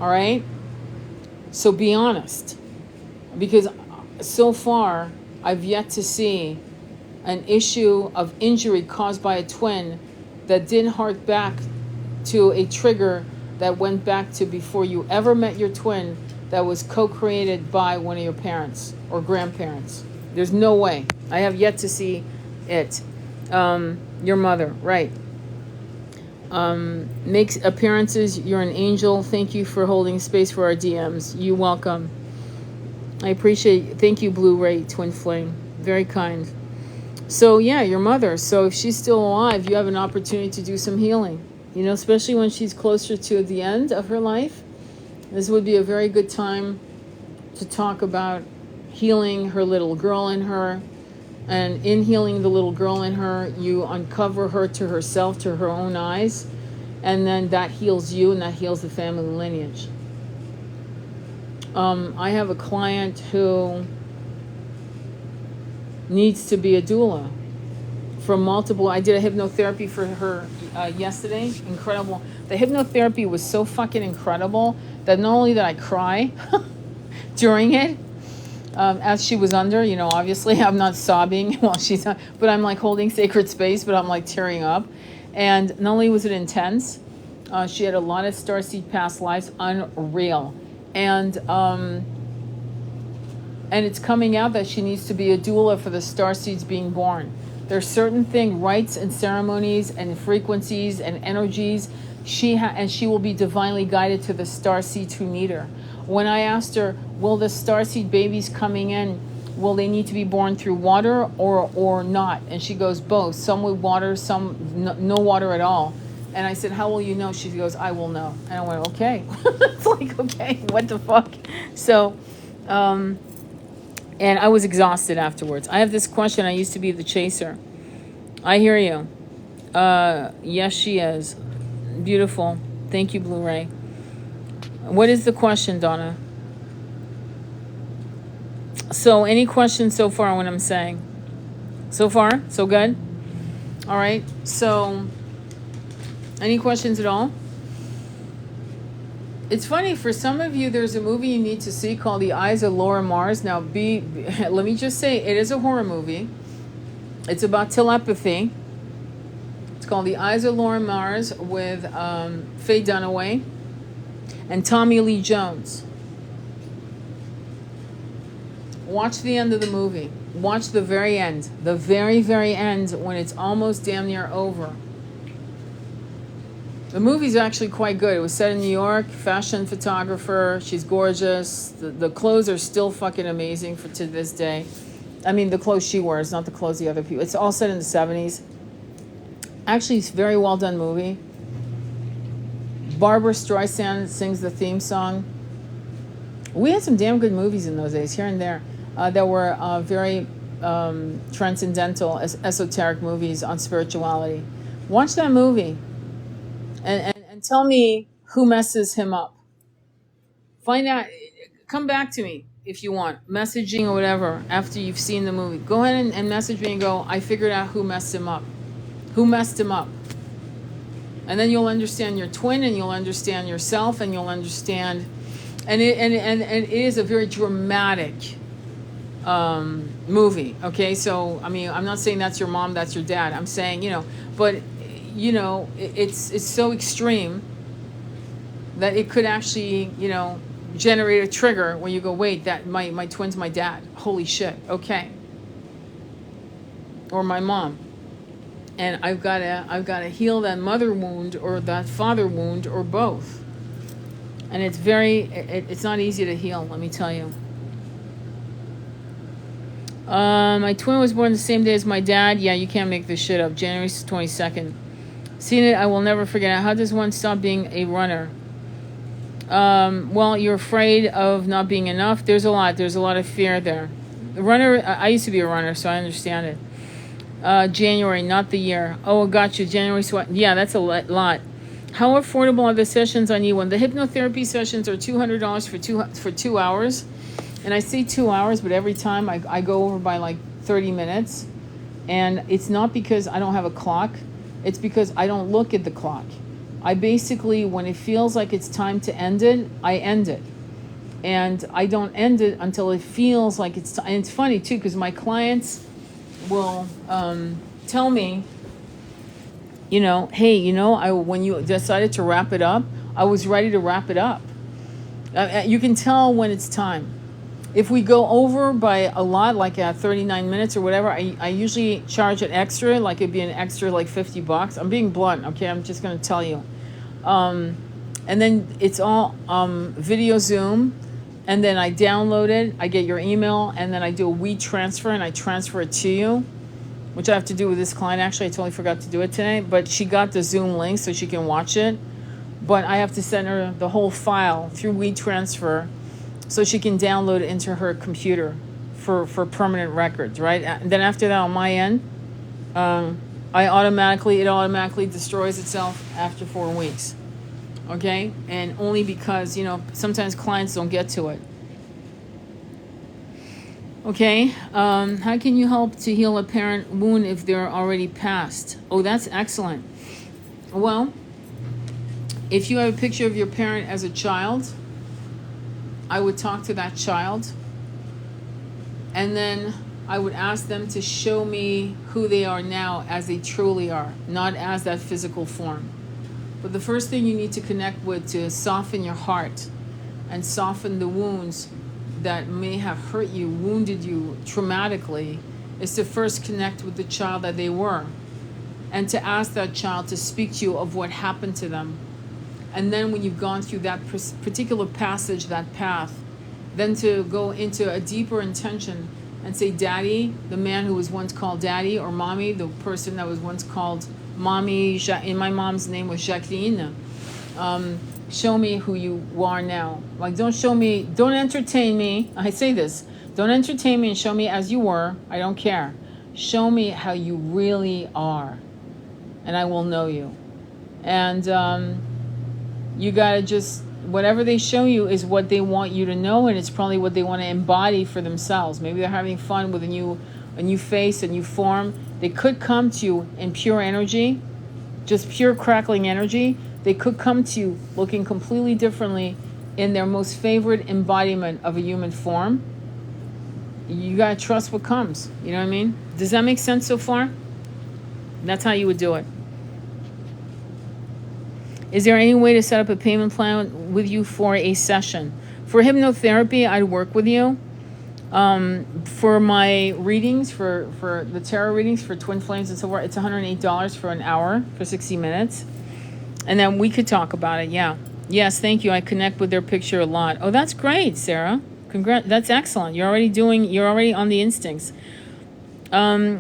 All right? So be honest. Because so far, I've yet to see an issue of injury caused by a twin that didn't hark back to a trigger that went back to before you ever met your twin, that was co-created by one of your parents or grandparents. There's no way. I have yet to see it. Your mother, right. Makes appearances. You're an angel. Thank you for holding space for our DMs. You welcome. I appreciate. Thank you, Blue Ray Twin Flame. Very kind. So yeah, your mother. So if she's still alive, you have an opportunity to do some healing. Especially when she's closer to the end of her life. This would be a very good time to talk about healing her little girl in her. And in healing the little girl in her, you uncover her to herself, to her own eyes. And then that heals you, and that heals the family lineage. I have a client who needs to be a doula for multiple. I did a hypnotherapy for her yesterday. Incredible. The hypnotherapy was so fucking incredible that not only did I cry during it, as she was under, obviously I'm not sobbing while she's on, but I'm like holding sacred space, but I'm like tearing up. And not only was it intense, she had a lot of starseed past lives, unreal. And And it's coming out that she needs to be a doula for the starseeds being born. There's certain rites and ceremonies and frequencies and energies and she will be divinely guided to the starseeds who need her. When I asked her, will the starseed babies coming in, will they need to be born through water or not? And she goes, both. Some with water, some no water at all. And I said, how will you know? She goes, I will know. And I went, okay. It's like, okay, what the fuck? So, and I was exhausted afterwards. I have this question. I used to be the chaser. I hear you. Yes, she is. Beautiful. Thank you, Blu-ray. What is the question, Donna? So, any questions so far on what I'm saying? So far? So good? All right. So, any questions at all? It's funny, for some of you, there's a movie you need to see called The Eyes of Laura Mars. Now, let me just say, it is a horror movie. It's about telepathy. It's called The Eyes of Laura Mars with Faye Dunaway and Tommy Lee Jones. Watch the end of the movie. Watch the very end. The very, very end, when it's almost damn near over. The movie's actually quite good. It was set in New York, fashion photographer. She's gorgeous. The clothes are still fucking amazing to this day. I mean, the clothes she wears, not the clothes the other people. It's all set in the 70s. Actually, it's a very well done movie. Barbara Streisand sings the theme song. We had some damn good movies in those days, here and there, that were very transcendental, esoteric movies on spirituality. Watch that movie. And tell me who messes him up. Find out. Come back to me if you want. Messaging or whatever after you've seen the movie. Go ahead and message me and go, I figured out who messed him up. Who messed him up? And then you'll understand your twin, and you'll understand yourself, and you'll understand. And it is a very dramatic movie. Okay, so I mean, I'm not saying that's your mom, that's your dad. I'm saying, but it's so extreme that it could actually, generate a trigger when you go, wait, that my twin's my dad. Holy shit. Okay. Or my mom. And I've got to heal that mother wound or that father wound or both. And it's not easy to heal, let me tell you. My twin was born the same day as my dad. Yeah, you can't make this shit up. January 22nd. Seen it, I will never forget it. How does one stop being a runner? Well, you're afraid of not being enough. There's a lot of fear there. The runner, I used to be a runner, so I understand it. January, not the year. Oh, I got you. January, yeah, that's a lot. How affordable are the sessions on E1? The hypnotherapy sessions are $200 for 2 hours. And I say 2 hours, but every time I go over by like 30 minutes. And it's not because I don't have a clock. It's because I don't look at the clock. I basically, when it feels like it's time to end it, I end it. And I don't end it until it feels like it's time. And it's funny too, because my clients will tell me, hey, when you decided to wrap it up, I was ready to wrap it up. You can tell when it's time. If we go over by a lot, like at 39 minutes or whatever, I usually charge an extra, like it'd be an extra like $50. I'm being blunt, okay? I'm just going to tell you. And then it's all video Zoom, and then I download it, I get your email, and then I do a WeTransfer, and I transfer it to you, which I have to do with this client. Actually, I totally forgot to do it today, but she got the Zoom link so she can watch it. But I have to send her the whole file through WeTransfer, so she can download it into her computer for permanent records, right? And then after that, on my end, it automatically destroys itself after 4 weeks, okay? And only because, sometimes clients don't get to it. Okay, how can you help to heal a parent wound if they're already passed? Oh, that's excellent. Well, if you have a picture of your parent as a child, I would talk to that child, and then I would ask them to show me who they are now as they truly are, not as that physical form. But the first thing you need to connect with to soften your heart and soften the wounds that may have hurt you, wounded you traumatically, is to first connect with the child that they were, and to ask that child to speak to you of what happened to them. And then when you've gone through that particular passage, that path, then to go into a deeper intention and say, Daddy, the man who was once called Daddy, or Mommy, the person that was once called Mommy, in my mom's name was Jacqueline. Show me who you are now. Like, don't entertain me. I say this, don't entertain me and show me as you were. I don't care. Show me how you really are, and I will know you. And you gotta just, whatever they show you is what they want you to know, and it's probably what they want to embody for themselves. Maybe they're having fun with a new face, a new form. They could come to you in pure energy, just pure crackling energy. They could come to you looking completely differently in their most favorite embodiment of a human form. You gotta trust what comes. You know what I mean? Does that make sense so far? That's how you would do it. Is there any way to set up a payment plan with you for a session? For hypnotherapy, I'd work with you. For my readings, for the tarot readings, for twin flames and so forth, it's $108 for an hour, for 60 minutes. And then we could talk about it, yeah. Yes, thank you. I connect with their picture a lot. Oh, that's great, Sarah. Congrats. That's excellent. You're already on the instincts. So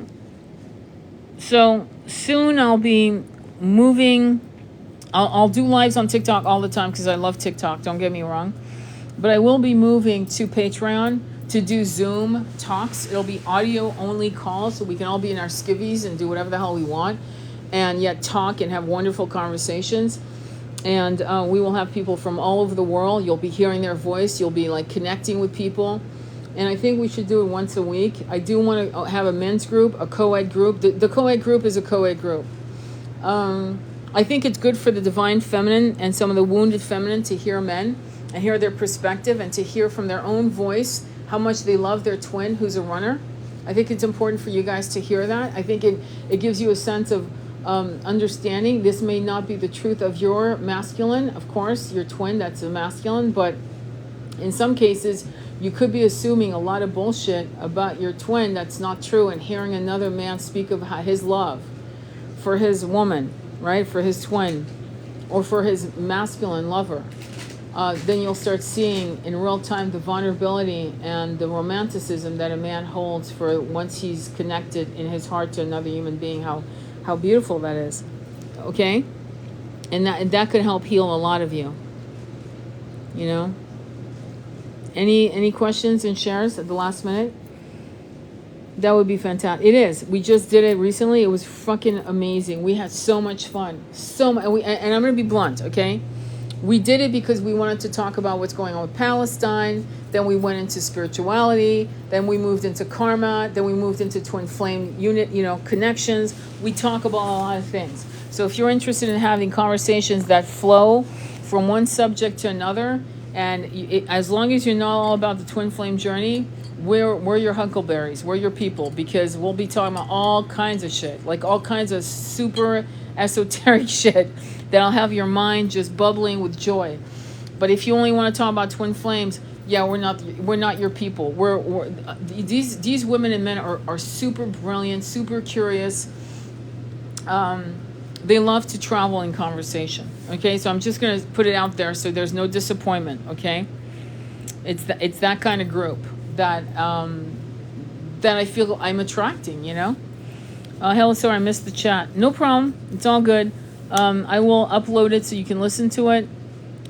soon I'll be moving. I'll do lives on TikTok all the time because I love TikTok, don't get me wrong. But I will be moving to Patreon to do Zoom talks. It'll be audio only calls, so we can all be in our skivvies and do whatever the hell we want, and yet talk and have wonderful conversations. And we will have people from all over the world. You'll be hearing their voice. You'll be like connecting with people. And I think we should do it once a week. I do want to have a men's group, a co-ed group. The co-ed group is a co-ed group. I think it's good for the divine feminine and some of the wounded feminine to hear men and hear their perspective and to hear from their own voice how much they love their twin who's a runner. I think it's important for you guys to hear that. I think it gives you a sense of understanding. This may not be the truth of your masculine, of course, your twin, that's a masculine, but in some cases, you could be assuming a lot of bullshit about your twin that's not true, and hearing another man speak of his love for his woman, right, for his twin, or for his masculine lover, then you'll start seeing in real time the vulnerability and the romanticism that a man holds for once he's connected in his heart to another human being, how beautiful that is, okay? And that could help heal a lot of you, you know? Any questions and shares at the last minute? That would be fantastic. It is. We just did it recently. It was fucking amazing. We had so much fun. And I'm going to be blunt, okay? We did it because we wanted to talk about what's going on with Palestine. Then we went into spirituality. Then we moved into karma. Then we moved into twin flame unit, connections. We talk about a lot of things. So if you're interested in having conversations that flow from one subject to another, and as long as you're not all about the twin flame journey, we're your huckleberries. We're your people, because we'll be talking about all kinds of shit, like all kinds of super esoteric shit that'll have your mind just bubbling with joy. But if you only want to talk about twin flames, yeah, we're not your people. These women and men are super brilliant, super curious. They love to travel in conversation. Okay, so I'm just gonna put it out there so there's no disappointment. Okay, it's that kind of group that I feel I'm attracting. Hello, sorry, I missed the chat. No problem. It's all good. I will upload it so you can listen to it.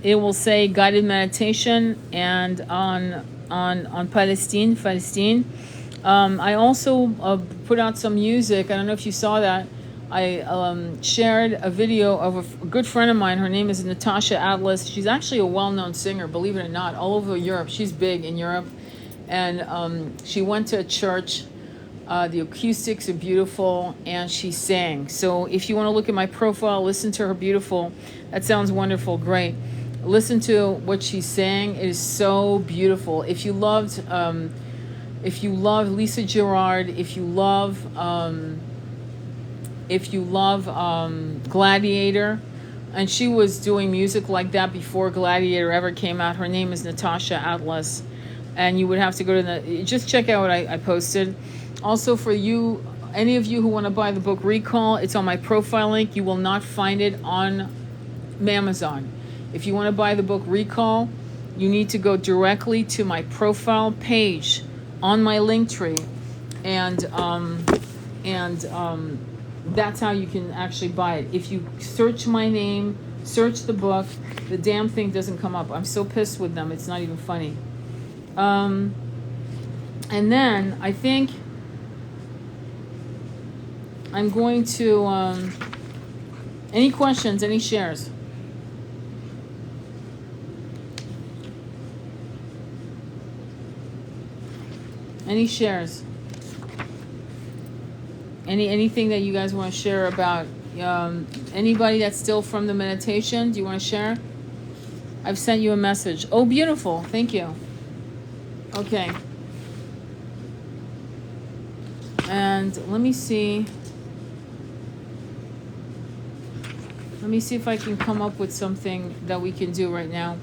It will say guided meditation and on Palestine. I also put out some music. I don't know if you saw that. I shared a video of a good friend of mine. Her name is Natasha Atlas. She's actually a well-known singer, believe it or not, all over Europe. She's big in Europe. And she went to a church. The acoustics are beautiful, and she sang. So if you want to look at my profile, listen to her beautiful. That sounds wonderful, great. Listen to what she sang. It is so beautiful. If you loved Lisa Gerard, if you love Gladiator, and she was doing music like that before Gladiator ever came out. Her name is Natasha Atlas. and you would have to go to the, just check out what I posted. Also, for you, any of you who want to buy the book Recall, it's on my profile link. You will not find it on Amazon. If you want to buy the book Recall, you need to go directly to my profile page on my link tree, and that's how you can actually buy it. If you search my name, search the book, the damn thing doesn't come up. I'm so pissed with them. It's not even funny. And then I think I'm going to. Any questions? Any shares? Any shares? Anything that you guys want to share about anybody that's still from the meditation? Do you want to share? I've sent you a message. Oh, beautiful. Thank you. Okay. And let me see. Let me see if I can come up with something that we can do right now.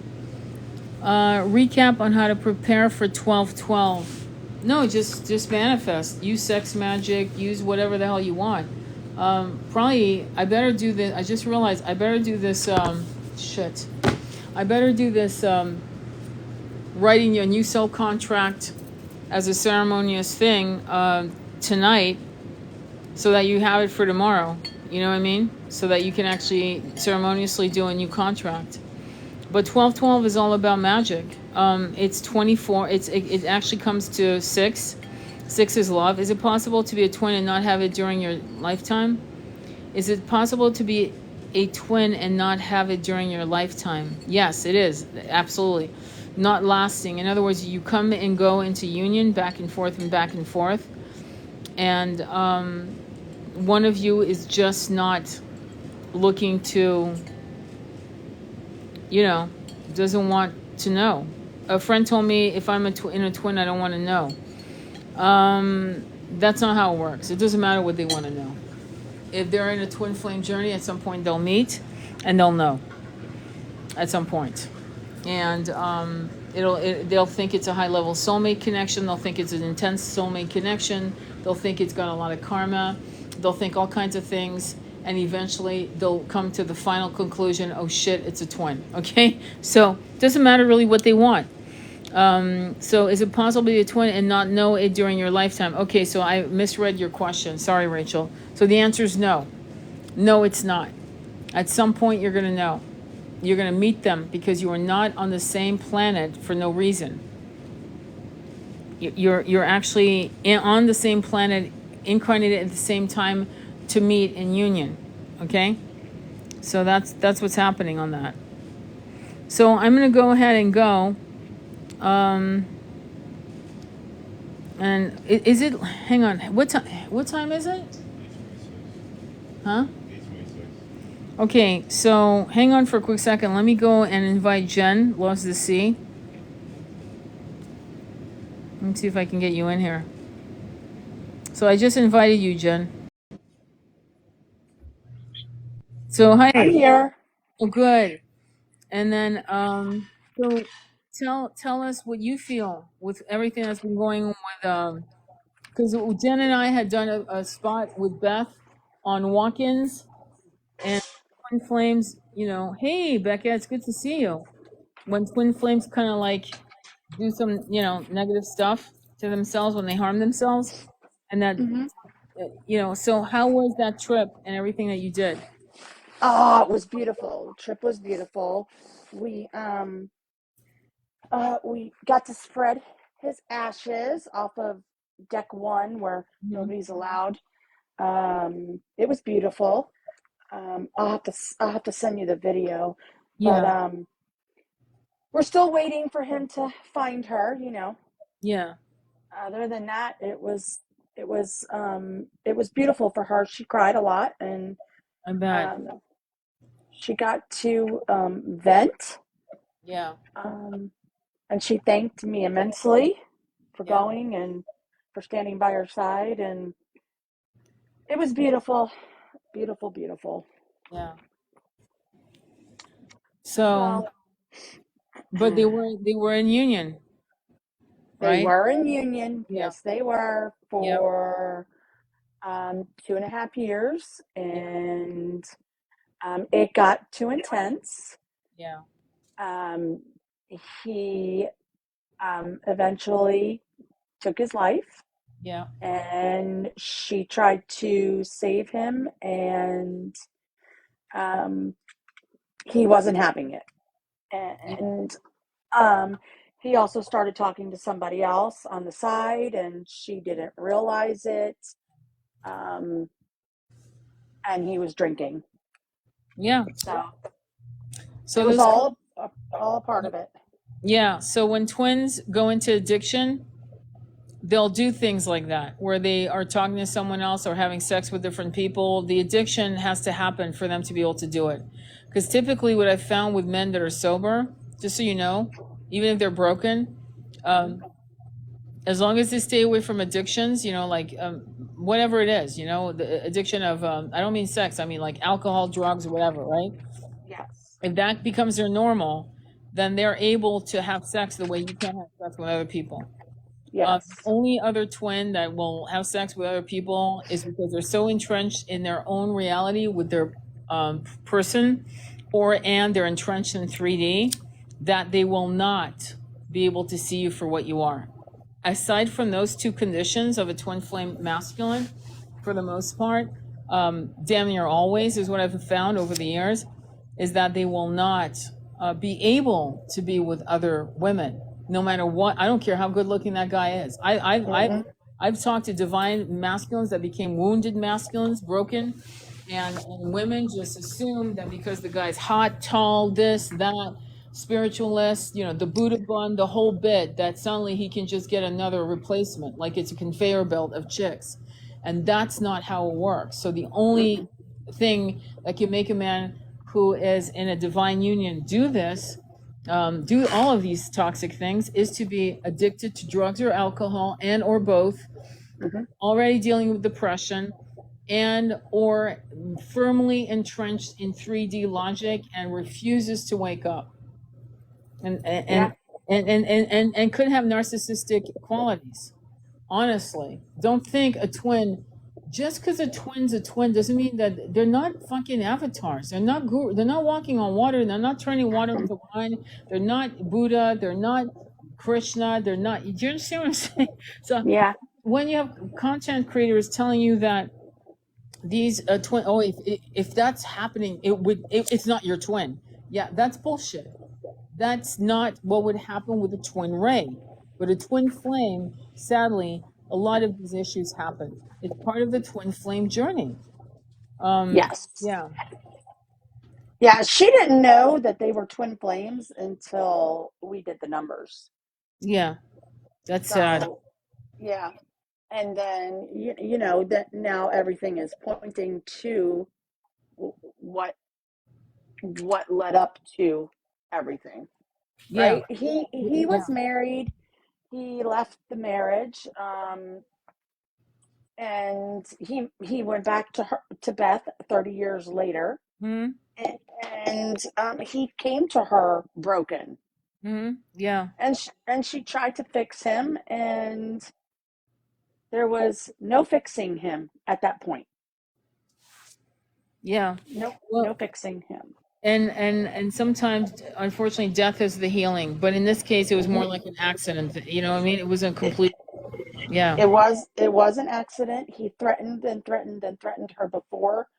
Recap on how to prepare for 12/12. No, just manifest. Use sex magic. Use whatever the hell you want. Probably I better do this. I just realized I better do this. Shit. I better do this. Writing your new soul contract as a ceremonious thing tonight, so that you have it for tomorrow. You know what I mean? So that you can actually ceremoniously do a new contract. But 12/12 is all about magic. It's 24. It actually comes to 6. 6 is love. Is it possible to be a twin and not have it during your lifetime? Is it possible to be a twin and not have it during your lifetime? Yes, it is. Absolutely. Not lasting. In other words, you come and go into union, back and forth and back and forth. And one of you is just not looking to, doesn't want to know. A friend told me if I'm in a twin, I don't want to know. That's not how it works. It doesn't matter what they want to know. If they're in a twin flame journey, at some point they'll meet and they'll know at some point. And they'll think it's a high level soulmate connection. They'll think it's an intense soulmate connection. They'll think it's got a lot of karma. They'll think all kinds of things. And eventually they'll come to the final conclusion, oh shit, it's a twin. Okay? So it doesn't matter really what they want. So is it possible to be a twin and not know it during your lifetime? Okay, so I misread your question. Sorry, Rachel. So the answer is no. No, it's not. At some point you're going to know. You're going to meet them because you are not on the same planet for no reason. You're actually on the same planet, incarnated at the same time to meet in union. Okay? So that's what's happening on that. So I'm going to go ahead and go. And is it, hang on, what time is it? Huh? Okay, so hang on for a quick second. Let me go and invite Jen, Lost the Sea. Let me see if I can get you in here. So I just invited you, Jen. So hi. I'm here. Oh, good. And then so tell us what you feel with everything that's been going on with because Jen and I had done a spot with Beth on walk-ins and Twin Flames. Hey Becca, it's good to see you. When Twin Flames kind of like do some negative stuff to themselves when they harm themselves, and that so how was that trip and everything that you did? Oh, it was beautiful. The trip was beautiful. We we got to spread his ashes off of deck one where Mm-hmm. nobody's allowed. It was beautiful. I'll have to send you the video, but Yeah, we're still waiting for him to find her. yeah, Other than that, it was beautiful for her. She cried a lot, and I bet. um, she got to vent. Yeah, Um, and she thanked me immensely for yeah, going and for standing by her side. And it was beautiful, beautiful, beautiful. yeah. So, Well, but they were in union. They right? were in union. Yeah. Yes, they were Yep. for 2.5 years, Yeah. and it got too intense. Yeah. Um, he eventually took his life, Yeah. and she tried to save him, and um, he wasn't having it. Yeah. And um, he also started talking to somebody else on the side, and she didn't realize it. Um, and he was drinking. Yeah. So it So was those, all a part of it. yeah. So when twins go into addiction, they'll do things like that where they are talking to someone else or having sex with different people. The addiction has to happen for them to be able to do it. Because typically, what I've found with men that are sober, just so you know, even if they're broken, Mm-hmm. um, as long as they stay away from addictions, like whatever it is, the addiction of, I don't mean sex, I mean like alcohol, drugs, whatever, right? Yes. If that becomes their normal, then they're able to have sex the way you can't have sex with other people. The Yes. only other twin that will have sex with other people is because they're so entrenched in their own reality with their person, and they're entrenched in 3D that they will not be able to see you for what you are. Aside from those two conditions of a twin flame masculine, for the most part, damn near always is what I've found over the years, is that they will not be able to be with other women, no matter what. I don't care how good looking that guy is. Mm-hmm. I've talked to divine masculines that became wounded masculines, broken, and women just assume that because the guy's hot, tall, this, that, spiritualist, the Buddha bun, the whole bit, that suddenly he can just get another replacement, like it's a conveyor belt of chicks. And that's not how it works. So the only Mm-mm. thing that can make a man who is in a divine union do this, do all of these toxic things, is to be addicted to drugs or alcohol and or both, Mm-hmm. already dealing with depression, and or firmly entrenched in 3D logic and refuses to wake up, and Yeah. and and could have narcissistic qualities. Honestly, don't think a twin, just because a twin's a twin doesn't mean that they're not fucking avatars. They're not they're not walking on water. They're not turning water into wine. They're not Buddha. They're not Krishna. They're not. Do you understand what I'm saying? So Yeah. when you have content creators telling you that these twin, oh, if that's happening, it's not your twin. Yeah, that's bullshit. That's not what would happen with a twin ray. But a twin flame, sadly, a lot of these issues happen. It's part of the twin flame journey. Um, Yes. yeah, Yeah. She didn't know that they were twin flames until we did the numbers. yeah, that's sad. So yeah. And then you know that now everything is pointing to what led up to everything, Yeah, right? He yeah. was married. He left the marriage, and he went back to her, to Beth 30 years later, Hmm. and he came to her broken, Hmm. Yeah, and she tried to fix him, and there was no fixing him at that point. yeah. No Well, fixing him. and sometimes, unfortunately, death is the healing. But in this case, it was more Mhm. like an accident. You know what I mean? It was a It, complete. Yeah, it was an accident. He threatened and threatened and threatened her before,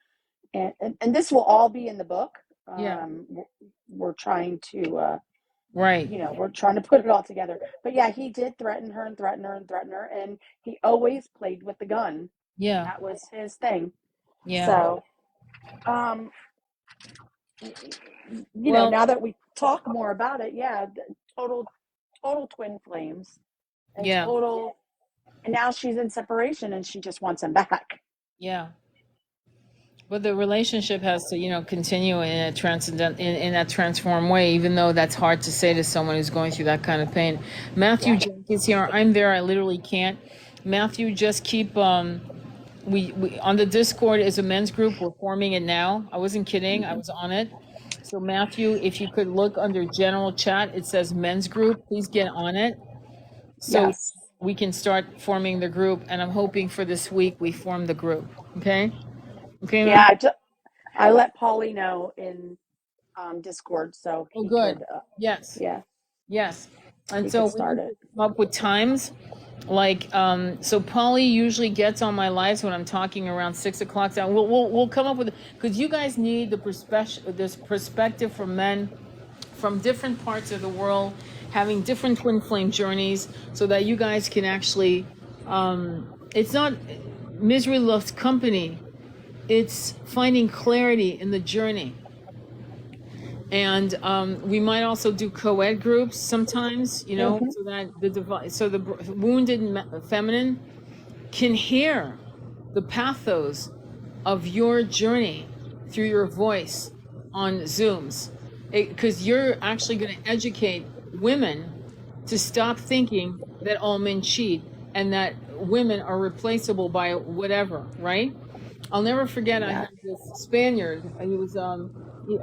and this will all be in the book. yeah. We're trying to Right. we're trying to put it all together. But yeah, he did threaten her and threaten her and threaten her, and he always played with the gun. Yeah, That was his thing. yeah. So, um, Well, now that we talk more about it, yeah, total twin flames, and yeah, total. And now she's in separation, and she just wants him back. yeah. But the relationship has to, continue in a transcendent, in that transform way, even though that's hard to say to someone who's going through that kind of pain. Matthew Yeah. Jenkins here. I'm there. I literally can't. Matthew, just keep. We on the Discord is a men's group. We're forming it now. I wasn't kidding. I Mm-hmm. was on it. So Matthew, if you could look under general chat, it says men's group. Please get on it. so Yes. we can start forming the group. And I'm hoping for this week we form the group. Okay. Okay, Yeah, man. I let Paulie know in Discord so Oh, he good. could, Yes. yeah, Yes. And he so could we start need it. to come up with times. Like, so Polly usually gets on my lives when I'm talking around 6 o'clock. So we'll come up with, because you guys need the perspective, this perspective from men from different parts of the world, having different twin flame journeys, so that you guys can actually, it's not misery loves company, it's finding clarity in the journey. And we might also do co-ed groups sometimes, Hmm. so that so the wounded feminine can hear the pathos of your journey through your voice on Zooms. Because you're actually going to educate women to stop thinking that all men cheat and that women are replaceable by whatever, right? I'll never forget, I Yeah. had this Spaniard. He was,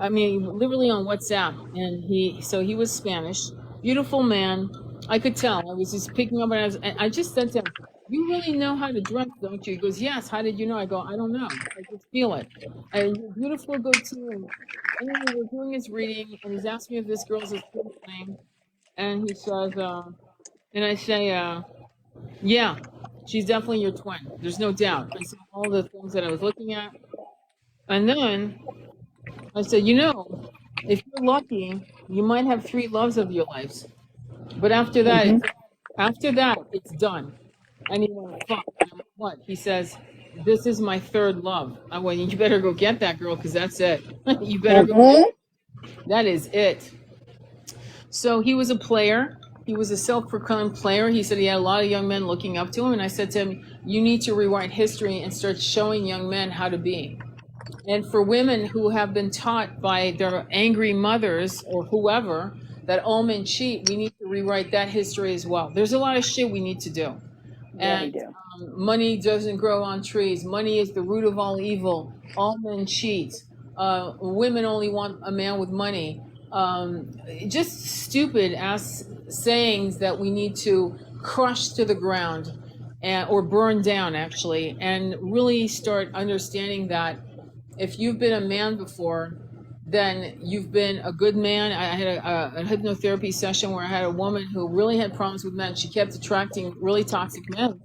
I mean, literally on WhatsApp, and he was Spanish, beautiful man. I could tell. I was just picking up, and I just said to him, "You really know how to dress, don't you?" He goes, "Yes." How did you know? I go, "I don't know. I just feel it." And you're beautiful, goatee, and anyway, we're doing his reading, and he's asking me if this girl's his twin flame, and he says, and I say, yeah, she's definitely your twin. There's no doubt. I saw all the things that I was looking at. And then I said, if you're lucky, you might have three loves of your lives. But Hmm. after that, it's done. And he went, fuck. And I'm like, what? He says, this is my third love. I went, you better go get that girl, because that's it. You better go get Hmm. it. That is it. So he was a player. He was a self-proclaimed player. He said he had a lot of young men looking up to him. And I said to him, you need to rewrite history and start showing young men how to be. And for women who have been taught by their angry mothers or whoever that all men cheat, we need to rewrite that history as well. There's a lot of shit we need to do. Yeah, we And do. money doesn't grow on trees. Money is the root of all evil. All men cheat. Women only want a man with money. Just stupid ass sayings that we need to crush to the ground, or burn down, actually, and really start understanding that if you've been a man before, then you've been a good man. I had a hypnotherapy session where I had a woman who really had problems with men. She kept attracting really toxic men.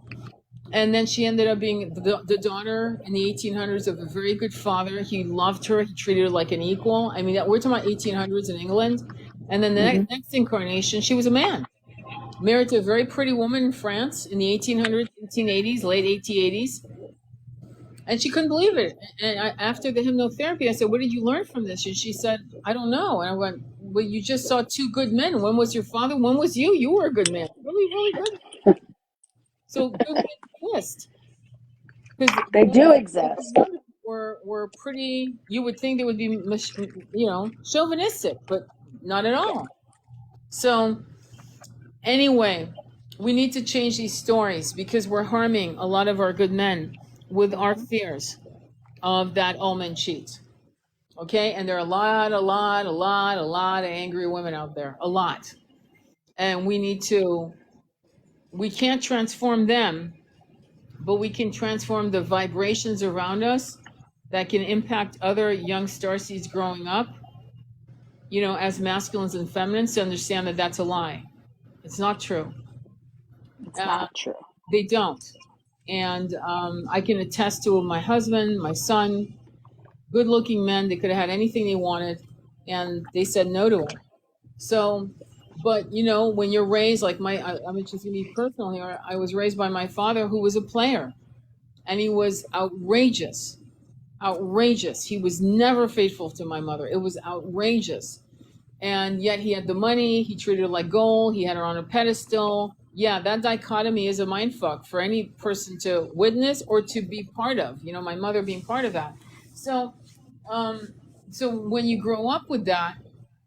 And then she ended up being the daughter in the 1800s of a very good father. He loved her. He treated her like an equal. I mean, we're talking about 1800s in England. And then the Hmm. next incarnation, she was a man, married to a very pretty woman in France in the 1800s, 1880s, late 1880s. And she couldn't believe it. And after the hypnotherapy, I said, "What did you learn from this?" And she said, "I don't know." And I went, "Well, you just saw two good men. One was your father, one was you. You were a good man. Really, really good. So good men exist. Because They men do at the exist. moment were pretty, you would think they would be, chauvinistic, but not at Yeah. all. So anyway, we need to change these stories because we're harming a lot of our good men with our Hmm. fears of that all men cheat. Okay, and there are a lot of angry women out there, a lot. And we can't transform them, but we can transform the vibrations around us that can impact other young starseeds growing up, as masculines and feminines, to understand that that's a lie. It's not true. It's Uh, not true. they don't. And I can attest to my husband, my son, good looking men. They could have had anything they wanted, and they said no to it. So, but when you're raised like I'm just gonna be personal here. I was raised by my father, who was a player, and he was outrageous, outrageous. He was never faithful to my mother. It was outrageous, and yet he had the money. He treated her like gold. He had her on a pedestal. Yeah, that dichotomy is a mind fuck for any person to witness or to be part of. My mother being part of that. So, um, so when you grow up with that,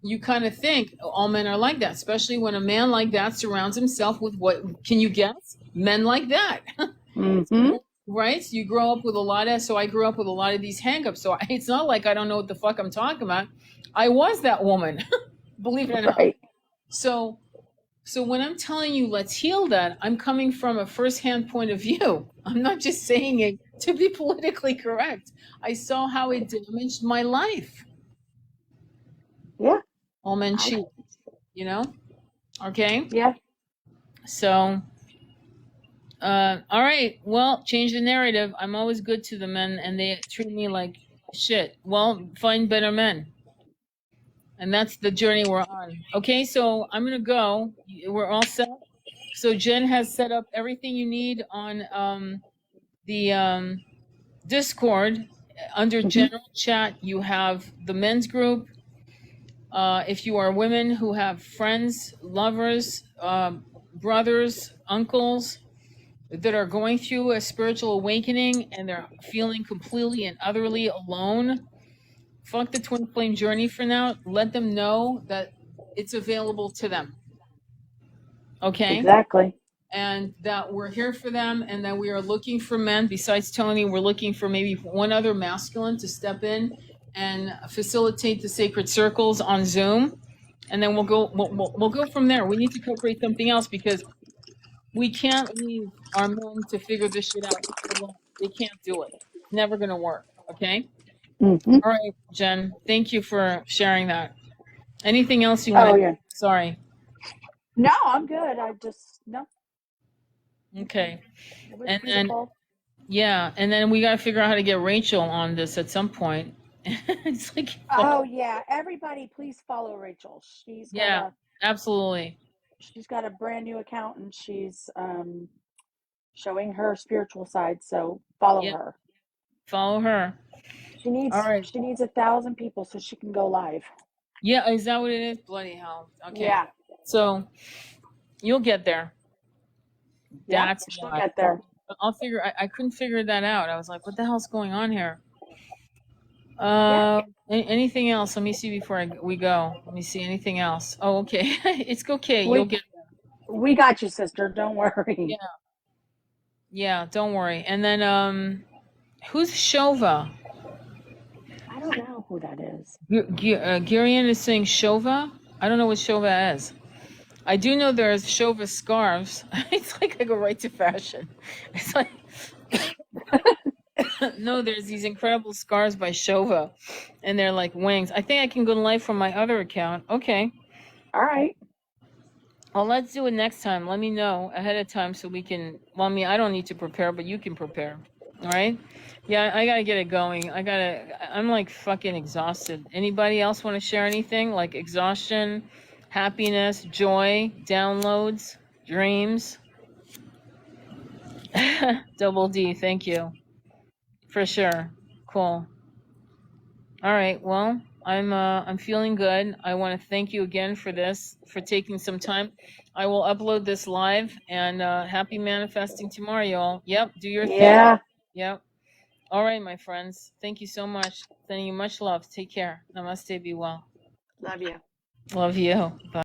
you kind of think all men are like that, especially when a man like that surrounds himself with what can you guess? Men like that. Hmm. Right? So you grow up with a lot of, so I grew up with a lot of these hangups. So it's not like I don't know what the fuck I'm talking about. I was that woman, believe it or not. Right. So So when I'm telling you let's heal that, I'm coming from a first-hand point of view. I'm not just saying it to be politically correct. I saw how it damaged my life. Yeah. All men I, cheat, you know? Okay? yeah. So, all right. Well, change the narrative. I'm always good to the men and they treat me like shit. Well, find better men. And that's the journey we're on. Okay, so I'm going to go. We're all set. So Jen has set up everything you need on the Discord. Under Hmm. general chat, you have the men's group. If you are women who have friends, lovers, brothers, uncles that are going through a spiritual awakening and they're feeling completely and utterly alone, fuck the twin flame journey for now. Let them know that it's available to them. Okay? Exactly. And that we're here for them and that we are looking for men. Besides Tony, we're looking for maybe one other masculine to step in and facilitate the sacred circles on Zoom. And then we'll go from there. We need to co-create something else because we can't leave our men to figure this shit out alone. They can't do it. It's never going to work. Okay? Hmm. All right, Jen. Thank you for sharing that. Anything else you want Oh to? yeah. Sorry. No, I'm good. I just no. Okay. It was And then beautiful. yeah, and then we got to figure out how to get Rachel on this at some point. It's like, Oh yeah. Everybody, please follow Rachel. yeah, absolutely. She's got a brand new account and she's showing her spiritual side. So follow Yeah, her. follow her. All right. She needs 1,000 people so she can go live. Yeah, is that what it is? Bloody hell. Okay. Yeah. So you'll get there. Yeah. That's She'll why. get there. I'll figure. I couldn't figure that out. I was like, what the hell's going on here? Yeah. Anything else? Let me see before we go. Let me see anything else. Oh, okay. It's okay. You'll We get. we got you, sister. Don't Yeah, worry. yeah. Don't worry. And then who's Shova? I don't know who that is. Gurian is saying Shova. I don't know what Shova is. I do know there's Shova scarves. It's like I go right to fashion. It's like no, there's these incredible scarves by Shova, and they're like wings. I think I can go live from my other account. Okay. All right. Well, let's do it next time. Let me know ahead of time so we can. Well, I mean, I don't need to prepare, but you can prepare. All right. Yeah, I gotta get it going. I'm like fucking exhausted. Anybody else want to share anything like exhaustion, happiness, joy, downloads, dreams? Double D, thank you. For sure. Cool. All right. Well, I'm feeling good. I want to thank you again for this, for taking some time. I will upload this live and happy manifesting tomorrow, y'all. Yep, do your thing. Yeah. Yep. All right, my friends. Thank you so much. Sending you much love. Take care. Namaste. Be well. Love you. Love you. Bye.